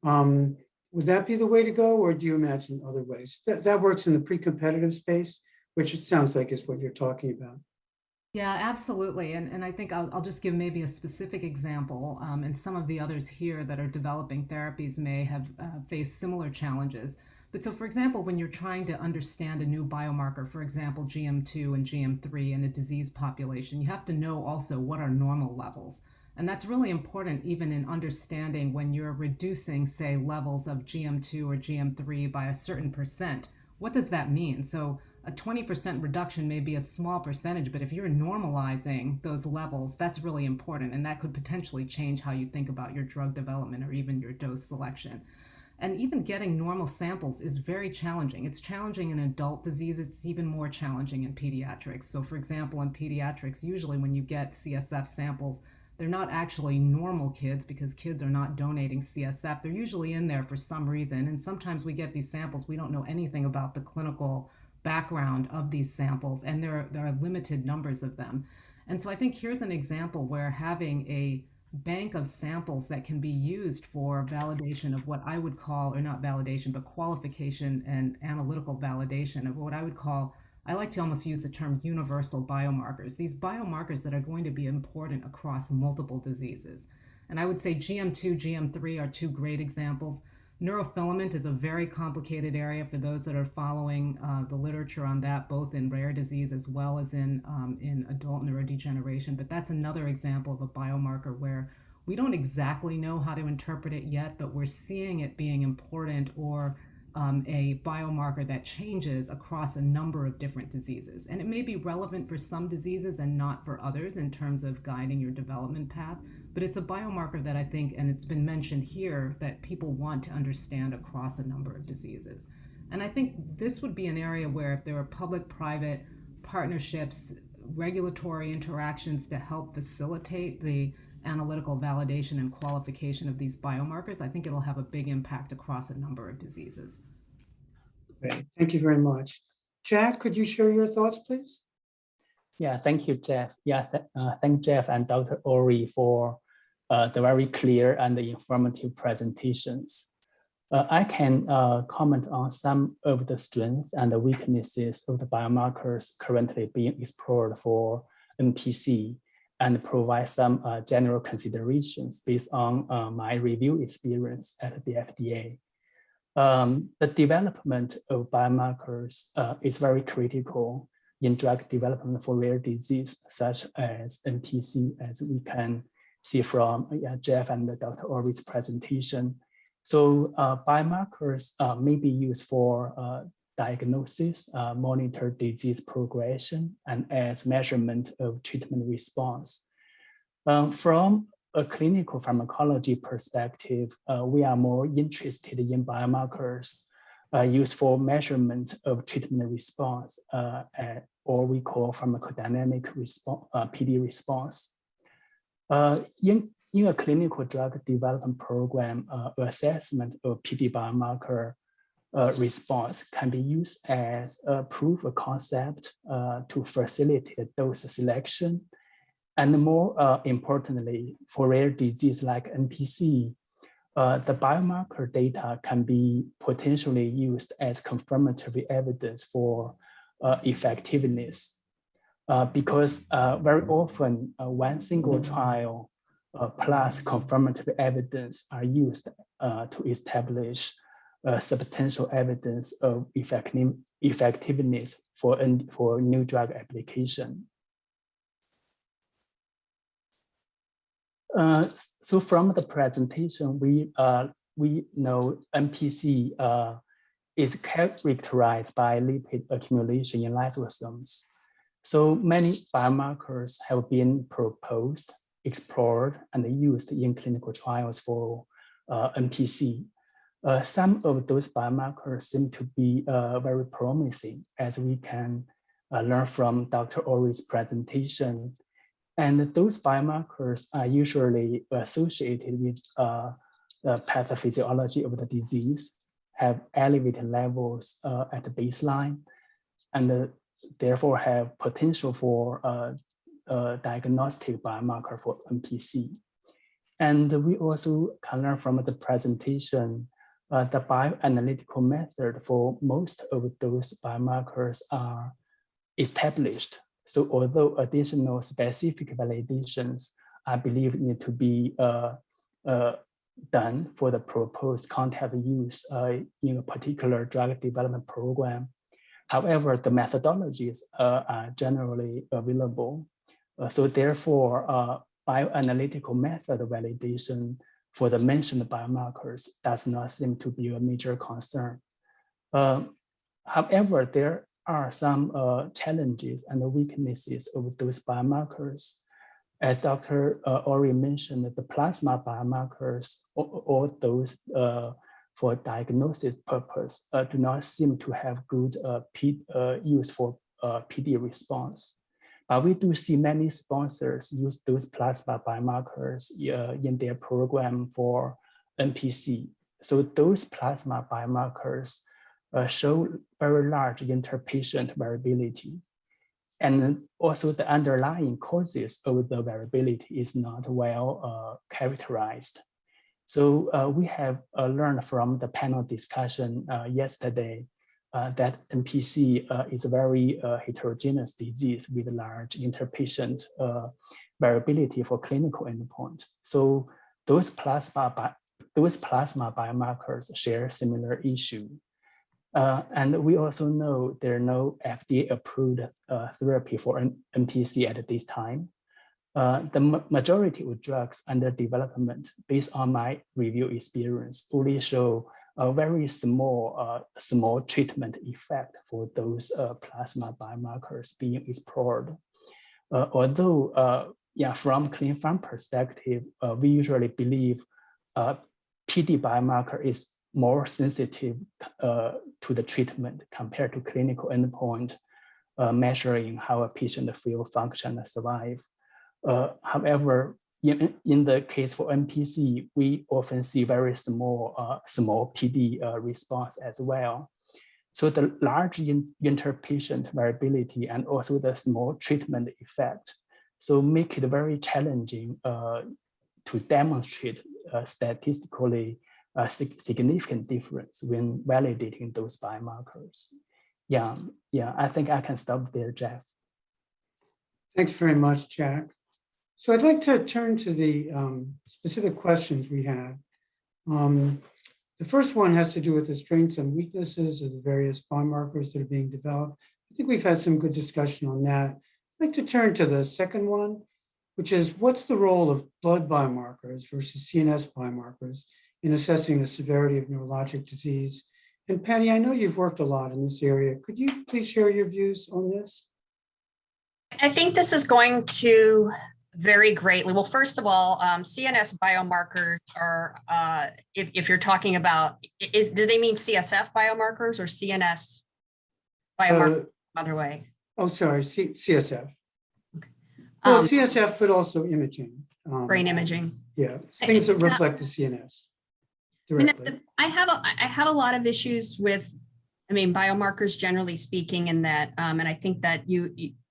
Would that be the way to go, or do you imagine other ways? That works in the pre-competitive space, which it sounds like is what you're talking about. Yeah, absolutely. And I think I'll just give maybe a specific example, and some of the others here that are developing therapies may have faced similar challenges. But so, for example, when you're trying to understand a new biomarker, for example, GM2 and GM3 in a disease population, you have to know also what are normal levels. And that's really important even in understanding when you're reducing, say, levels of GM2 or GM3 by a certain percent. What does that mean? So a 20% reduction may be a small percentage, but if you're normalizing those levels, that's really important. And that could potentially change how you think about your drug development or even your dose selection. And even getting normal samples is very challenging. It's challenging in adult diseases. It's even more challenging in pediatrics. So for example, in pediatrics, usually when you get CSF samples, they're not actually normal kids because kids are not donating CSF. They're usually in there for some reason. And sometimes we get these samples, we don't know anything about the clinical background of these samples, and there are limited numbers of them. And so I think here's an example where having a bank of samples that can be used for validation of what I would call, or not validation, but qualification and analytical validation of what I would call, I like to almost use the term universal biomarkers, these biomarkers that are going to be important across multiple diseases. And I would say GM2, GM3 are two great examples. Neurofilament is a very complicated area for those that are following the literature on that, both in rare disease as well as in adult neurodegeneration. But that's another example of a biomarker where we don't exactly know how to interpret it yet, but we're seeing it being important, or a biomarker that changes across a number of different diseases. And it may be relevant for some diseases and not for others in terms of guiding your development path, but it's a biomarker that I think, and it's been mentioned here, that people want to understand across a number of diseases. And I think this would be an area where if there are public-private partnerships, regulatory interactions to help facilitate the analytical validation and qualification of these biomarkers, I think it'll have a big impact across a number of diseases. Great. Thank you very much. Jack, could you share your thoughts, please? Yeah, thank you, Jeff. Yeah, thank Jeff and Dr. Ori for the very clear and informative presentations. I can comment on some of the strengths and the weaknesses of the biomarkers currently being explored for NPC and provide some general considerations based on my review experience at the FDA. The development of biomarkers is very critical in drug development for rare disease such as NPC, as we can see from Jeff and Dr. Ori's presentation. So biomarkers may be used for diagnosis, monitor disease progression, and as measurement of treatment response. From a clinical pharmacology perspective, we are more interested in biomarkers used for measurement of treatment response, or we call pharmacodynamic response, PD response. In a clinical drug development program, assessment of PD biomarker response can be used as a proof of concept to facilitate dose selection. And more importantly, for rare disease like NPC, the biomarker data can be potentially used as confirmatory evidence for effectiveness. Because very often one single trial plus confirmatory evidence are used to establish substantial evidence of effectiveness for new drug application. So from the presentation, we know NPC is characterized by lipid accumulation in lysosomes. So many biomarkers have been proposed, explored, and used in clinical trials for NPC. Some of those biomarkers seem to be very promising, as we can learn from Dr. Ori's presentation. And those biomarkers are usually associated with the pathophysiology of the disease, have elevated levels at the baseline, and therefore have potential for diagnostic biomarker for NPC. And we also can learn from the presentation, the bioanalytical method for most of those biomarkers are established. So although additional specific validations, I believe, need to be done for the proposed concept use in a particular drug development program. However, the methodologies are generally available. So therefore, bioanalytical method validation for the mentioned biomarkers does not seem to be a major concern. However, there are some challenges and weaknesses of those biomarkers. As Dr. Ori mentioned, the plasma biomarkers, or those for diagnosis purpose, do not seem to have good use for PD response. But we do see many sponsors use those plasma biomarkers in their program for NPC. So those plasma biomarkers show very large interpatient variability. And also the underlying causes of the variability is not well characterized. So we have learned from the panel discussion yesterday that NPC is a very heterogeneous disease with large interpatient variability for clinical endpoint. So those plasma biomarkers share similar issue. And we also know there are no FDA-approved therapy for NPC at this time. The majority of drugs under development, based on my review experience, only show a very small treatment effect for those plasma biomarkers being explored. Although, from clin pharm perspective, we usually believe PD biomarker is more sensitive to the treatment compared to clinical endpoint, measuring how a patient feel, function, and survive. However, in the case for NPC, we often see very small PD response as well. So the large inter-patient variability and also the small treatment effect, so make it very challenging to demonstrate statistically significant difference when validating those biomarkers. Yeah, I think I can stop there, Jeff. Thanks very much, Jack. So I'd like to turn to the specific questions we have. The first one has to do with the strengths and weaknesses of the various biomarkers that are being developed. I think we've had some good discussion on that. I'd like to turn to the second one, which is what's the role of blood biomarkers versus CNS biomarkers in assessing the severity of neurologic disease? And Patty, I know you've worked a lot in this area. Could you please share your views on this? I think this is going to vary greatly. Well, first of all, CNS biomarkers are, if you're talking about, do they mean CSF biomarkers or CNS biomarkers other way? Oh, sorry, CSF. Well, CSF, but also imaging. Brain imaging. Yeah, things that reflect the CNS directly. I have a lot of issues with, biomarkers generally speaking, in that, and I think that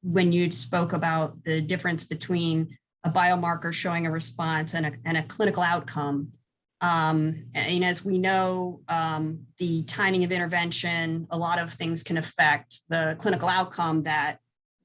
when you spoke about the difference between a biomarker showing a response and a clinical outcome, and as we know, the timing of intervention, a lot of things can affect the clinical outcome that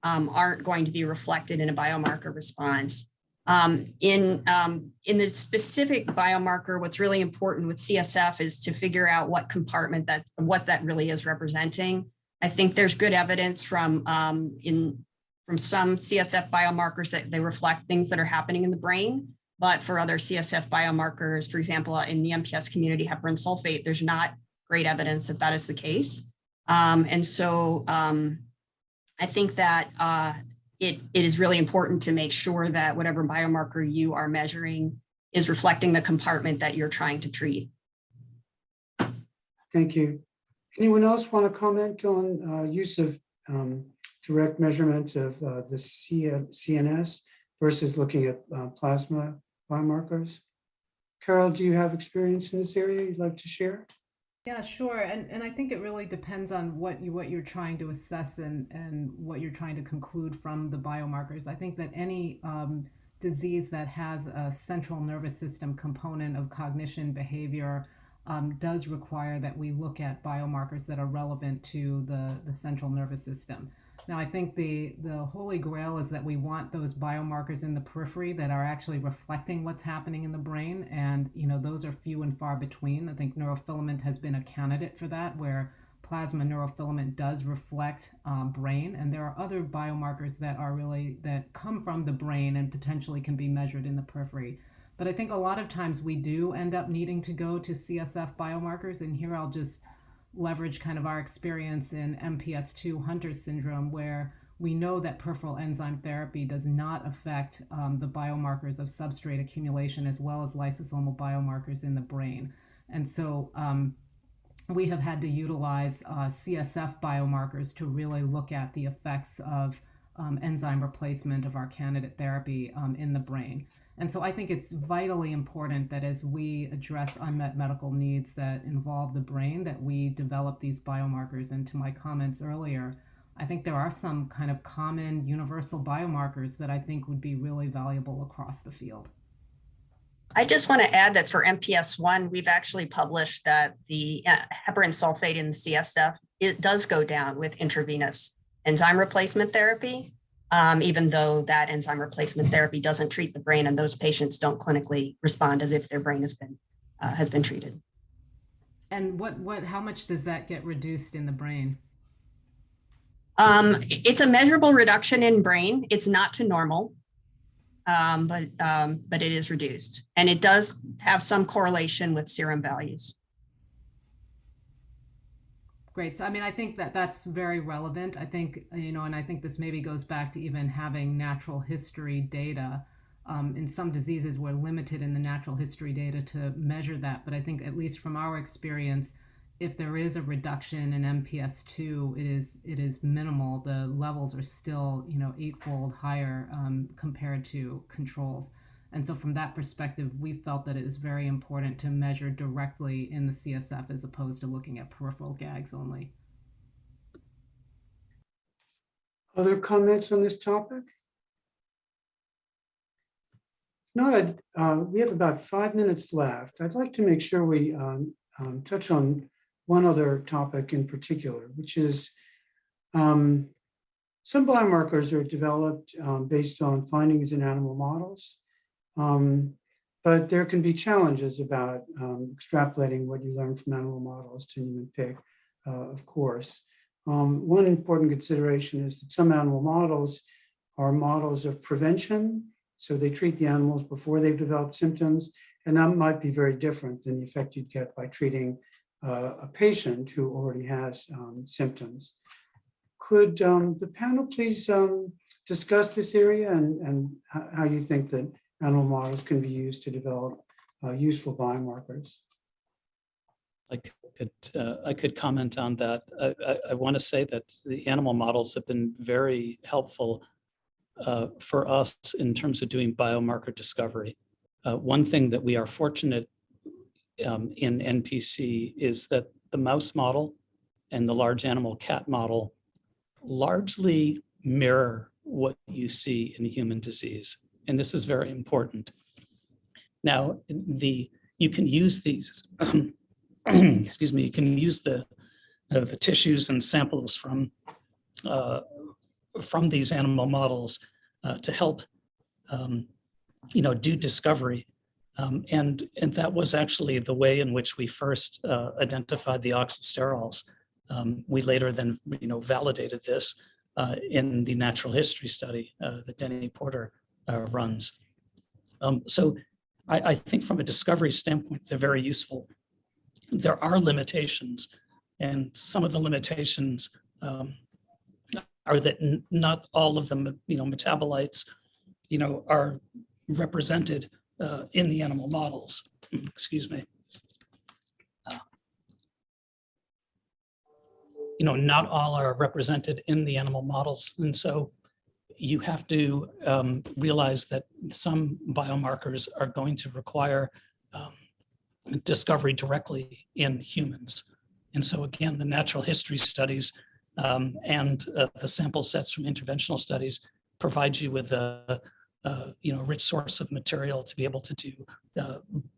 aren't going to be reflected in a biomarker response. In the specific biomarker, what's really important with CSF is to figure out what compartment what that really is representing. I think there's good evidence from some CSF biomarkers that they reflect things that are happening in the brain, but for other CSF biomarkers, for example, in the MPS community, heparan sulfate, there's not great evidence that that is the case. And so I think that it is really important to make sure that whatever biomarker you are measuring is reflecting the compartment that you're trying to treat. Thank you. Anyone else want to comment on use of direct measurements of the CNS versus looking at plasma biomarkers? Carol, do you have experience in this area you'd like to share? Yeah, sure. And I think it really depends on what you're trying to assess and what you're trying to conclude from the biomarkers. I think that any disease that has a central nervous system component of cognition, behavior, does require that we look at biomarkers that are relevant to the central nervous system. Now, I think the holy grail is that we want those biomarkers in the periphery that are actually reflecting what's happening in the brain. And, those are few and far between. I think neurofilament has been a candidate for that, where plasma neurofilament does reflect brain. And there are other biomarkers that come from the brain and potentially can be measured in the periphery. But I think a lot of times we do end up needing to go to CSF biomarkers. And here I'll just leverage kind of our experience in MPS II Hunter syndrome, where we know that peripheral enzyme therapy does not affect the biomarkers of substrate accumulation as well as lysosomal biomarkers in the brain. And so we have had to utilize CSF biomarkers to really look at the effects of enzyme replacement of our candidate therapy in the brain. And so I think it's vitally important that as we address unmet medical needs that involve the brain, that we develop these biomarkers. And to my comments earlier, I think there are some kind of common universal biomarkers that I think would be really valuable across the field. I just want to add that for MPS I, we've actually published that the heparan sulfate in the CSF, it does go down with intravenous enzyme replacement therapy. Even though that enzyme replacement therapy doesn't treat the brain, and those patients don't clinically respond as if their brain has been treated. And how much does that get reduced in the brain? It's a measurable reduction in brain. It's not to normal, but it is reduced, and it does have some correlation with serum values. Great. So, I think that's very relevant. I think, and I think this maybe goes back to even having natural history data. In some diseases, we're limited in the natural history data to measure that. But I think, at least from our experience, if there is a reduction in MPS II, it is minimal. The levels are still, 8-fold higher compared to controls. And so from that perspective, we felt that it was very important to measure directly in the CSF as opposed to looking at peripheral gags only. Other comments on this topic? If not, we have about 5 minutes left. I'd like to make sure we touch on one other topic in particular, which is some biomarkers are developed based on findings in animal models. But there can be challenges about extrapolating what you learn from animal models to Niemann-Pick, of course. One important consideration is that some animal models are models of prevention. So they treat the animals before they've developed symptoms, and that might be very different than the effect you'd get by treating a patient who already has symptoms. Could the panel please discuss this area and how you think that animal models can be used to develop useful biomarkers? I could comment on that. I want to say that the animal models have been very helpful for us in terms of doing biomarker discovery. One thing that we are fortunate in NPC is that the mouse model and the large animal cat model largely mirror what you see in human disease. And this is very important. Now, you can use these, excuse me, you can use the tissues and samples from these animal models to help, do discovery. And that was actually the way in which we first identified the oxysterols. We later then, validated this in the natural history study that Denny Porter runs. So I think from a discovery standpoint, they're very useful. There are limitations, and some of the limitations are that not all of the metabolites are represented in the animal models. Excuse me. Not all are represented in the animal models, and so you have to realize that some biomarkers are going to require discovery directly in humans. And so again, the natural history studies and the sample sets from interventional studies provide you with a rich source of material to be able to do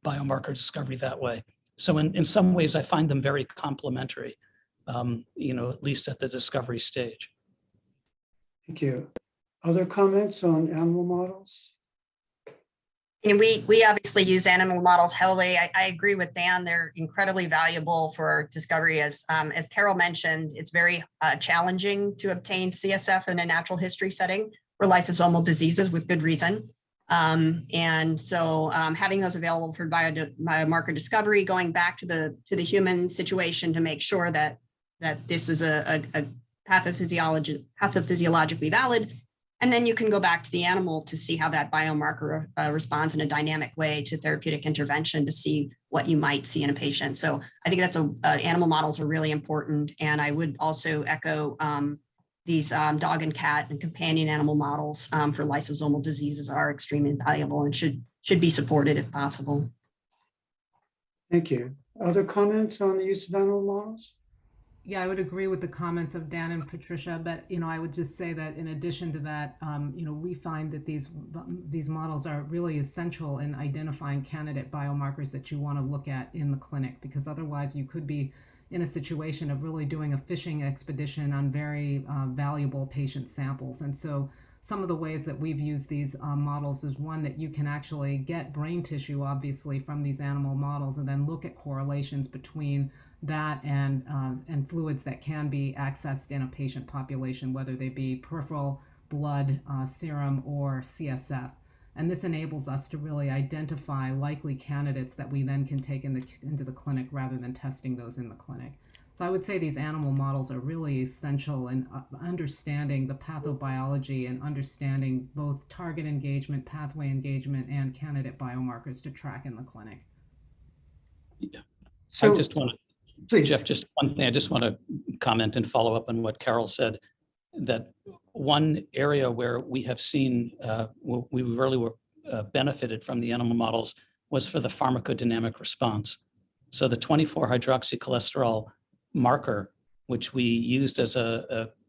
biomarker discovery that way. So in some ways, I find them very complementary, at least at the discovery stage. Thank you. Other comments on animal models? And we obviously use animal models heavily. I agree with Dan. They're incredibly valuable for discovery. As Carol mentioned, it's very challenging to obtain CSF in a natural history setting for lysosomal diseases with good reason. And so having those available for biomarker discovery, going back to the human situation to make sure that this is a pathophysiologically valid. And then you can go back to the animal to see how that biomarker responds in a dynamic way to therapeutic intervention to see what you might see in a patient. So I think that's animal models are really important. And I would also echo these dog and cat and companion animal models for lysosomal diseases are extremely valuable and should be supported if possible. Thank you. Other comments on the use of animal models? Yeah, I would agree with the comments of Dan and Patricia, but I would just say that in addition to that, we find that these models are really essential in identifying candidate biomarkers that you want to look at in the clinic, because otherwise you could be in a situation of really doing a fishing expedition on very valuable patient samples. And so some of the ways that we've used these models is one, that you can actually get brain tissue, obviously, from these animal models and then look at correlations between that and fluids that can be accessed in a patient population, whether they be peripheral blood, serum, or CSF. And this enables us to really identify likely candidates that we then can take into the clinic rather than testing those in the clinic. So I would say these animal models are really essential in understanding the pathobiology and understanding both target engagement, pathway engagement, and candidate biomarkers to track in the clinic. Yeah. So, I just want to, please, Jeff, just one thing. I just want to comment and follow up on what Carol said, that one area where we have seen, we really were benefited from the animal models was for the pharmacodynamic response. So the 24-hydroxycholesterol marker, which we used as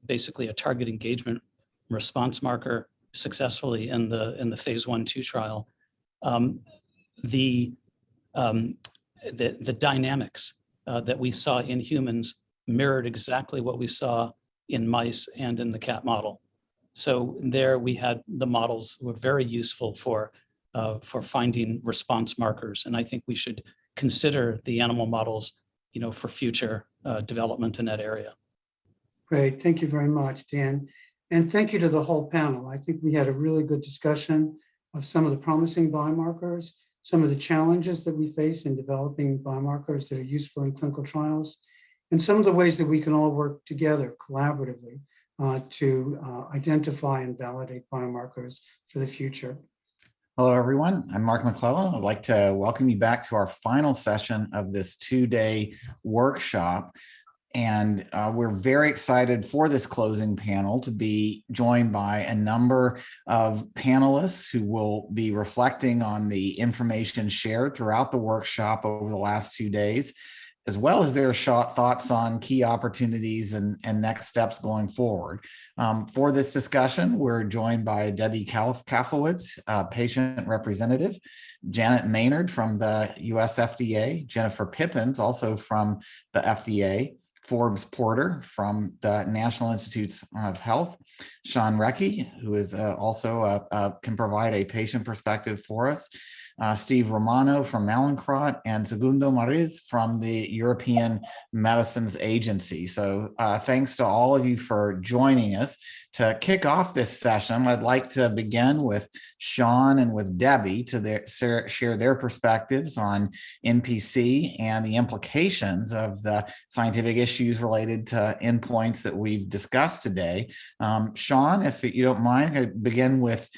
basically a target engagement response marker successfully in the phase 1/2 trial, the dynamics that we saw in humans mirrored exactly what we saw in mice and in the cat model. So there we had the models were very useful for finding response markers. And I think we should consider the animal models, for future development in that area. Great, thank you very much, Dan. And thank you to the whole panel. I think we had a really good discussion of some of the promising biomarkers, some of the challenges that we face in developing biomarkers that are useful in clinical trials, and some of the ways that we can all work together collaboratively to identify and validate biomarkers for the future. Hello, everyone. I'm Mark McClellan. I'd like to welcome you back to our final session of this 2-day workshop. And we're very excited for this closing panel to be joined by a number of panelists who will be reflecting on the information shared throughout the workshop over the last 2 days, as well as their thoughts on key opportunities and next steps going forward. For this discussion, we're joined by Debbie Kaflowitz, patient representative, Janet Maynard from the US FDA, Jennifer Pippins, also from the FDA, Forbes Porter from the National Institutes of Health, Sean Recchi, who is also can provide a patient perspective for us, Steve Romano from Mallinckrodt, and Segundo Mariz from the European Medicines Agency. So thanks to all of you for joining us. To kick off this session, I'd like to begin with Sean and with Debbie to share their perspectives on NPC and the implications of the scientific issues related to endpoints that we've discussed today. Sean, if you don't mind, I'd begin with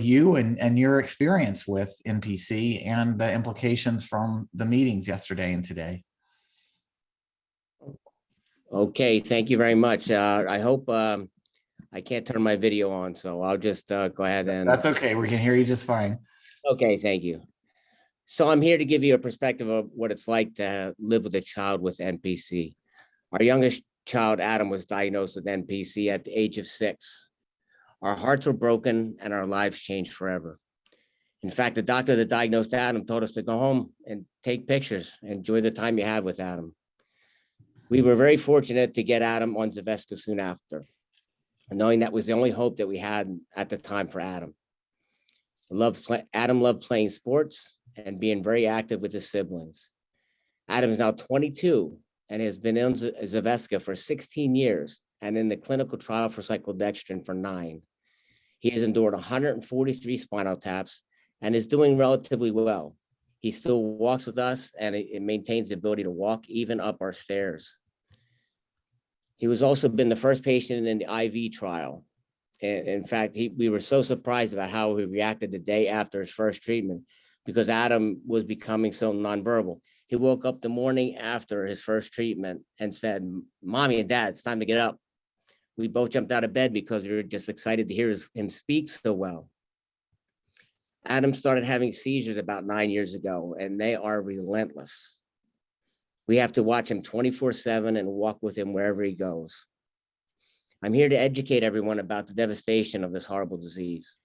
you and your experience with NPC and the implications from the meetings yesterday and today. Okay, thank you very much. I hope I can't turn my video on, so I'll just go ahead and... That's okay, we can hear you just fine. Okay, thank you. So I'm here to give you a perspective of what it's like to live with a child with NPC. Our youngest child, Adam, was diagnosed with NPC at the age of 6. Our hearts were broken and our lives changed forever. In fact, the doctor that diagnosed Adam told us to go home and take pictures, enjoy the time you have with Adam. We were very fortunate to get Adam on Zavesca soon after, knowing that was the only hope that we had at the time for Adam. Adam loved playing sports and being very active with his siblings. Adam is now 22 and has been on Zavesca for 16 years and in the clinical trial for cyclodextrin for 9. He has endured 143 spinal taps and is doing relatively well. He still walks with us and it maintains the ability to walk even up our stairs. He was also been the first patient in the IV trial. In fact, we were so surprised about how he reacted the day after his first treatment because Adam was becoming so nonverbal. He woke up the morning after his first treatment and said, "Mommy and Dad, it's time to get up." We both jumped out of bed because we were just excited to hear him speak so well. Adam started having seizures about 9 years ago, and they are relentless. We have to watch him 24/7 and walk with him wherever he goes. I'm here to educate everyone about the devastation of this horrible disease.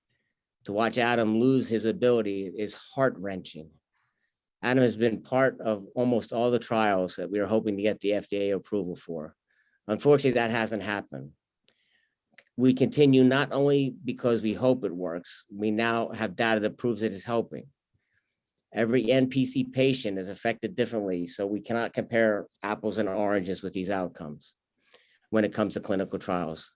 To watch Adam lose his ability is heart-wrenching. Adam has been part of almost all the trials that we are hoping to get the FDA approval for. Unfortunately, that hasn't happened. We continue not only because we hope it works, we now have data that proves it is helping. Every NPC patient is affected differently, so we cannot compare apples and oranges with these outcomes when it comes to clinical trials.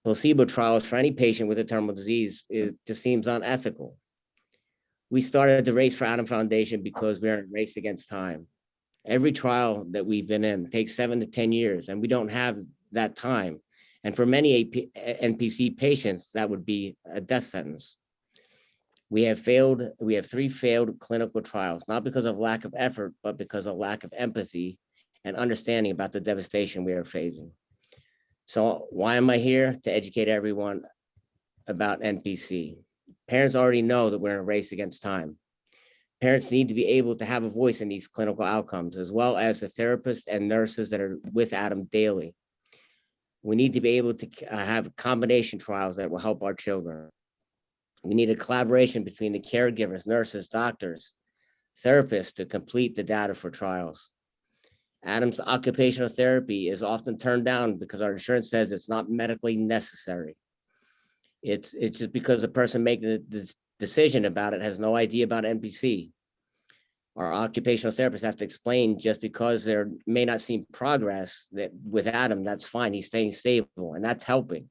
Placebo trials for any patient with a terminal disease just seems unethical. We started the Race for Adam Foundation because we're in a race against time. Every trial that we've been in takes 7 to 10 years, and we don't have that time. And for many NPC patients, that would be a death sentence. We have 3 failed clinical trials, not because of lack of effort, but because of lack of empathy and understanding about the devastation we are facing. So why am I here? To educate everyone about NPC. Parents already know that we're in a race against time. Parents need to be able to have a voice in these clinical outcomes, as well as the therapists and nurses that are with Adam daily. We need to be able to have combination trials that will help our children. We need a collaboration between the caregivers, nurses, doctors, therapists to complete the data for trials. Adam's occupational therapy is often turned down because our insurance says it's not medically necessary. It's just because the person making the decision about it has no idea about NPC. Our occupational therapists have to explain just because there may not seem progress that with Adam, that's fine. He's staying stable and that's helping.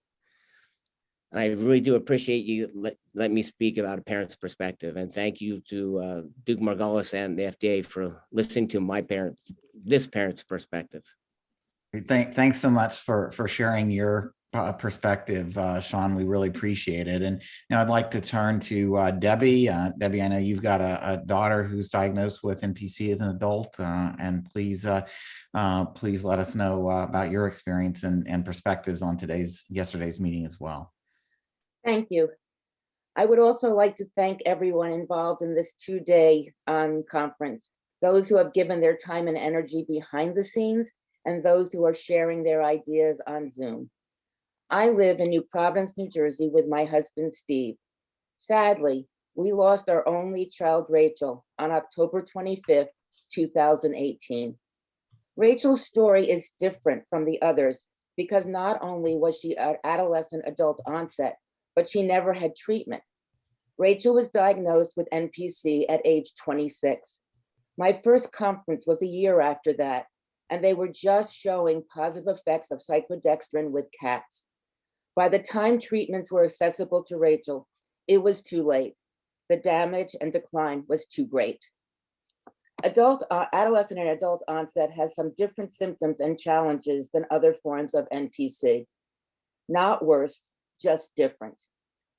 And I really do appreciate you let me speak about a parent's perspective. And thank you to Duke Margolis and the FDA for listening to this parent's perspective. Thanks so much for sharing your perspective, Sean. We really appreciate it. And now I'd like to turn to Debbie. Debbie, I know you've got a daughter who's diagnosed with NPC as an adult, and please let us know about your experience and perspectives on yesterday's meeting as well. Thank you. I would also like to thank everyone involved in this two-day conference, those who have given their time and energy behind the scenes, and those who are sharing their ideas on Zoom. I live in New Providence, New Jersey with my husband, Steve. Sadly, we lost our only child, Rachel, on October 25th, 2018. Rachel's story is different from the others because not only was she at adolescent adult onset, but she never had treatment. Rachel was diagnosed with NPC at age 26. My first conference was a year after that, and they were just showing positive effects of cyclodextrin with cats. By the time treatments were accessible to Rachel, it was too late. The damage and decline was too great. Adolescent and adult onset has some different symptoms and challenges than other forms of NPC. Not worse, just different.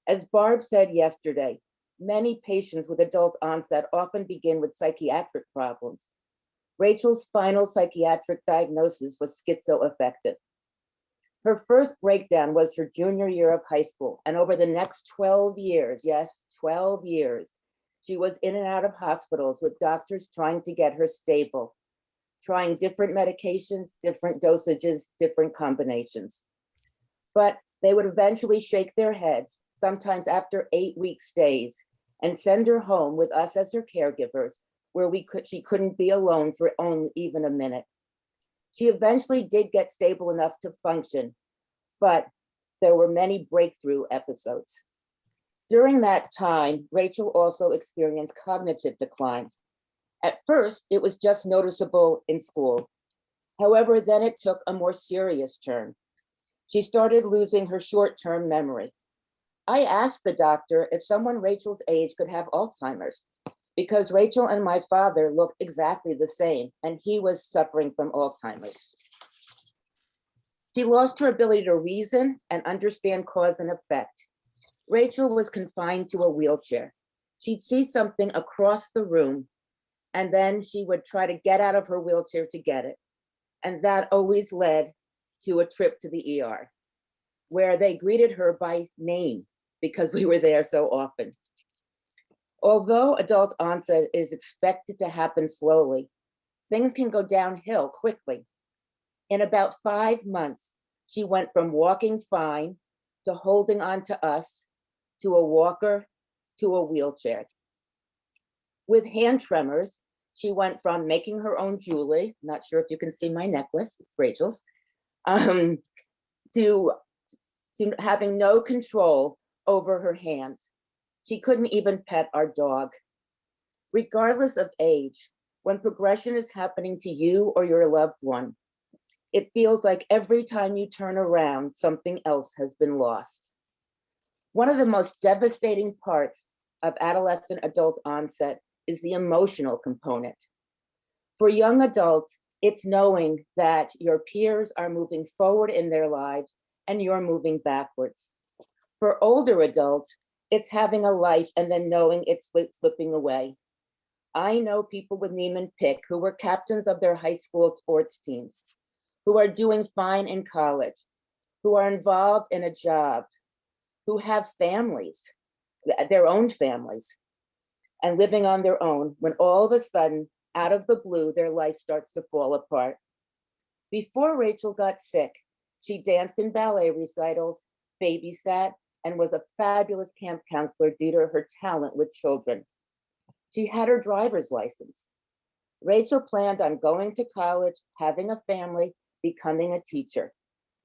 As Barb said yesterday, many patients with adult onset often begin with psychiatric problems. Rachel's final psychiatric diagnosis was schizoaffective. Her first breakdown was her junior year of high school, and over the next 12 years, yes, 12 years, she was in and out of hospitals with doctors trying to get her stable, trying different medications, different dosages, different combinations. But they would eventually shake their heads, sometimes after 8-week stays, and send her home with us as her caregivers, where she couldn't be alone for only even a minute. She eventually did get stable enough to function, but there were many breakthrough episodes. During that time, Rachel also experienced cognitive decline. At first, it was just noticeable in school. However, then it took a more serious turn. She started losing her short-term memory. I asked the doctor if someone Rachel's age could have Alzheimer's, because Rachel and my father looked exactly the same, and he was suffering from Alzheimer's. She lost her ability to reason and understand cause and effect. Rachel was confined to a wheelchair. She'd see something across the room, and then she would try to get out of her wheelchair to get it. And that always led to a trip to the ER, where they greeted her by name because we were there so often. Although adult onset is expected to happen slowly, things can go downhill quickly. In about 5 months, she went from walking fine to holding on to us, to a walker, to a wheelchair. With hand tremors, she went from making her own jewelry, not sure if you can see my necklace, it's Rachel's, to having no control over her hands. She couldn't even pet our dog. Regardless of age, when progression is happening to you or your loved one, it feels like every time you turn around, something else has been lost. One of the most devastating parts of adolescent adult onset is the emotional component. For young adults, it's knowing that your peers are moving forward in their lives and you're moving backwards. For older adults, it's having a life and then knowing it's slipping away. I know people with Niemann-Pick who were captains of their high school sports teams, who are doing fine in college, who are involved in a job, who have families, their own families and living on their own when all of a sudden, out of the blue, their life starts to fall apart. Before Rachel got sick, she danced in ballet recitals, babysat, and was a fabulous camp counselor due to her talent with children. She had her driver's license. Rachel planned on going to college, having a family, becoming a teacher,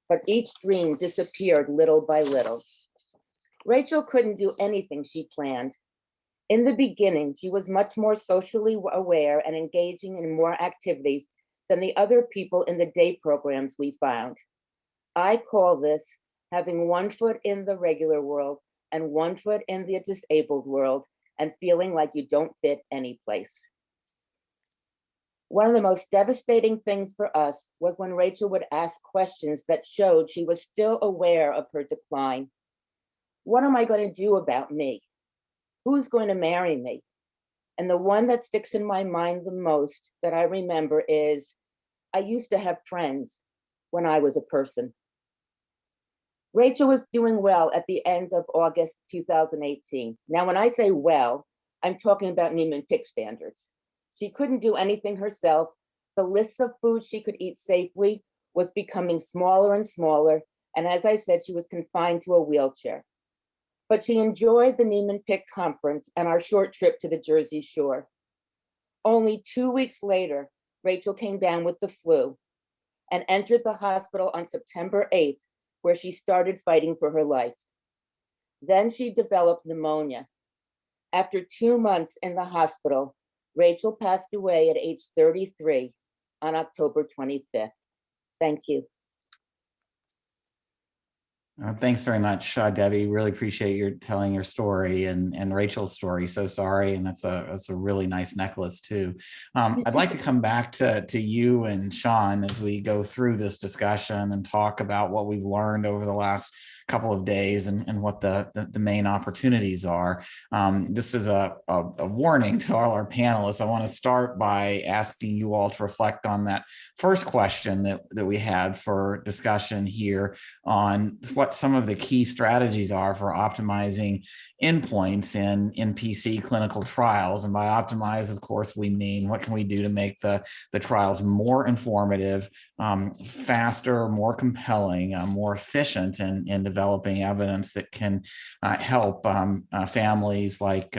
but each dream disappeared little by little. Rachel couldn't do anything she planned. In the beginning, she was much more socially aware and engaging in more activities than the other people in the day programs we found. I call this having one foot in the regular world and one foot in the disabled world and feeling like you don't fit any place. One of the most devastating things for us was when Rachel would ask questions that showed she was still aware of her decline. What am I going to do about me? Who's going to marry me? And the one that sticks in my mind the most that I remember is, I used to have friends when I was a person. Rachel was doing well at the end of August 2018. Now, when I say well, I'm talking about Niemann-Pick standards. She couldn't do anything herself. The list of foods she could eat safely was becoming smaller and smaller. And as I said, she was confined to a wheelchair. But she enjoyed the Niemann-Pick conference and our short trip to the Jersey Shore. Only 2 weeks later, Rachel came down with the flu and entered the hospital on September 8th, where she started fighting for her life. Then she developed pneumonia. After 2 months in the hospital, Rachel passed away at age 33 on October 25th. Thank you. Thanks very much, Debbie. Really appreciate your telling your story and Rachel's story. So sorry, and that's a really nice necklace too. I'd like to come back to you and Sean as we go through this discussion and talk about what we've learned over the last couple of days and what the main opportunities are. This is a warning to all our panelists. I want to start by asking you all to reflect on that first question that we had for discussion here on what some of the key strategies are for optimizing endpoints in NPC clinical trials. And by optimize, of course, we mean what can we do to make the trials more informative, faster, more compelling, more efficient in developing evidence that can help families like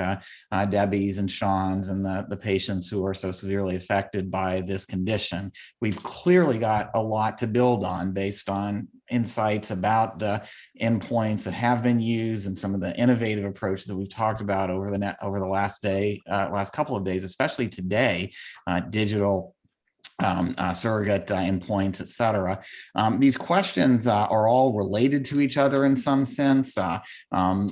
Debbie's and Sean's and the patients who are so severely affected by this condition. We've clearly got a lot to build on based on insights about the endpoints that have been used and some of the innovative approaches that we've talked about over the last couple of days, especially today, digital surrogate endpoints, et cetera. These questions are all related to each other in some sense.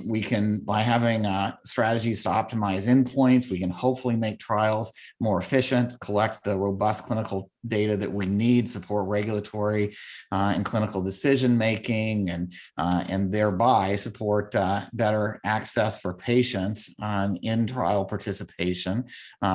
We can, by having strategies to optimize endpoints, we can hopefully make trials more efficient, collect the robust clinical data that we need, support regulatory and clinical decision making, and thereby support better access for patients in trial participation,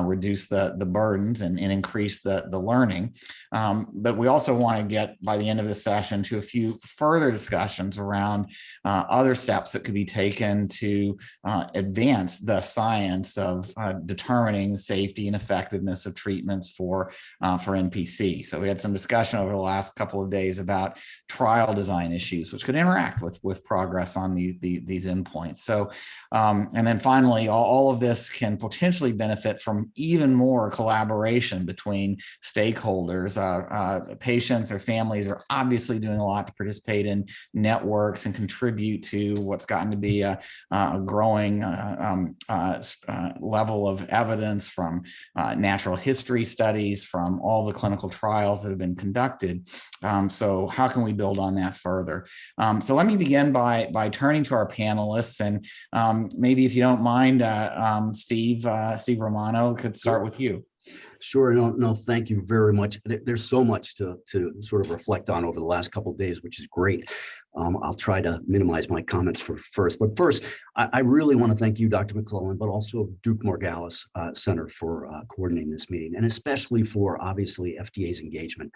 reduce the burdens and increase the learning. But we also want to get, by the end of the session, to a few further discussions around other steps that could be taken to advance the science of determining the safety and effectiveness of treatments for NPC. So we had some discussion over the last couple of days about trial design issues, which could interact with progress on these endpoints. So, and then finally, all of this can potentially benefit from even more collaboration between stakeholders. Patients or families are obviously doing a lot to participate in networks and contribute to what's gotten to be a growing level of evidence from natural history studies, from all the clinical trials that have been conducted. So how can we build on that further? So let me begin by turning to our panelists, and maybe if you don't mind, Steve Romano, could start with you. Sure. No, thank you very much. There's so much to sort of reflect on over the last couple of days, which is great. I'll try to minimize my comments first. But first, I really want to thank you, Dr. McClellan, but also Duke Margolis Center for coordinating this meeting, and especially for, obviously, FDA's engagement.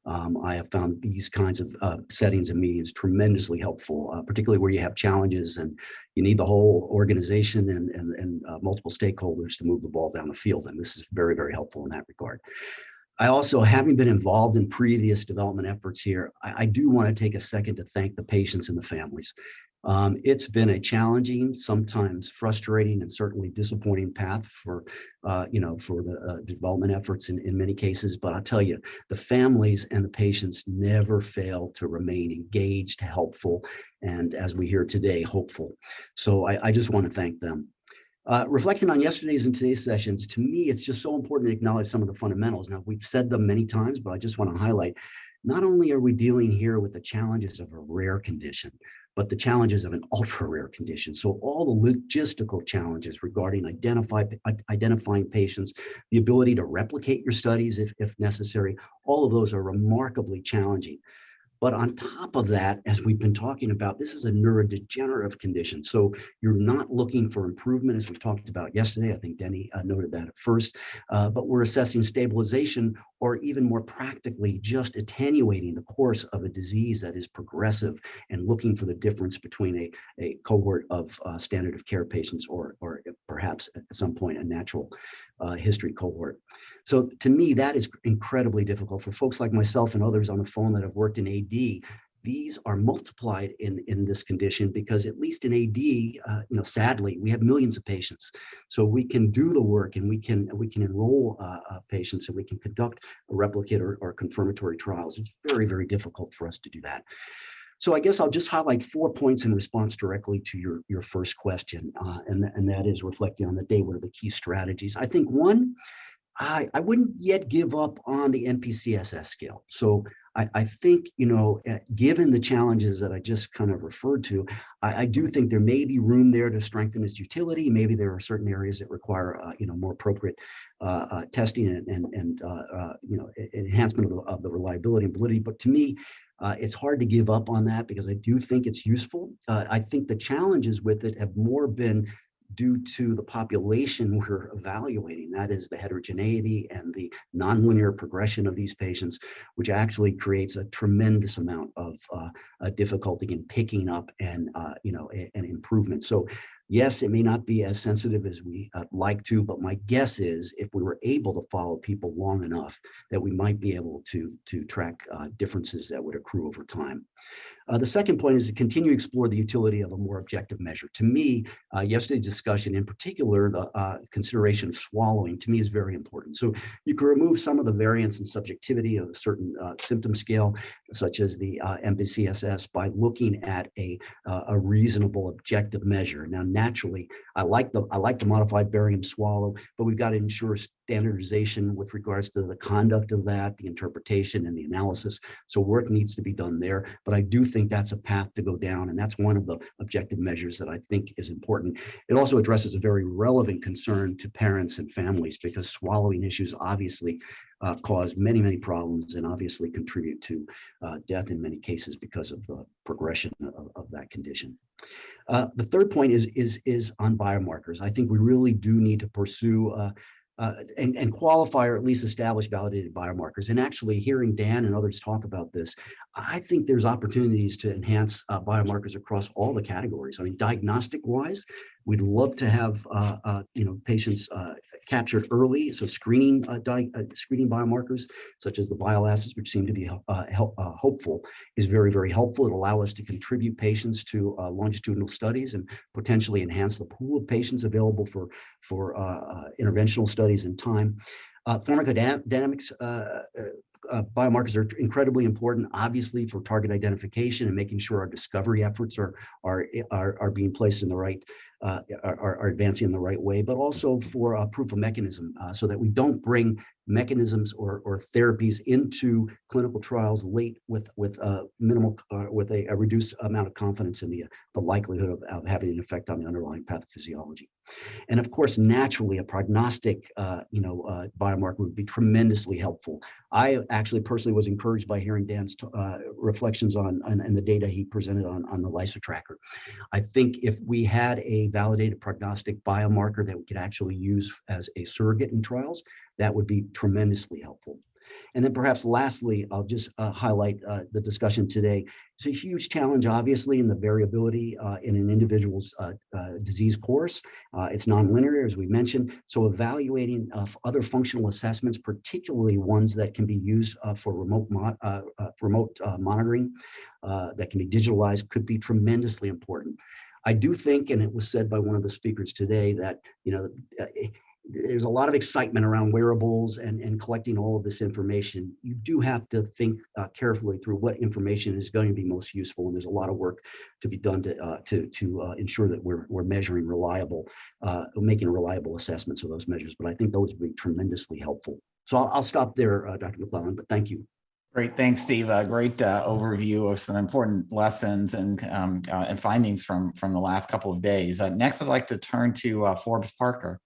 I have found these kinds of settings and meetings tremendously helpful, particularly where you have challenges and you need the whole organization and multiple stakeholders to move the ball down the field. And this is very, very helpful in that regard. I also, having been involved in previous development efforts here, I do want to take a second to thank the patients and the families. It's been a challenging, sometimes frustrating, and certainly disappointing path for, for the development efforts in many cases. But I'll tell you, the families and the patients never fail to remain engaged, helpful, and as we hear today, hopeful. So I just want to thank them. Reflecting on yesterday's and today's sessions, to me, it's just so important to acknowledge some of the fundamentals. Now, we've said them many times, but I just want to highlight, not only are we dealing here with the challenges of a rare condition, but the challenges of an ultra rare condition. So all the logistical challenges regarding identifying patients, the ability to replicate your studies if necessary, all of those are remarkably challenging. But on top of that, as we've been talking about, this is a neurodegenerative condition. So you're not looking for improvement, as we talked about yesterday. I think Denny noted that at first, but we're assessing stabilization, or even more practically, just attenuating the course of a disease that is progressive and looking for the difference between a cohort of standard of care patients or perhaps at some point a natural history cohort. So to me, that is incredibly difficult for folks like myself and others on the phone that have worked in AD. These are multiplied in this condition because, at least in AD, sadly, we have millions of patients. So we can do the work, and we can enroll patients, and we can conduct a replicate or confirmatory trials. It's very, very difficult for us to do that. So I guess I'll just highlight 4 points in response directly to your first question, and that is reflecting on the day. What are the key strategies? I think one, I wouldn't yet give up on the NPCSS scale. So I think, given the challenges that I just kind of referred to, I do think there may be room there to strengthen its utility. Maybe there are certain areas that require, more appropriate testing and enhancement of the reliability and validity. But to me, it's hard to give up on that because I do think it's useful. I think the challenges with it have more been due to the population we're evaluating. That is the heterogeneity and the nonlinear progression of these patients, which actually creates a tremendous amount of difficulty in picking up and an improvement. So yes, it may not be as sensitive as we like to, but my guess is if we were able to follow people long enough that we might be able to track differences that would accrue over time. The second point is to continue to explore the utility of a more objective measure. To me, yesterday's discussion, in particular, the consideration of swallowing, to me is very important. So you can remove some of the variance and subjectivity of a certain symptom scale, such as the NPCSS, by looking at a reasonable objective measure. Now, naturally, I like the modified barium swallow, but we've got to ensure standardization with regards to the conduct of that, the interpretation, and the analysis. So work needs to be done there. But I do think that's a path to go down, and that's one of the objective measures that I think is important. It also addresses a very relevant concern to parents and families, because swallowing issues obviously cause many, many problems and obviously contribute to death in many cases because of the progression of that condition. The third point is on biomarkers. I think we really do need to pursue and qualify, or at least establish, validated biomarkers. And actually, hearing Dan and others talk about this, I think there's opportunities to enhance biomarkers across all the categories. I mean, diagnostic-wise, we'd love to have patients captured early. So screening biomarkers, such as the bile acids, which seem to be hopeful, is very, very helpful. It allows us to contribute patients to longitudinal studies and potentially enhance the pool of patients available for interventional studies in time. Pharmacodynamics biomarkers are incredibly important, obviously, for target identification and making sure our discovery efforts are being placed in the right, are advancing in the right way, but also for proof of mechanism, so that we don't bring mechanisms or therapies into clinical trials late with minimal, with a reduced amount of confidence in the likelihood of having an effect on the underlying pathophysiology. And of course, naturally, a prognostic biomarker would be tremendously helpful. I actually personally was encouraged by hearing Dan's reflections on and the data he presented on the lyso tracker. I think if we had a validated prognostic biomarker that we could actually use as a surrogate in trials, that would be tremendously helpful. And then perhaps lastly, I'll just highlight the discussion today. It's a huge challenge, obviously, in the variability in an individual's disease course. It's nonlinear, as we mentioned. So evaluating other functional assessments, particularly ones that can be used for remote monitoring, that can be digitalized, could be tremendously important. I do think, and it was said by one of the speakers today, that there's a lot of excitement around wearables and collecting all of this information. You do have to think carefully through what information is going to be most useful, and there's a lot of work to be done to ensure that we're measuring making reliable assessments of those measures. But I think those would be tremendously helpful. So I'll stop there, Dr. McClellan, but thank you. Great, thanks, Steve. Great overview of some important lessons and findings from the last couple of days. Next, I'd like to turn to Forbes Parker.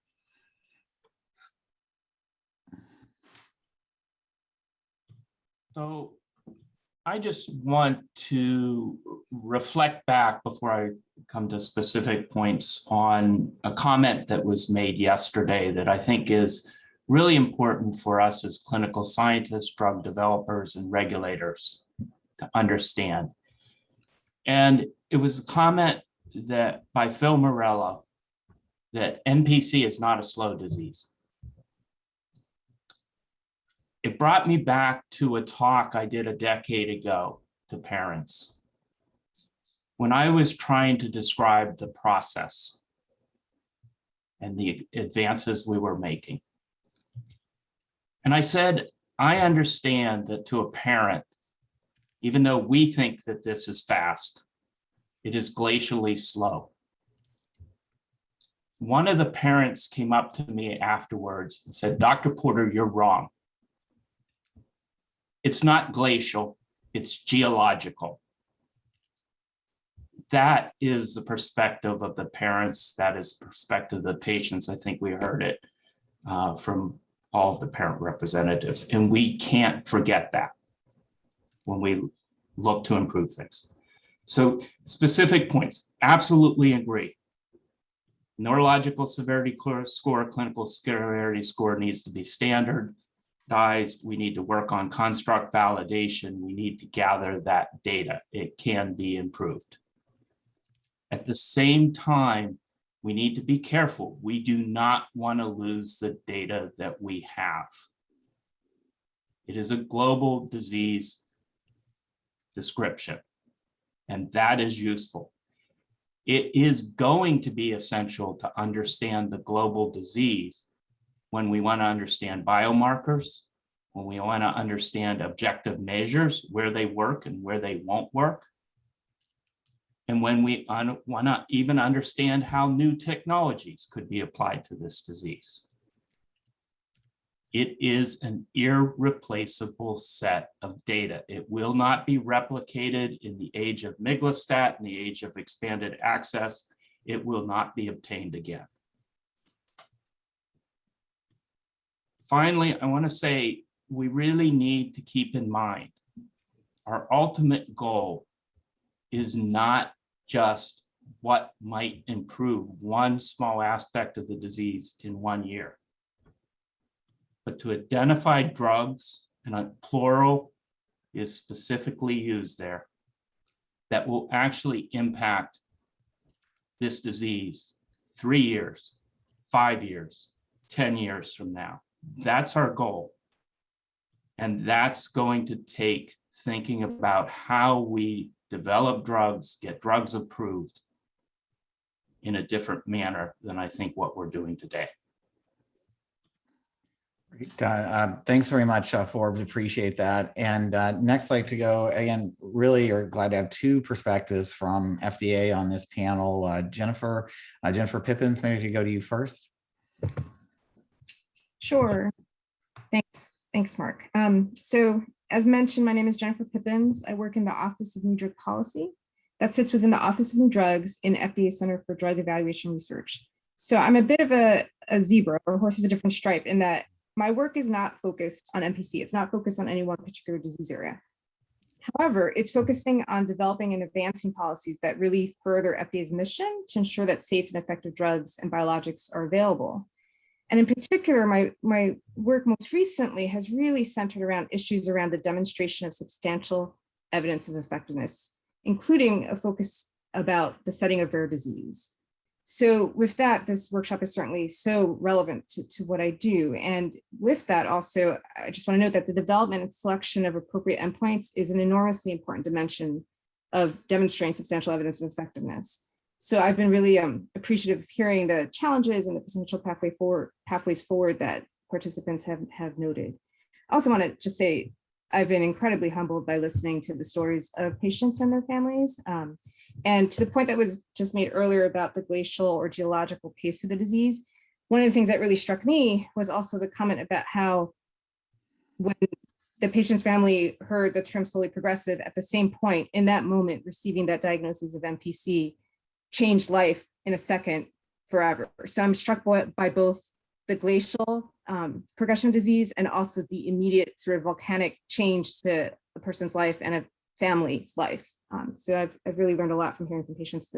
So I just want to reflect back before I come to specific points on a comment that was made yesterday that I think is really important for us as clinical scientists, drug developers, and regulators to understand. And it was a comment that by Phil Morello that NPC is not a slow disease. It brought me back to a talk I did a decade ago to parents when I was trying to describe the process and the advances we were making. And I said, I understand that to a parent, even though we think that this is fast, it is glacially slow. One of the parents came up to me afterwards and said, Dr. Porter, you're wrong. It's not glacial, it's geological. That is the perspective of the parents, that is the perspective of the patients. I think we heard it from all of the parent representatives, and we can't forget that when we look to improve things. So specific points, absolutely agree. Neurological severity score, clinical severity score needs to be standard. We need to work on construct validation. We need to gather that data. It can be improved. At the same time, we need to be careful. We do not want to lose the data that we have. It is a global disease description, and that is useful. It is going to be essential to understand the global disease when we want to understand biomarkers, when we want to understand objective measures, where they work and where they won't work, and when we want to even understand how new technologies could be applied to this disease. It is an irreplaceable set of data. It will not be replicated in the age of miglustat, in the age of expanded access. It will not be obtained again. Finally, I want to say we really need to keep in mind our ultimate goal is not just what might improve one small aspect of the disease in 1 year, but to identify drugs, and a plural is specifically used there, that will actually impact this disease 3 years, 5 years, 10 years from now. That's our goal. And that's going to take thinking about how we develop drugs, get drugs approved in a different manner than I think what we're doing today. Great. Thanks very much, Forbes. Appreciate that. And next, I'd like to go again. Really, are glad to have two perspectives from FDA on this panel. Jennifer Pippins, maybe we could go to you first. Sure. Thanks, Mark. So as mentioned, my name is Jennifer Pippins. I work in the Office of New Drug Policy. That sits within the Office of New Drugs in FDA Center for Drug Evaluation Research. So I'm a bit of a zebra or a horse of a different stripe in that my work is not focused on NPC. It's not focused on any one particular disease area. However, it's focusing on developing and advancing policies that really further FDA's mission to ensure that safe and effective drugs and biologics are available. And in particular, my work most recently has really centered around issues around the demonstration of substantial evidence of effectiveness, including a focus about the setting of rare disease. So with that, this workshop is certainly so relevant to what I do. And with that also, I just want to note that the development and selection of appropriate endpoints is an enormously important dimension of demonstrating substantial evidence of effectiveness. So I've been really appreciative of hearing the challenges and the potential pathways forward that participants have noted. I also want to just say, I've been incredibly humbled by listening to the stories of patients and their families. And to the point that was just made earlier about the glacial or geological pace of the disease, one of the things that really struck me was also the comment about how when the patient's family heard the term slowly progressive, at the same point in that moment, receiving that diagnosis of NPC changed life in a second forever. So I'm struck by both the glacial progression of disease and also the immediate sort of volcanic change to a person's life and a family's life. So I've really learned a lot from hearing from patients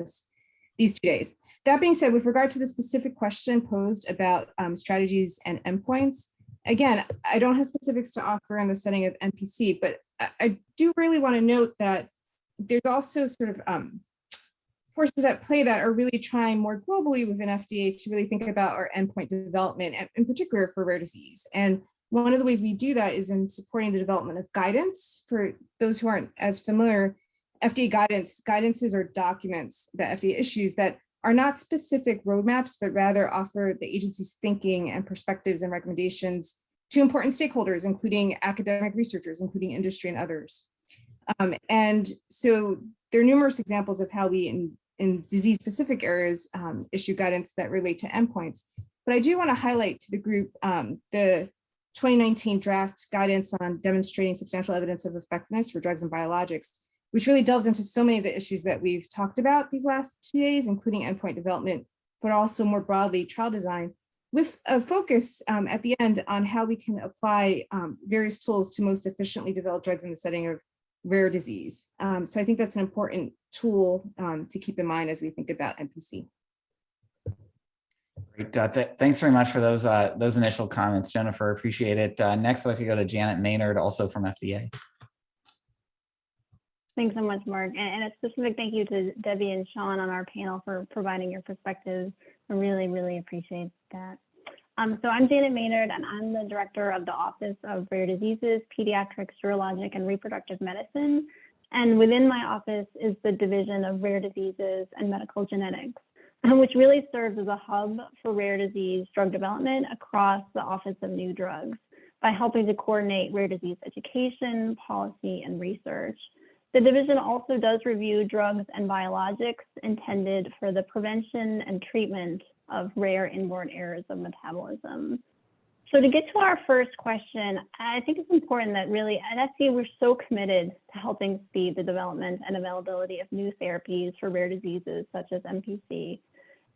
these 2 days. That being said, with regard to the specific question posed about strategies and endpoints, again, I don't have specifics to offer in the setting of NPC, but I do really want to note that there's also sort of forces at play that are really trying more globally within FDA to really think about our endpoint development, in particular for rare disease. And one of the ways we do that is in supporting the development of guidance. For those who aren't as familiar, FDA guidances are documents that FDA issues that are not specific roadmaps, but rather offer the agency's thinking and perspectives and recommendations to important stakeholders, including academic researchers, including industry and others. And so there are numerous examples of how we in disease-specific areas issue guidance that relate to endpoints. But I do want to highlight to the group the 2019 draft guidance on demonstrating substantial evidence of effectiveness for drugs and biologics, which really delves into so many of the issues that we've talked about these last 2 days, including endpoint development, but also more broadly trial design, with a focus at the end on how we can apply various tools to most efficiently develop drugs in the setting of rare disease. So I think that's an important tool to keep in mind as we think about NPC. Great. Thanks very much for those initial comments, Jennifer. Appreciate it. Next, I'd like to go to Janet Maynard, also from FDA. Thanks so much, Mark. And a specific thank you to Debbie and Sean on our panel for providing your perspectives. I really, really appreciate that. So I'm Janet Maynard, and I'm the director of the Office of Rare Diseases, Pediatrics, Urologic, and Reproductive Medicine. And within my office is the Division of Rare Diseases and Medical Genetics, which really serves as a hub for rare disease drug development across the Office of New Drugs by helping to coordinate rare disease education, policy, and research. The division also does review drugs and biologics intended for the prevention and treatment of rare inborn errors of metabolism. So to get to our first question, I think it's important that really at FDA, we're so committed to helping speed the development and availability of new therapies for rare diseases such as NPC.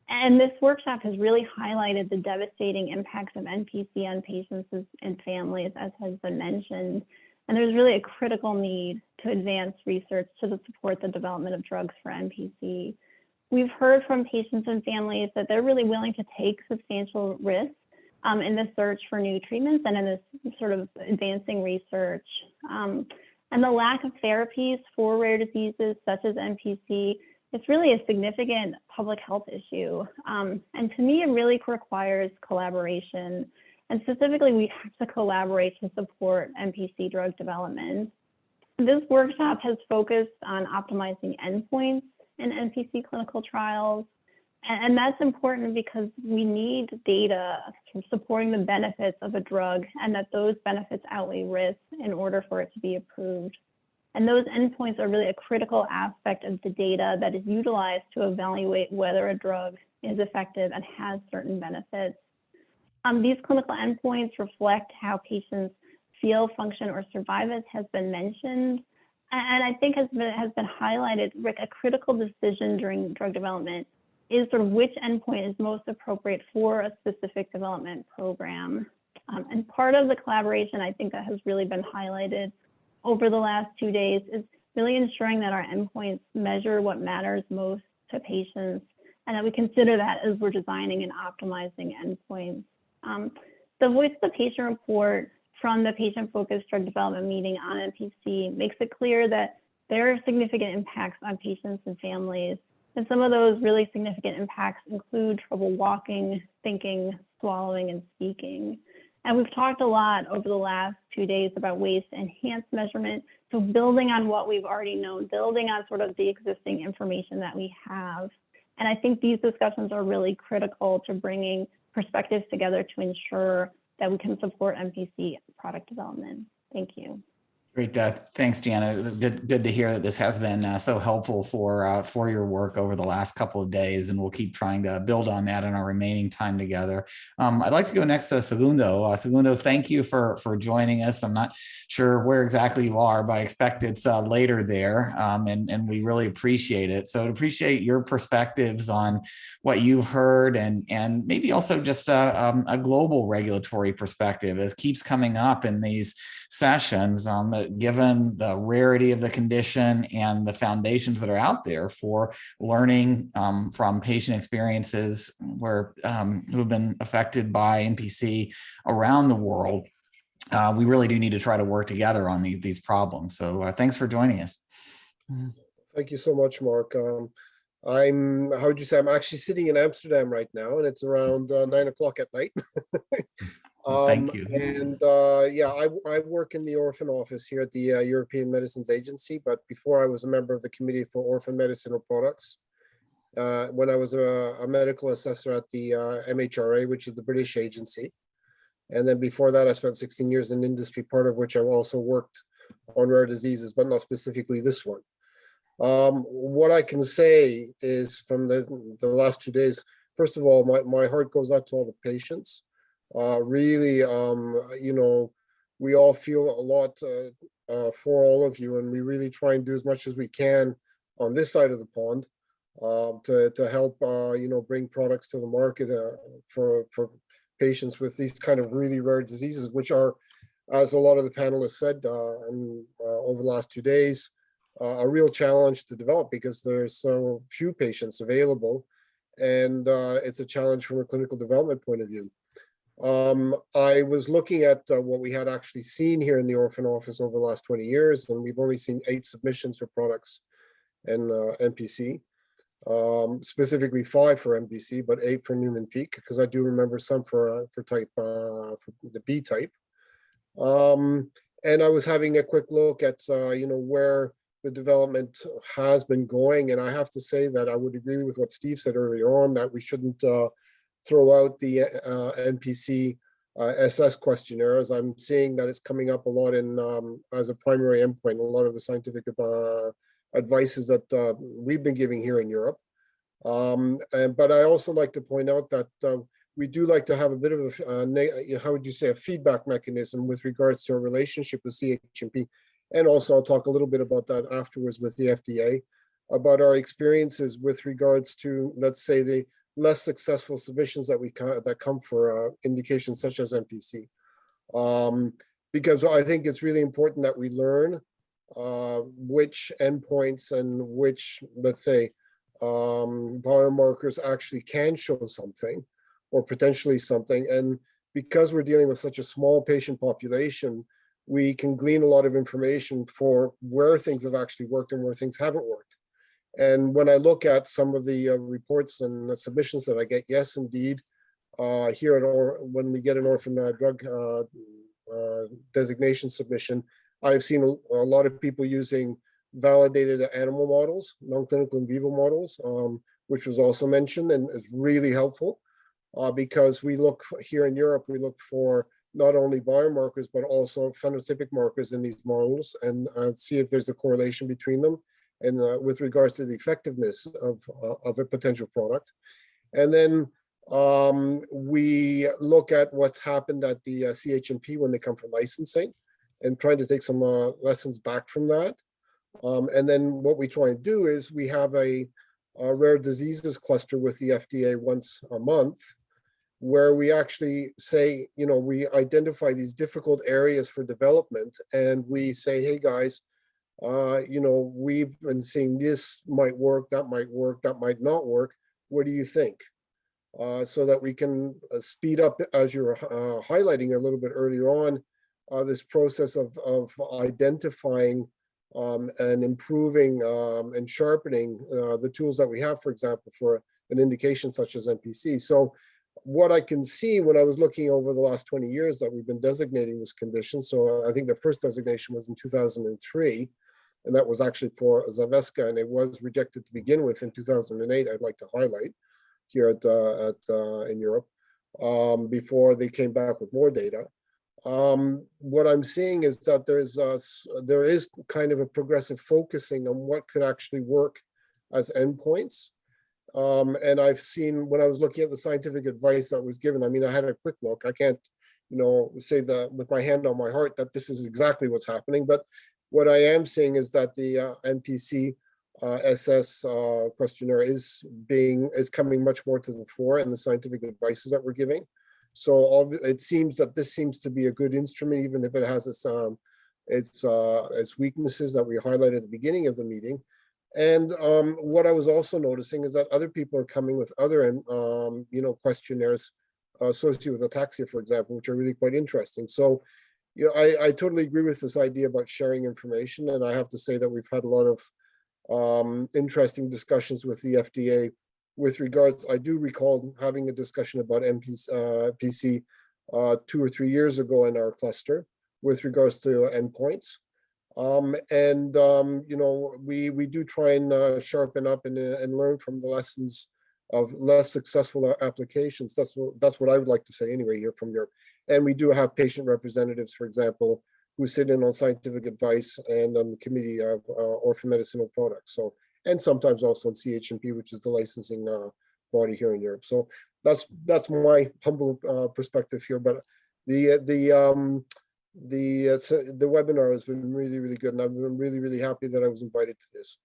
And this workshop has really highlighted the devastating impacts of NPC on patients and families, as has been mentioned. And there's really a critical need to advance research to support the development of drugs for NPC. We've heard from patients and families that they're really willing to take substantial risks in the search for new treatments and in this sort of advancing research. And the lack of therapies for rare diseases such as NPC, it's really a significant public health issue. And to me, it really requires collaboration. And specifically, we have to collaborate to support NPC drug development. This workshop has focused on optimizing endpoints in NPC clinical trials. And that's important because we need data supporting the benefits of a drug and that those benefits outweigh risks in order for it to be approved. And those endpoints are really a critical aspect of the data that is utilized to evaluate whether a drug is effective and has certain benefits. These clinical endpoints reflect how patients feel, function, or survive, as has been mentioned. And I think has been highlighted, Rick, a critical decision during drug development is sort of which endpoint is most appropriate for a specific development program. And part of the collaboration, I think, that has really been highlighted over the last 2 days is really ensuring that our endpoints measure what matters most to patients, and that we consider that as we're designing and optimizing endpoints. The Voice of the Patient report from the Patient-Focused Drug Development meeting on NPC makes it clear that there are significant impacts on patients and families. And some of those really significant impacts include trouble walking, thinking, swallowing, and speaking. And we've talked a lot over the last 2 days about ways to enhance measurement. So building on what we've already known, building on sort of the existing information that we have. And I think these discussions are really critical to bringing perspectives together to ensure that we can support NPC product development. Thank you. Great. Thanks, Jana. Good to hear that this has been so helpful for your work over the last couple of days, and we'll keep trying to build on that in our remaining time together. I'd like to go next to Segundo. Segundo, thank you for joining us. I'm not sure where exactly you are, but I expect it's later there, and we really appreciate it. So I'd appreciate your perspectives on what you've heard, and maybe also just a global regulatory perspective as keeps coming up in these sessions, given the rarity of the condition and the foundations that are out there for learning from patient experiences who have been affected by NPC around the world. We really do need to try to work together on these problems. So thanks for joining us. Thank you so much, Mark. I'm actually sitting in Amsterdam right now, and it's around 9 o'clock at night. Thank you. And yeah, I work in the orphan office here at the European Medicines Agency, but before I was a member of the Committee for Orphan Medicinal Products. When I was a medical assessor at the MHRA, which is the British agency. And then before that, I spent 16 years in industry, part of which I also worked on rare diseases, but not specifically this one. What I can say is from the last 2 days, first of all, my heart goes out to all the patients. Really, you know, we all feel a lot for all of you, and we really try and do as much as we can on this side of the pond to help, you know, bring products to the market for patients with these kind of really rare diseases, which are, as a lot of the panelists said over the last 2 days, a real challenge to develop because there's so few patients available, and it's a challenge from a clinical development point of view. I was looking at what we had actually seen here in the orphan office over the last 20 years, and we've only seen 8 submissions for products in NPC, specifically 5 for NPC, but 8 for Niemann-Pick, because I do remember some for type for the B type. And I was having a quick look at you know, where the development has been going, and I have to say that I would agree with what Steve said earlier on, that we shouldn't throw out the NPC SS questionnaire, as I'm seeing that it's coming up a lot in as a primary endpoint, a lot of the scientific advices that we've been giving here in Europe. But I also like to point out that we do like to have a bit of a, how would you say, a feedback mechanism with regards to our relationship with CHMP. And also I'll talk a little bit about that afterwards with the FDA, about our experiences with regards to, let's say, the less successful submissions that come for indications such as NPC. Because I think it's really important that we learn which endpoints and which, let's say, biomarkers actually can show something or potentially something. And because we're dealing with such a small patient population, we can glean a lot of information for where things have actually worked and where things haven't worked. And when I look at some of the reports and the submissions that I get, yes, indeed, here at when we get an orphan drug designation submission, I've seen a lot of people using validated animal models, non-clinical in vivo models, which was also mentioned and is really helpful because we look here in Europe, we look for not only biomarkers, but also phenotypic markers in these models and see if there's a correlation between them and with regards to the effectiveness of a potential product. And then we look at what's happened at the CHMP when they come for licensing and trying to take some lessons back from that. And then what we try and do is we have a rare diseases cluster with the FDA once a month, where we actually say, we identify these difficult areas for development, and we say, hey guys, we've been seeing this might work, that might not work. What do you think? So that we can speed up, as you're highlighting a little bit earlier on, this process of identifying and improving and sharpening the tools that we have, for example, for an indication such as NPC. So what I can see when I was looking over the last 20 years that we've been designating this condition, so I think the first designation was in 2003, and that was actually for Zaveska, and it was rejected to begin with in 2008, I'd like to highlight here in Europe, before they came back with more data. What I'm seeing is that there is kind of a progressive focusing on what could actually work as endpoints. And I've seen, when I was looking at the scientific advice that was given, I mean, I had a quick look. I can't, say that with my hand on my heart that this is exactly what's happening. But what I am seeing is that the NPC SS questionnaire is coming much more to the fore in the scientific advices that we're giving. So it seems that this seems to be a good instrument, even if it has its weaknesses that we highlighted at the beginning of the meeting. And what I was also noticing is that other people are coming with other, questionnaires associated with ataxia, for example, which are really quite interesting. So, I totally agree with this idea about sharing information. And I have to say that we've had a lot of interesting discussions with the FDA with regards. I do recall having a discussion about PC 2 or 3 years ago in our cluster with regards to endpoints. We do try and sharpen up and learn from the lessons of less successful applications. That's what I would like to say anyway here from Europe. And we do have patient representatives, for example, who sit in on scientific advice and on the committee of orphan medicinal products. So, and sometimes also in CHMP, which is the licensing body here in Europe. So that's my humble perspective here. But the webinar has been really, really good, and I've been really, really happy that I was invited to this.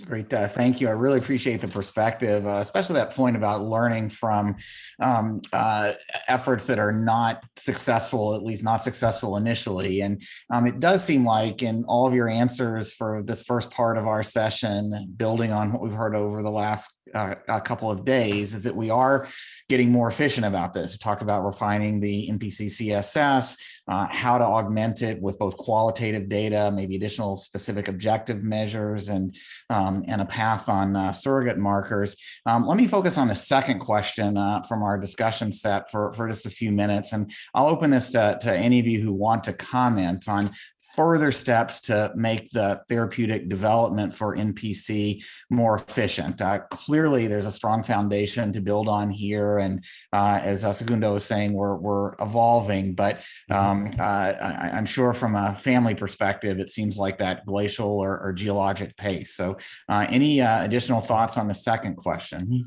Great. Thank you. I really appreciate the perspective, especially that point about learning from efforts that are not successful, at least not successful initially. And it does seem like in all of your answers for this first part of our session, building on what we've heard over the last a couple of days, is that we are getting more efficient about this. We talked about refining the NPC CSS, how to augment it with both qualitative data, maybe additional specific objective measures, and a path on surrogate markers. Let me focus on the second question from our discussion set for just a few minutes, and I'll open this to any of you who want to comment on further steps to make the therapeutic development for NPC more efficient. Clearly, there's a strong foundation to build on here, and as Segundo was saying, we're evolving, but I'm sure from a family perspective, it seems like that glacial or geologic pace. So any additional thoughts on the second question?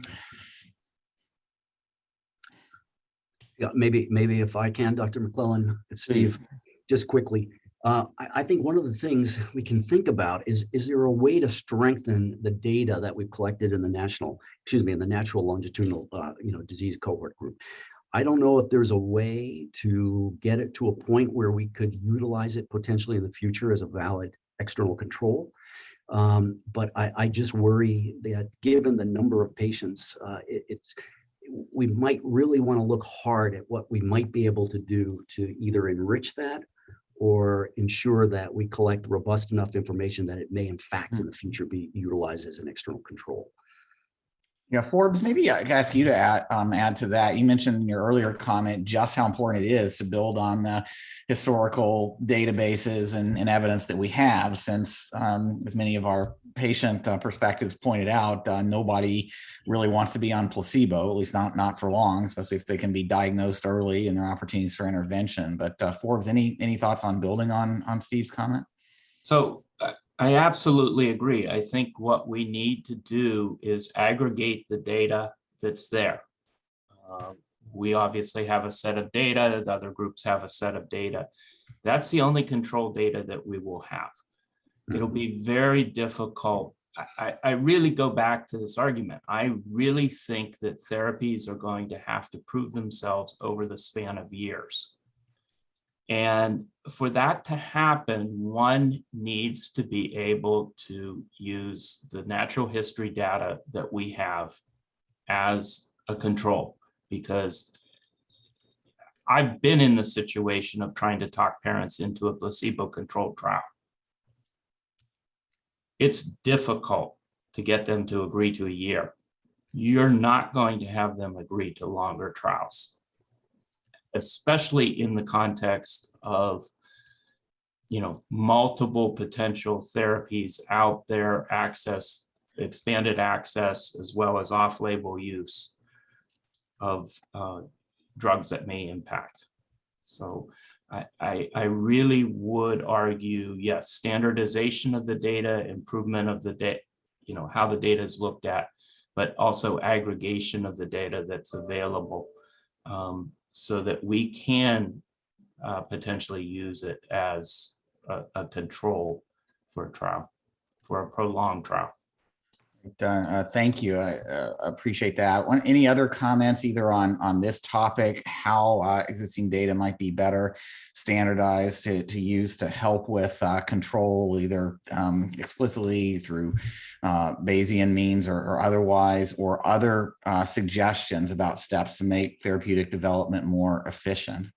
Yeah, maybe if I can, Dr. McClellan, it's Steve, just quickly. I think one of the things we can think about is there a way to strengthen the data that we've collected in the natural longitudinal, disease cohort group. I don't know if there's a way to get it to a point where we could utilize it potentially in the future as a valid external control. But I just worry that given the number of patients, we might really want to look hard at what we might be able to do to either enrich that or ensure that we collect robust enough information that it may in fact in the future be utilized as an external control. Yeah, Forbes, maybe I could ask you to add to that. You mentioned in your earlier comment just how important it is to build on the historical databases and evidence that we have, since as many of our patient perspectives pointed out, nobody really wants to be on placebo, at least not for long, especially if they can be diagnosed early and there are opportunities for intervention. But Forbes, any thoughts on building on Steve's comment? So I absolutely agree. I think what we need to do is aggregate the data that's there. We obviously have a set of data, the other groups have a set of data. That's the only control data that we will have. It'll be very difficult I really go back to this argument. I really think that therapies are going to have to prove themselves over the span of years. And for that to happen, one needs to be able to use the natural history data that we have as a control, because I've been in the situation of trying to talk parents into a placebo-controlled trial. It's difficult to get them to agree to a year. You're not going to have them agree to longer trials, especially in the context of, multiple potential therapies out there, expanded access, as well as off-label use of drugs that may impact. So I really would argue, yes, standardization of the data, improvement of the data, how the data is looked at, but also aggregation of the data that's available, so that we can potentially use it as a control for a trial, for a prolonged trial. Thank you. I appreciate that. Any other comments either on this topic, how existing data might be better standardized to use to help with control, either explicitly through Bayesian means or otherwise, or other suggestions about steps to make therapeutic development more efficient?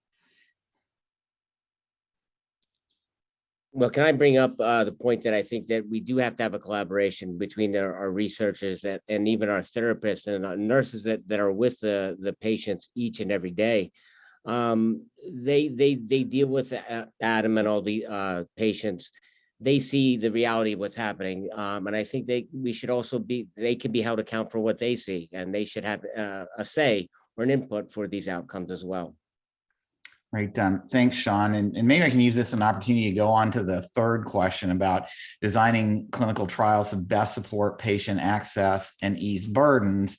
Well, can I bring up the point that I think that we do have to have a collaboration between our researchers and even our therapists and our nurses that are with the patients each and every day. They deal with Adam and all the patients. They see the reality of what's happening, and I think we should also they can be held account for what they see, and they should have a say or an input for these outcomes as well. Right. Thanks, Sean. And maybe I can use this as an opportunity to go on to the third question about designing clinical trials to best support patient access and ease burdens.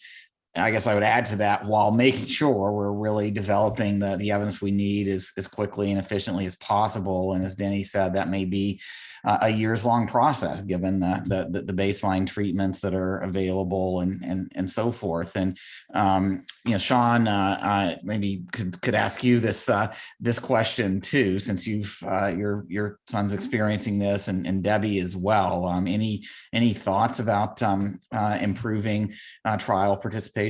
I guess I would add to that, while making sure we're really developing the evidence we need as quickly and efficiently as possible. And as Denny said, that may be a years-long process, given the baseline treatments that are available and so forth. And Sean, maybe could ask you this question too, since your son's experiencing this, and Debbie as well. Any thoughts about improving trial participation?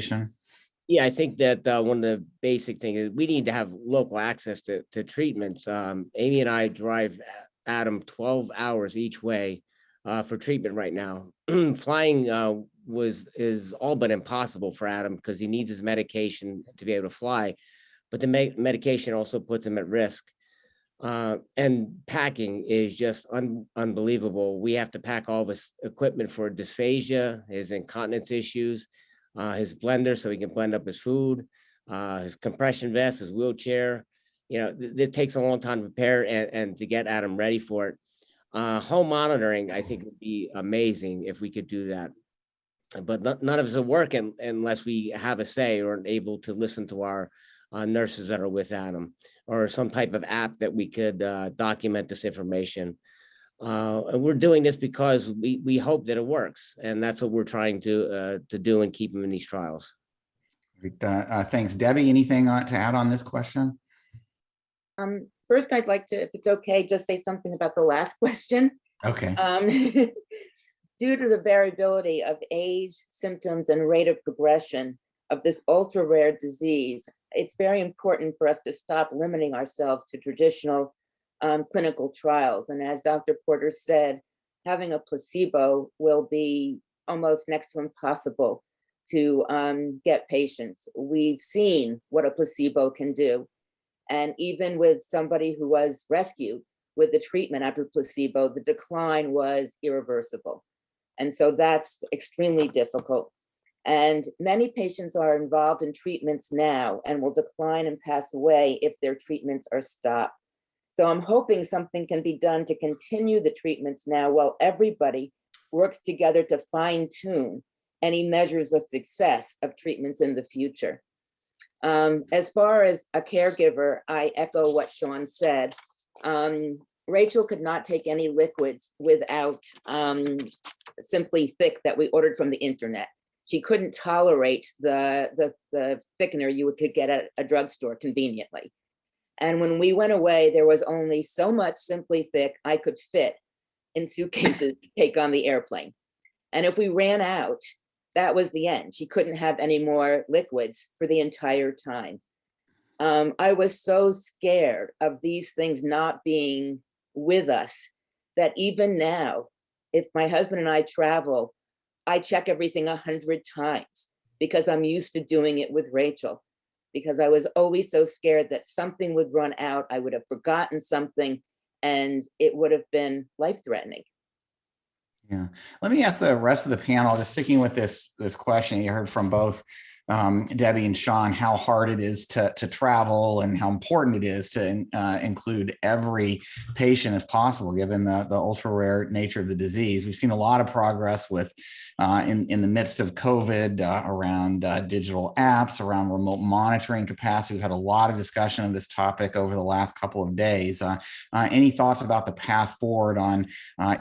Yeah, I think that one of the basic things is we need to have local access to treatments. Amy and I drive Adam 12 hours each way for treatment right now. Flying is all but impossible for Adam because he needs his medication to be able to fly, but the medication also puts him at risk. And packing is just unbelievable. We have to pack all of his equipment for dysphagia, his incontinence issues, his blender so he can blend up his food, his compression vest, his wheelchair. It takes a long time to prepare and to get Adam ready for it. Home monitoring, I think, would be amazing if we could do that. But none of us will work unless we have a say or able to listen to our nurses that are with Adam, or some type of app that we could document this information. And we're doing this because we hope that it works, and that's what we're trying to do and keep them in these trials. Thanks, Debbie. Anything to add on this question? First, I'd like to, if it's okay, just say something about the last question. Okay. Due to the variability of age, symptoms, and rate of progression of this ultra rare disease, it's very important for us to stop limiting ourselves to traditional clinical trials. And as Dr. Porter said, having a placebo will be almost next to impossible to get patients. We've seen what a placebo can do. And even with somebody who was rescued with the treatment after placebo, the decline was irreversible. And so that's extremely difficult. And many patients are involved in treatments now and will decline and pass away if their treatments are stopped. So I'm hoping something can be done to continue the treatments now while everybody works together to fine-tune any measures of success of treatments in the future. As far as a caregiver, I echo what Sean said. Rachel could not take any liquids without Simply Thick that we ordered from the internet. She couldn't tolerate the thickener you could get at a drugstore conveniently. And when we went away, there was only so much Simply Thick I could fit in suitcases to take on the airplane. And if we ran out, that was the end. She couldn't have any more liquids for the entire time. I was so scared of these things not being with us that even now, if my husband and I travel, I check everything 100 times because I'm used to doing it with Rachel, because I was always so scared that something would run out. I would have forgotten something and it would have been life-threatening. Yeah. Let me ask the rest of the panel, just sticking with this question. You heard from both Debbie and Sean how hard it is to travel and how important it is to include every patient if possible, given the ultra rare nature of the disease. We've seen a lot of progress with in the midst of COVID around digital apps, around remote monitoring capacity. We've had a lot of discussion of this topic over the last couple of days. Any thoughts about the path forward on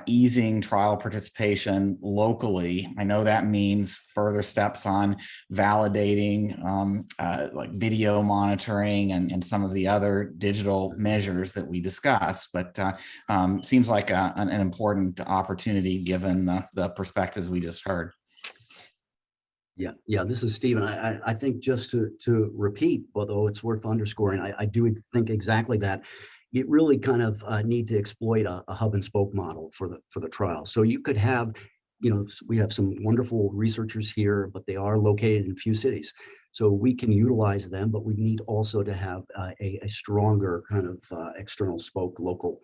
easing trial participation locally? I know that means further steps on validating like video monitoring and some of the other digital measures that we discussed, but seems like an important opportunity given the perspectives we just heard. Yeah, this is Stephen. I think just to repeat, although it's worth underscoring, I do think exactly that. You really kind of need to exploit a hub and spoke model for the trial. So you could have, we have some wonderful researchers here, but they are located in few cities. So we can utilize them, but we need also to have a stronger kind of external spoke local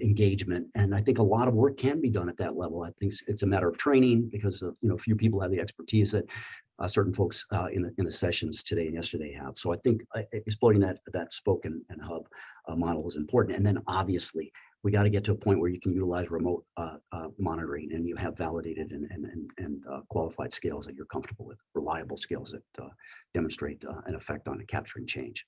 engagement. And I think a lot of work can be done at that level. I think it's a matter of training because few people have the expertise that certain folks in the sessions today and yesterday have. So I think exploiting that spoke and hub model is important. And then obviously we got to get to a point where you can utilize remote monitoring and you have validated and qualified scales that you're comfortable with, reliable scales that demonstrate an effect on capturing change.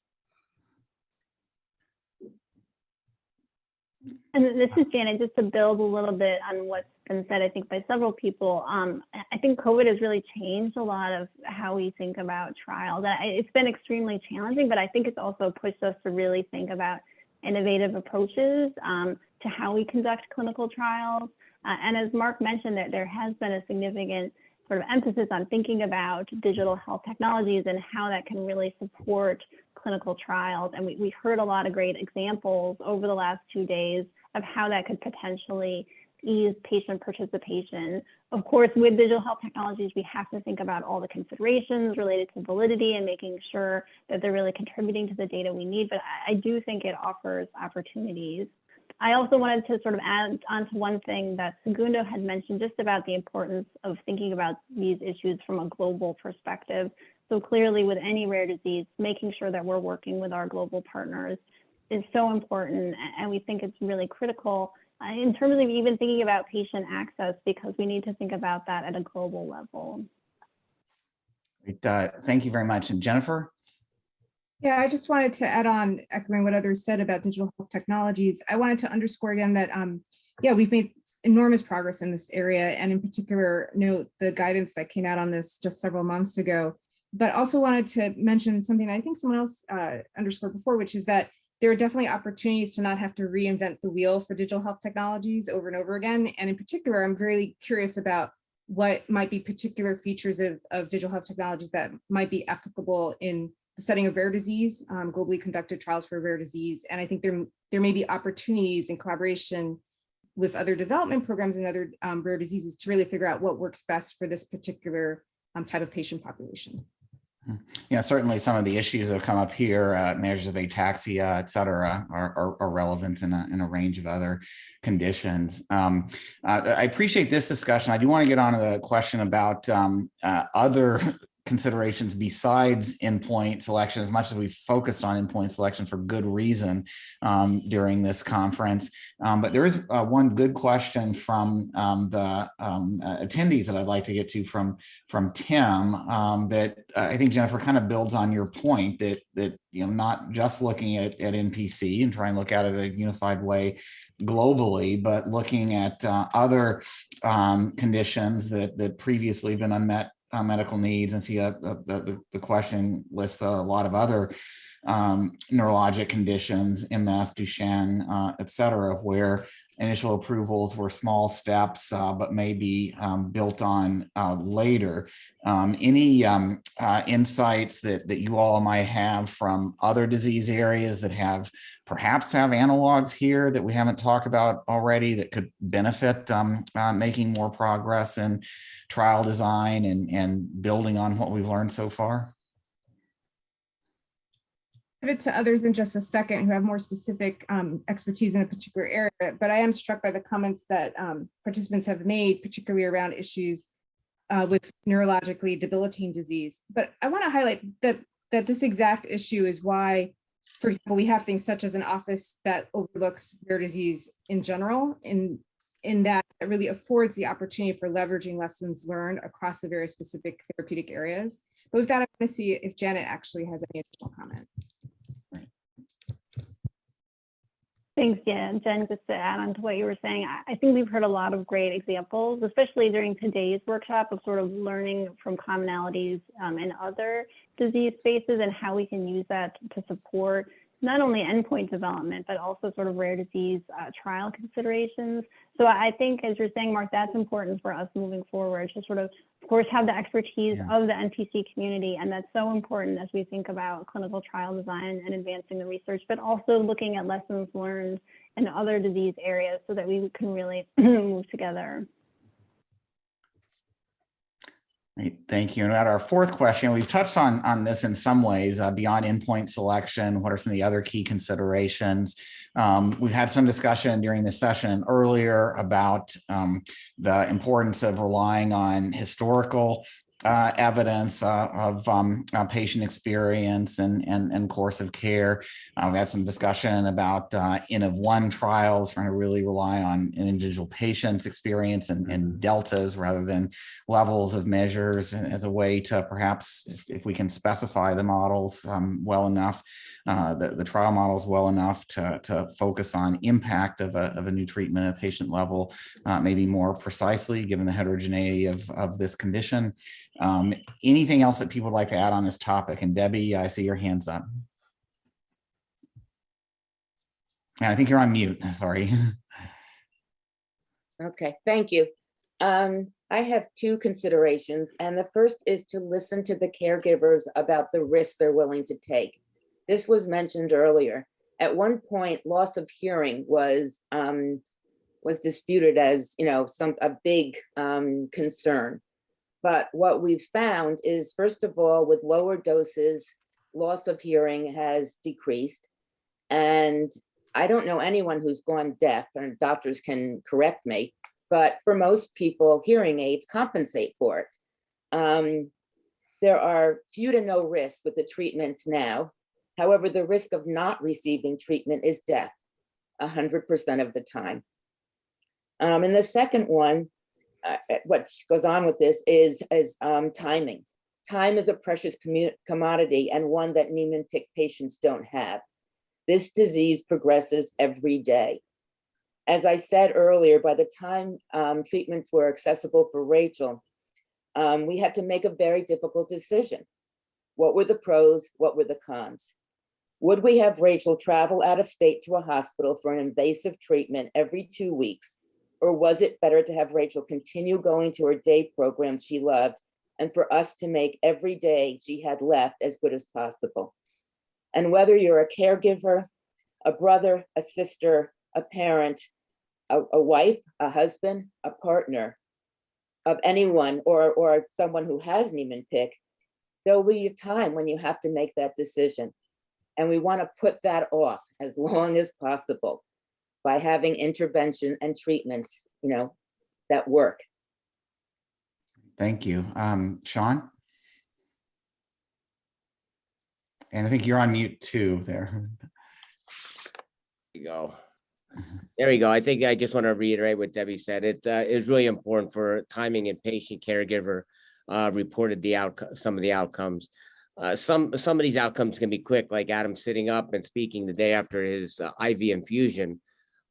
And this is Janet, just to build a little bit on what's been said, I think by several people. I think COVID has really changed a lot of how we think about trials. It's been extremely challenging, but I think it's also pushed us to really think about innovative approaches to how we conduct clinical trials. And as Mark mentioned, there has been a significant sort of emphasis on thinking about digital health technologies and how that can really support clinical trials. And we heard a lot of great examples over the last 2 days of how that could potentially ease patient participation. Of course, with digital health technologies, we have to think about all the considerations related to validity and making sure that they're really contributing to the data we need. But I do think it offers opportunities. I also wanted to sort of add on to one thing that Segundo had mentioned, just about the importance of thinking about these issues from a global perspective. So clearly with any rare disease, making sure that we're working with our global partners is so important. And we think it's really critical in terms of even thinking about patient access, because we need to think about that at a global level. Great. Thank you very much. And Jennifer? Yeah, I just wanted to add on, echoing what others said about digital health technologies. I wanted to underscore again that, yeah, we've made enormous progress in this area, and in particular, note the guidance that came out on this just several months ago. But also wanted to mention something I think someone else underscored before, which is that there are definitely opportunities to not have to reinvent the wheel for digital health technologies over and over again. And in particular, I'm very curious about what might be particular features of digital health technologies that might be applicable in the setting of rare disease, globally conducted trials for rare disease. And I think there may be opportunities in collaboration with other development programs and other rare diseases to really figure out what works best for this particular type of patient population. Yeah, certainly some of the issues that have come up here, measures of ataxia, et cetera, are relevant in a range of other conditions. I appreciate this discussion. I do want to get on to the question about other considerations besides endpoint selection, as much as we've focused on endpoint selection for good reason during this conference. But there is one good question from the attendees that I'd like to get to from Tim that I think, Jennifer, kind of builds on your point that not just looking at NPC and try and look at it in a unified way globally, but looking at other conditions that previously been unmet medical needs, and see the question lists a lot of other neurologic conditions, MS, Duchenne, et cetera, where initial approvals were small steps, but may be built on later. Any insights that you all might have from other disease areas that perhaps have analogs here that we haven't talked about already that could benefit making more progress in trial design and building on what we've learned so far? Give it to others in just a second who have more specific expertise in a particular area, but I am struck by the comments that participants have made, particularly around issues with neurologically debilitating disease. But I want to highlight that this exact issue is why, for example, we have things such as an office that overlooks rare disease in general, in that it really affords the opportunity for leveraging lessons learned across the very specific therapeutic areas. But with that, I'm going to see if Janet actually has any additional comment. Thanks, Jen. Just to add on to what you were saying, I think we've heard a lot of great examples, especially during today's workshop, of sort of learning from commonalities in other disease spaces and how we can use that to support not only endpoint development, but also sort of rare disease trial considerations. So I think, as you're saying, Mark, that's important for us moving forward to sort of course, have the expertise of the NPC community. And that's so important as we think about clinical trial design and advancing the research, but also looking at lessons learned in other disease areas so that we can really move together. Great, thank you. And at our fourth question, we've touched on this in some ways beyond endpoint selection. What are some of the other key considerations? We've had some discussion during this session earlier about the importance of relying on historical evidence of patient experience and course of care. We had some discussion about N of 1 trials, trying to really rely on an individual patient's experience and deltas rather than levels of measures as a way to perhaps, if we can specify the models well enough, the trial models well enough to focus on impact of a new treatment at patient level, maybe more precisely given the heterogeneity of this condition. Anything else that people would like to add on this topic? And Debbie, I see your hands up. And I think you're on mute, sorry. Okay, thank you. I have two considerations, and the first is to listen to the caregivers about the risks they're willing to take. This was mentioned earlier. At one point, loss of hearing was disputed as, a big concern. But what we've found is, first of all, with lower doses, loss of hearing has decreased. And I don't know anyone who's gone deaf, and doctors can correct me, but for most people, hearing aids compensate for it. There are few to no risks with the treatments now. However, the risk of not receiving treatment is death 100% of the time. And the second one, what goes on with this is timing. Time is a precious commodity and one that Niemann-Pick patients don't have. This disease progresses every day. As I said earlier, by the time treatments were accessible for Rachel, we had to make a very difficult decision. What were the pros? What were the cons? Would we have Rachel travel out of state to a hospital for an invasive treatment every 2 weeks? Or was it better to have Rachel continue going to her day programs she loved and for us to make every day she had left as good as possible? And whether you're a caregiver, a brother, a sister, a parent, a wife, a husband, a partner of anyone or someone who has Niemann-Pick, there'll be a time when you have to make that decision. And we want to put that off as long as possible by having intervention and treatments, that work. Thank you. Sean? And I think you're on mute too there. You go. There we go. I think I just want to reiterate what Debbie said. It is really important for timing and patient caregiver reported some of the outcomes. Some of these outcomes can be quick, like Adam sitting up and speaking the day after his IV infusion.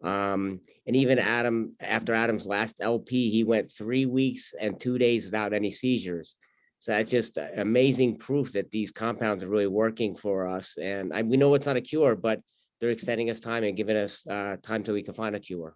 And even after Adam's last LP, he went 3 weeks and 2 days without any seizures. So that's just amazing proof that these compounds are really working for us. And we know it's not a cure, but they're extending us time and giving us time till we can find a cure.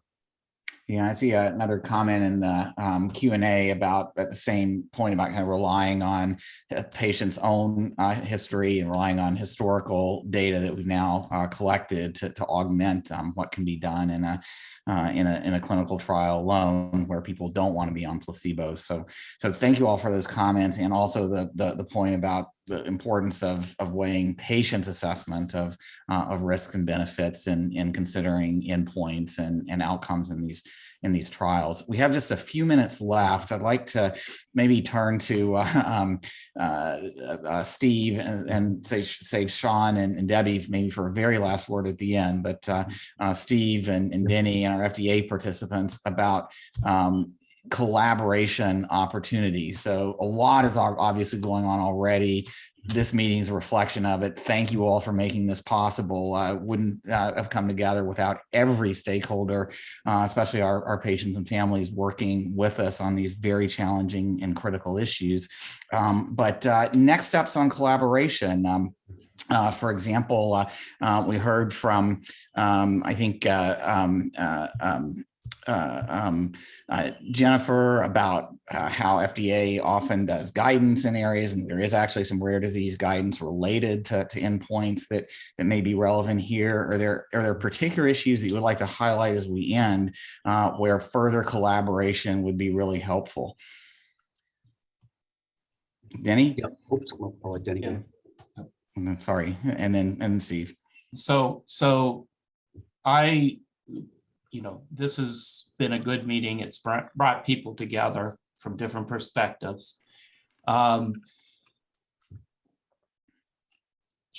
Yeah, I see another comment in the Q&A about at the same point about kind of relying on a patient's own history and relying on historical data that we've now collected to augment what can be done in a clinical trial alone where people don't want to be on placebos. So thank you all for those comments, and also the point about the importance of weighing patients' assessment of risks and benefits in considering endpoints and outcomes in these trials. We have just a few minutes left. I'd like to maybe turn to Steve and save Sean and Debbie maybe for a very last word at the end, but Steve and Denny and our FDA participants about collaboration opportunities. So a lot is obviously going on already. This meeting is a reflection of it. Thank you all for making this possible. Wouldn't have come together without every stakeholder, especially our patients and families working with us on these very challenging and critical issues. But next steps on collaboration. For example, we heard from, I think, Jennifer about how FDA often does guidance in areas, and there is actually some rare disease guidance related to endpoints that may be relevant here. Are there particular issues that you would like to highlight as we end where further collaboration would be really helpful? Denny? Yeah. Oops, I'll let Denny go. I'm sorry, and then Steve. So this has been a good meeting. It's brought people together from different perspectives. Sean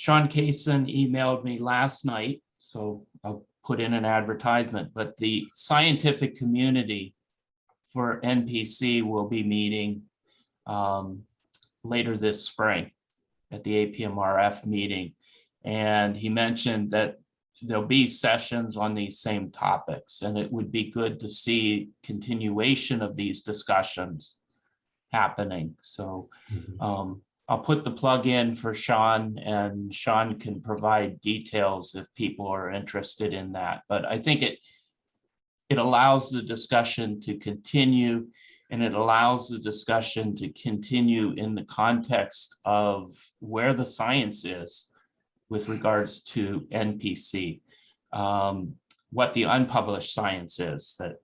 Kaysen emailed me last night, so I'll put in an advertisement, but the scientific community for NPC will be meeting later this spring at the APMRF meeting. And he mentioned that there'll be sessions on these same topics, and it would be good to see continuation of these discussions happening. So I'll put the plug in for Sean, and Sean can provide details if people are interested in that. But I think it allows the discussion to continue, and it allows the discussion to continue in the context of where the science is with regards to NPC, what the unpublished science is that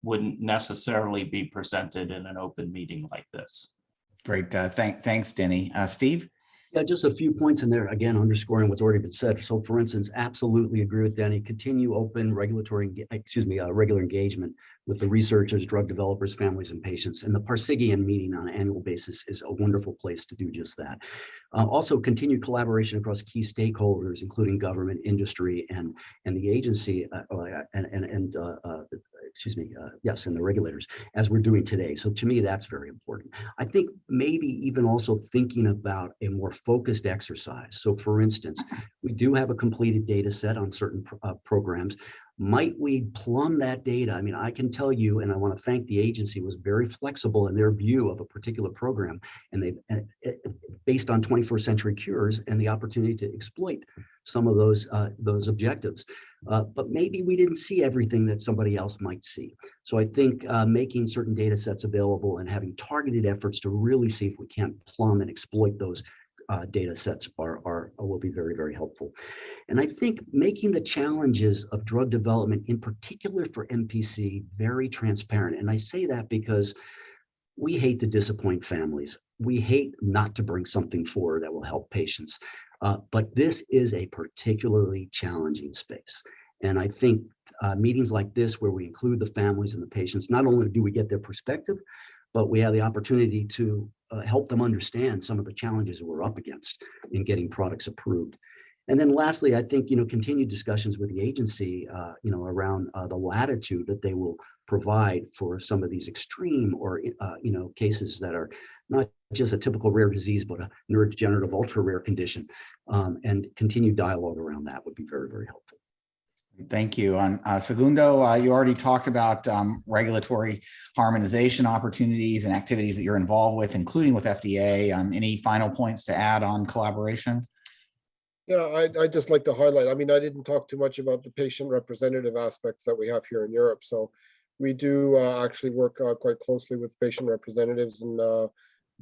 wouldn't necessarily be presented in an open meeting like this. Great, thanks, Denny. Steve? Yeah, just a few points in there, again, underscoring what's already been said. So for instance, absolutely agree with Denny, continue open regular engagement with the researchers, drug developers, families, and patients. And the Parsigian meeting on an annual basis is a wonderful place to do just that. Also, continued collaboration across key stakeholders, including government, industry, and the agency, and the regulators, as we're doing today. So to me, that's very important. I think maybe even also thinking about a more focused exercise. So for instance, we do have a completed data set on certain programs. Might we plumb that data? I mean, I can tell you, and I want to thank the agency, was very flexible in their view of a particular program, and they based on 21st century cures and the opportunity to exploit some of those objectives. But maybe we didn't see everything that somebody else might see. So I think making certain data sets available and having targeted efforts to really see if we can't plumb and exploit those data sets will be very, very helpful. And I think making the challenges of drug development, in particular for NPC, very transparent. And I say that because we hate to disappoint families. We hate not to bring something forward that will help patients. But this is a particularly challenging space. And I think meetings like this, where we include the families and the patients, not only do we get their perspective, but we have the opportunity to help them understand some of the challenges we're up against in getting products approved. And then lastly, I think, continued discussions with the agency, around the latitude that they will provide for some of these extreme or, cases that are not just a typical rare disease, but a neurodegenerative ultra rare condition, and continued dialogue around that would be very, very helpful. Thank you. On Segundo, you already talked about regulatory harmonization opportunities and activities that you're involved with, including with FDA. Any final points to add on collaboration? Yeah, I'd just like to highlight, I mean, I didn't talk too much about the patient representative aspects that we have here in Europe. So we do actually work quite closely with patient representatives and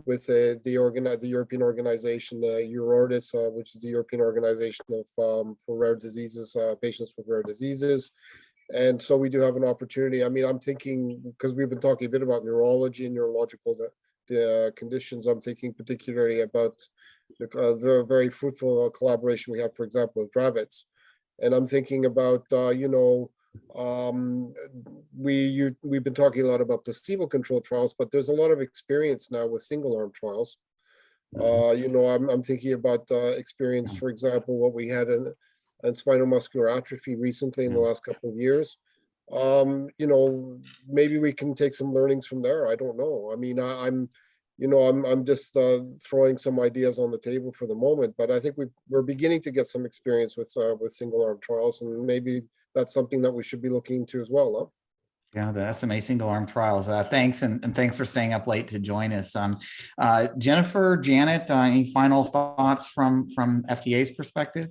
with the European organization, Eurordis, which is the European Organization of for Rare Diseases, patients with rare diseases. And so we do have an opportunity. I mean, I'm thinking, because we've been talking a bit about neurology and neurological conditions, I'm thinking particularly about the very fruitful collaboration we have, for example, with Dravet's. And I'm thinking about, we've been talking a lot about placebo-controlled trials, but there's a lot of experience now with single-arm trials. I'm thinking about experience, for example, what we had in spinal muscular atrophy recently in the last couple of years. Maybe we can take some learnings from there. I don't know. I mean, I'm just throwing some ideas on the table for the moment, but I think we're beginning to get some experience with single-arm trials, and maybe that's something that we should be looking into as well. Huh? Yeah, the SMA single-arm trials. Thanks, and thanks for staying up late to join us. Jennifer, Janet, any final thoughts from FDA's perspective?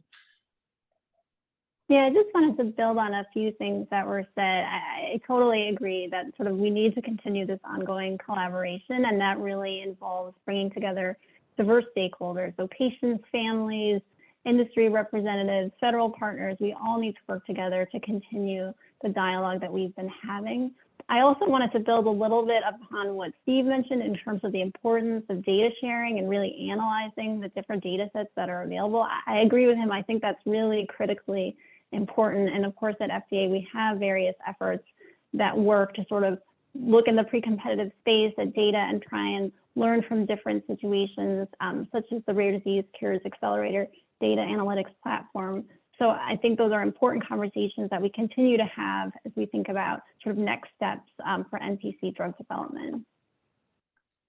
Yeah, I just wanted to build on a few things that were said. I totally agree that sort of we need to continue this ongoing collaboration, and that really involves bringing together diverse stakeholders, so patients, families, industry representatives, federal partners. We all need to work together to continue the dialogue that we've been having. I also wanted to build a little bit upon what Steve mentioned in terms of the importance of data sharing and really analyzing the different data sets that are available. I agree with him. I think that's really critically important. And of course, at FDA, we have various efforts that work to sort of look in the pre-competitive space at data and try and learn from different situations, such as the Rare Disease Cures Accelerator data analytics platform. So I think those are important conversations that we continue to have as we think about sort of next steps for NPC drug development.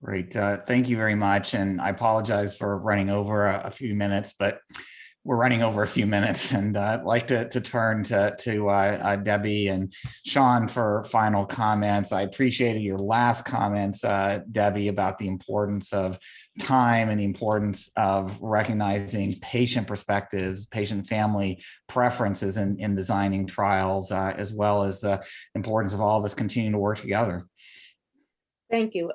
Great. Thank you very much. And I apologize for running over a few minutes, but we're running over a few minutes, and I'd like to turn to Debbie and Sean for final comments. I appreciated your last comments, Debbie, about the importance of time and the importance of recognizing patient perspectives, patient family preferences in designing trials, as well as the importance of all of us continuing to work together. Thank you.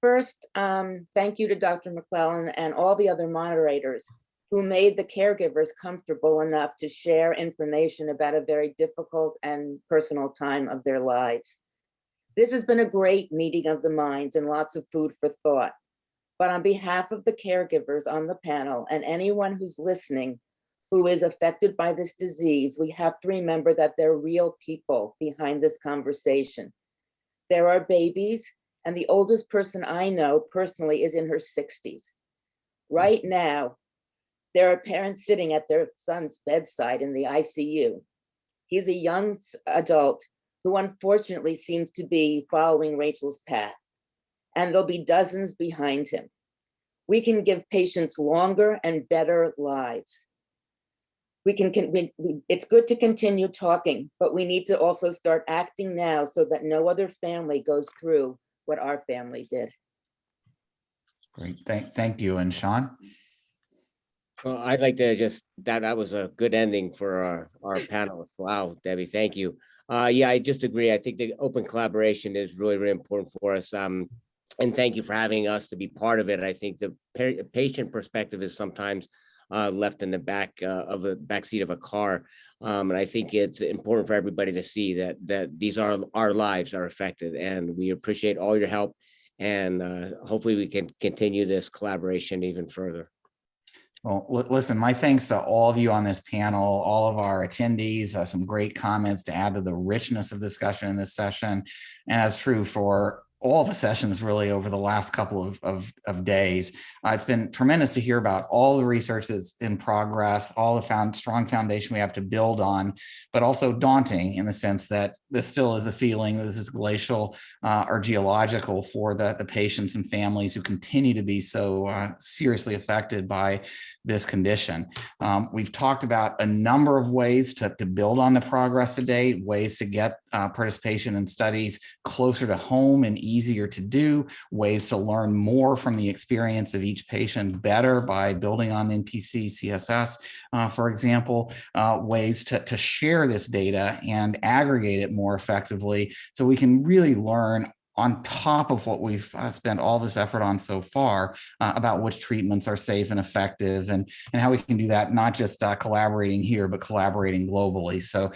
First, thank you to Dr. McClellan and all the other moderators who made the caregivers comfortable enough to share information about a very difficult and personal time of their lives. This has been a great meeting of the minds and lots of food for thought. But on behalf of the caregivers on the panel and anyone who's listening who is affected by this disease, we have to remember that there are real people behind this conversation. There are babies, and the oldest person I know personally is in her 60s. Right now, there are parents sitting at their son's bedside in the ICU. He's a young adult who unfortunately seems to be following Rachel's path, and there'll be dozens behind him. We can give patients longer and better lives. It's good to continue talking, but we need to also start acting now so that no other family goes through what our family did. Great, thank you. And Sean? Well, I'd like to just, that was a good ending for our panelists. Wow, Debbie, thank you. Yeah, I just agree. I think the open collaboration is really, really important for us. And thank you for having us to be part of it. I think the patient perspective is sometimes left in the backseat of a car. And I think it's important for everybody to see that these are our lives are affected, and we appreciate all your help. And hopefully we can continue this collaboration even further. Well, listen, my thanks to all of you on this panel, all of our attendees, some great comments to add to the richness of discussion in this session. And that's true for all the sessions really over the last couple of days. It's been tremendous to hear about all the research that's in progress, all the strong foundation we have to build on, but also daunting in the sense that this still is a feeling, this is glacial or geological for the patients and families who continue to be so seriously affected by this condition. We've talked about a number of ways to build on the progress to date, ways to get participation in studies closer to home and easier to do, ways to learn more from the experience of each patient better by building on NPC CSS, for example, ways to share this data and aggregate it more effectively so we can really learn on top of what we've spent all this effort on so far about which treatments are safe and effective, and how we can do that, not just collaborating here, but collaborating globally. So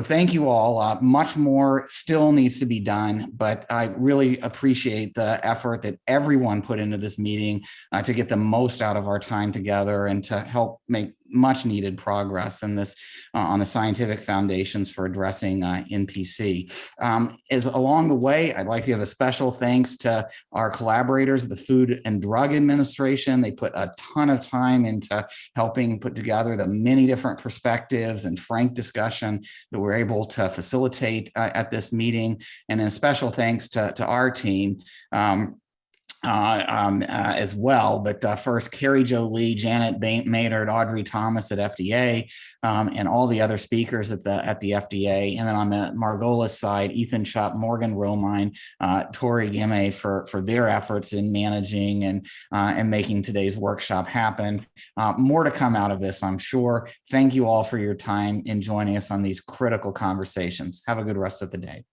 thank you all. Much more still needs to be done, but I really appreciate the effort that everyone put into this meeting to get the most out of our time together and to help make much needed progress in this on the scientific foundations for addressing NPC. As along the way, I'd like to give a special thanks to our collaborators, the Food and Drug Administration. They put a ton of time into helping put together the many different perspectives and frank discussion that we're able to facilitate at this meeting. And then a special thanks to our team. As well. But first, Carrie Jo Lee, Janet Maynard, Audrey Thomas at FDA, and all the other speakers at the FDA. And then on the Margolis side, Ethan Schupp, Morgan Romine, Tori Gimme for their efforts in managing and making today's workshop happen. More to come out of this, I'm sure. Thank you all for your time in joining us on these critical conversations. Have a good rest of the day.